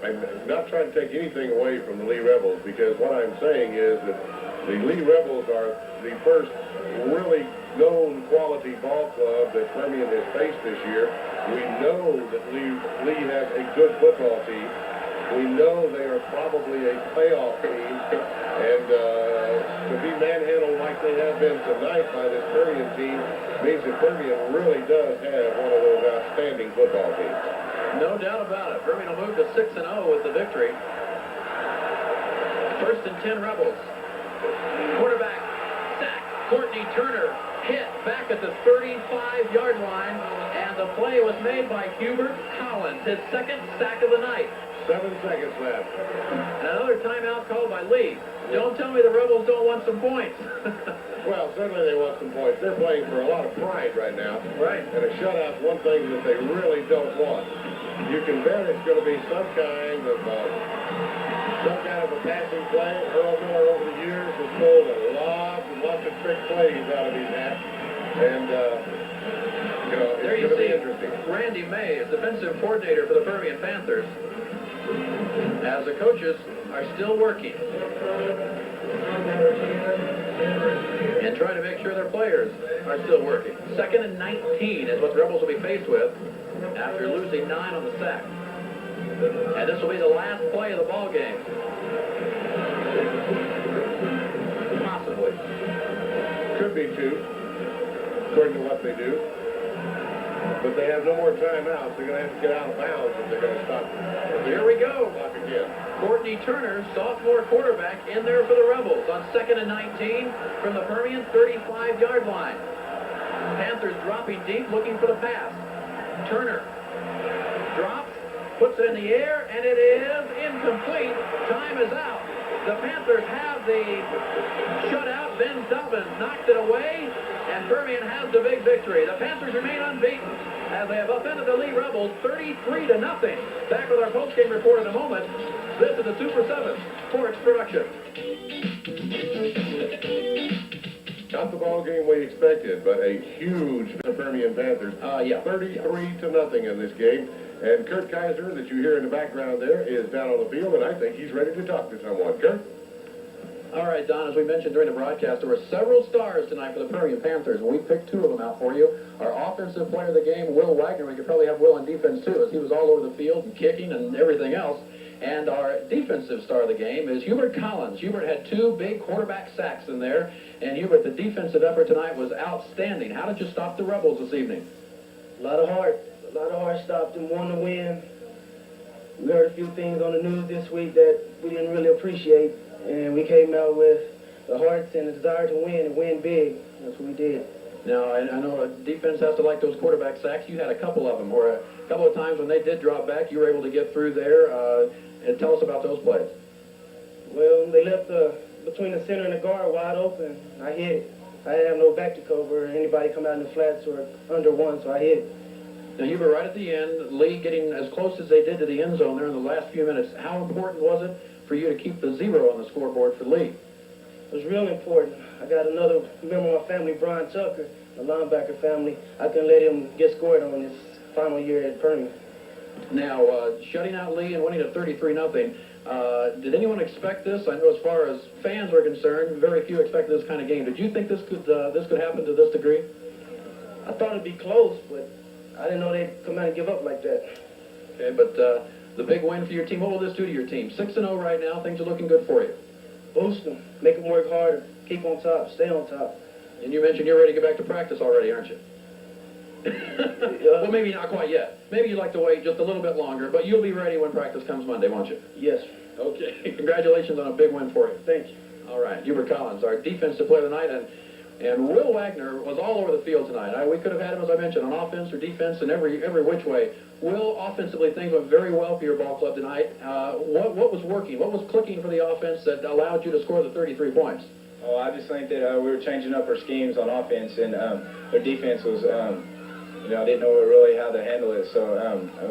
I'm not trying to take anything away from the Lee Rebels, because what I'm saying is that the Lee Rebels are the first really known quality ball club that Permian has faced this year. We know that Lee has a good football team. We know they are probably a playoff team, and to be manhandled like they have been tonight by this Permian team means that Permian really does have one of those outstanding football teams. No doubt about it. Permian will move to 6-0 with the victory. First and 10 Rebels. Quarterback sack. Courtney Turner hit back at the 35-yard line, and the play was made by Hubert Collins, his second sack of the night. 7 seconds left. And another timeout called by Lee. Don't tell me the Rebels don't want some points. Well, certainly they want some points. They're playing for a lot of pride right now. Right. And a shutout's one thing that they really don't want. You can bet it's going to be some kind of a passing play. Earl Miller over the years has pulled lots of trick plays out of his hat. And, it's There you going to be see interesting. Randy May, defensive coordinator for the Permian Panthers, as the coaches are still working and trying to make sure their players are still working. 2nd and 19 is what the Rebels will be faced with after losing 9 on the sack. And this will be the last play of the ball game. Possibly. Could be 2, according to what they do. But they have no more timeouts. They're going to have to get out of bounds if they're going to stop. Here we go. Clock again. Courtney Turner, sophomore quarterback, in there for the Rebels on 2nd and 19 from the Permian 35-yard line. Panthers dropping deep, looking for the pass. Turner drops, puts it in the air, and it is incomplete. Time is out. The Panthers have the shutout. Ben Dobbins knocked it away, and Permian has the big victory. The Panthers remain unbeaten as they have upended the Lee Rebels 33-0. Back with our postgame report in a moment. This is the Super 7 Sports Production. Not the ball game we expected, but a huge Permian Panthers. 33-0 in this game. And Kurt Kaiser, that you hear in the background there, is down on the field, and I think he's ready to talk to someone. Kurt? All right, Don, as we mentioned during the broadcast, there were several stars tonight for the Permian Panthers, and we picked 2 of them out for you. Our offensive player of the game, Will Wagner. We could probably have Will on defense, too, as he was all over the field and kicking and everything else. And our defensive star of the game is Hubert Collins. Hubert had 2 big quarterback sacks in there. And Hubert, the defensive effort tonight was outstanding. How did you stop the Rebels this evening? A lot of heart stopped them, won the win. We heard a few things on the news this week that we didn't really appreciate. And we came out with the hearts and the desire to win and win big. That's what we did. Now, I know a defense has to like those quarterback sacks. You had a couple of them, or a couple of times when they did drop back, you were able to get through there. And tell us about those plays. Well, they left between the center and the guard wide open. I hit it. I didn't have no back to cover or anybody come out in the flats or under one, so I hit it. Now, Hubert, right at the end, Lee getting as close as they did to the end zone there in the last few minutes. How important was it for you to keep the 0 on the scoreboard for Lee? It was real important. I got another member of my family, Brian Tucker, a linebacker family. I couldn't let him get scored on his final year at Permian. Now, shutting out Lee and winning at 33-0, did anyone expect this? I know as far as fans were concerned, very few expected this kind of game. Did you think this could happen to this degree? I thought it'd be close, but I didn't know they'd come out and give up like that. Okay, but the big win for your team, what will this do to your team? 6-0 right now, things are looking good for you. Boost them, make them work harder, keep on top, stay on top. And you mentioned you're ready to get back to practice already, aren't you? Well, maybe not quite yet. Maybe you'd like to wait just a little bit longer, but you'll be ready when practice comes Monday, won't you? Yes. Okay. Congratulations on a big win for you. Thank you. All right. Hubert Collins, our defensive player of the night, and Will Wagner was all over the field tonight. We could have had him, as I mentioned, on offense or defense and every which way. Will, offensively, things went very well for your ball club tonight. What was working? What was clicking for the offense that allowed you to score the 33 points? Oh, I just think that we were changing up our schemes on offense, and their defense was, didn't know really how to handle it. So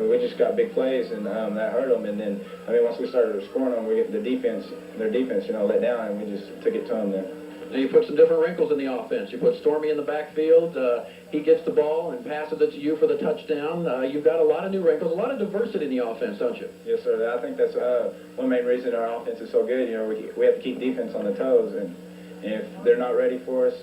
we just got big plays, and that hurt them. And then, once we started scoring on them, their defense, let down, and we just took it to them then. Now you put some different wrinkles in the offense. You put Stormy in the backfield. He gets the ball and passes it to you for the touchdown. You've got a lot of new wrinkles, a lot of diversity in the offense, don't you? Yes, sir. I think that's one main reason our offense is so good. We have to keep defense on the toes, and if they're not ready for us,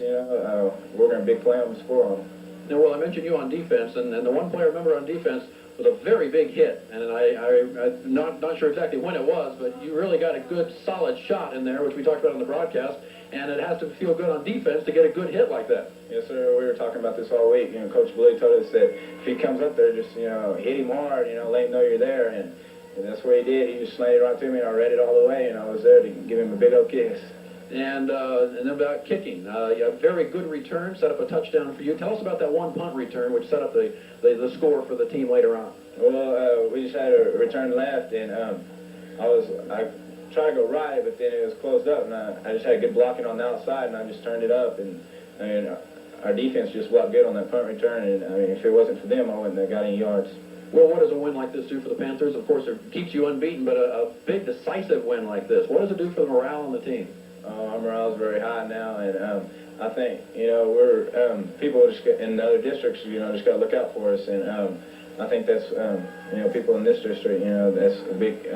we're going to big play them, score them. Now, well, I mentioned you on defense, and the one player I remember on defense was a very big hit, and I'm not sure exactly when it was, but you really got a good, solid shot in there, which we talked about on the broadcast, and it has to feel good on defense to get a good hit like that. Yes, sir. We were talking about this all week. Coach Blue told us that if he comes up there, just, hit him hard, let him know you're there, and that's what he did. He just slanted right to me, and I read it all the way, and I was there to give him a big old kiss. And then about kicking. You have very good return, set up a touchdown for you. Tell us about that one punt return, which set up the score for the team later on. Well, we just had a return left, and I tried to go right, but then it was closed up, and I just had good blocking on the outside, and I just turned it up, and I mean, our defense just blocked good on that punt return, and I mean, if it wasn't for them, I wouldn't have got any yards. Well, what does a win like this do for the Panthers? Of course, it keeps you unbeaten, but a big, decisive win like this, what does it do for the morale on the team? Our morale is very high now, and I think, we're people just in other districts, just got to look out for us, and I think that's, people in this district, that's a big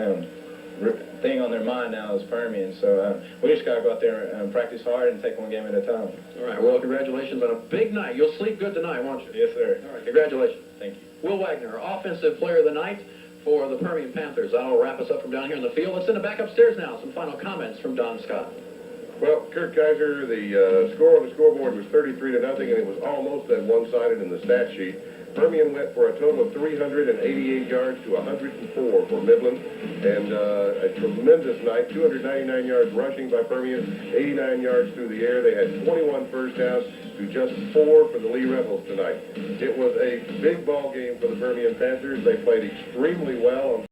thing on their mind now is Permian. So we just got to go out there and practice hard and take one game at a time. All right. Well, congratulations on a big night. You'll sleep good tonight, won't you? Yes, sir. All right. Congratulations. Thank you. Will Wagner, Offensive Player of the Night for the Permian Panthers. That'll wrap us up from down here in the field. Let's send it back upstairs now. Some final comments from Don Scott. Well, Kurt Kaiser, the score on the scoreboard was 33-0, and it was almost that one-sided in the stat sheet. Permian went for a total of 388 yards to 104 for Midland, and a tremendous night, 299 yards rushing by Permian, 89 yards through the air. They had 21 first downs to just 4 for the Lee Rebels tonight. It was a big ball game for the Permian Panthers. They played extremely well.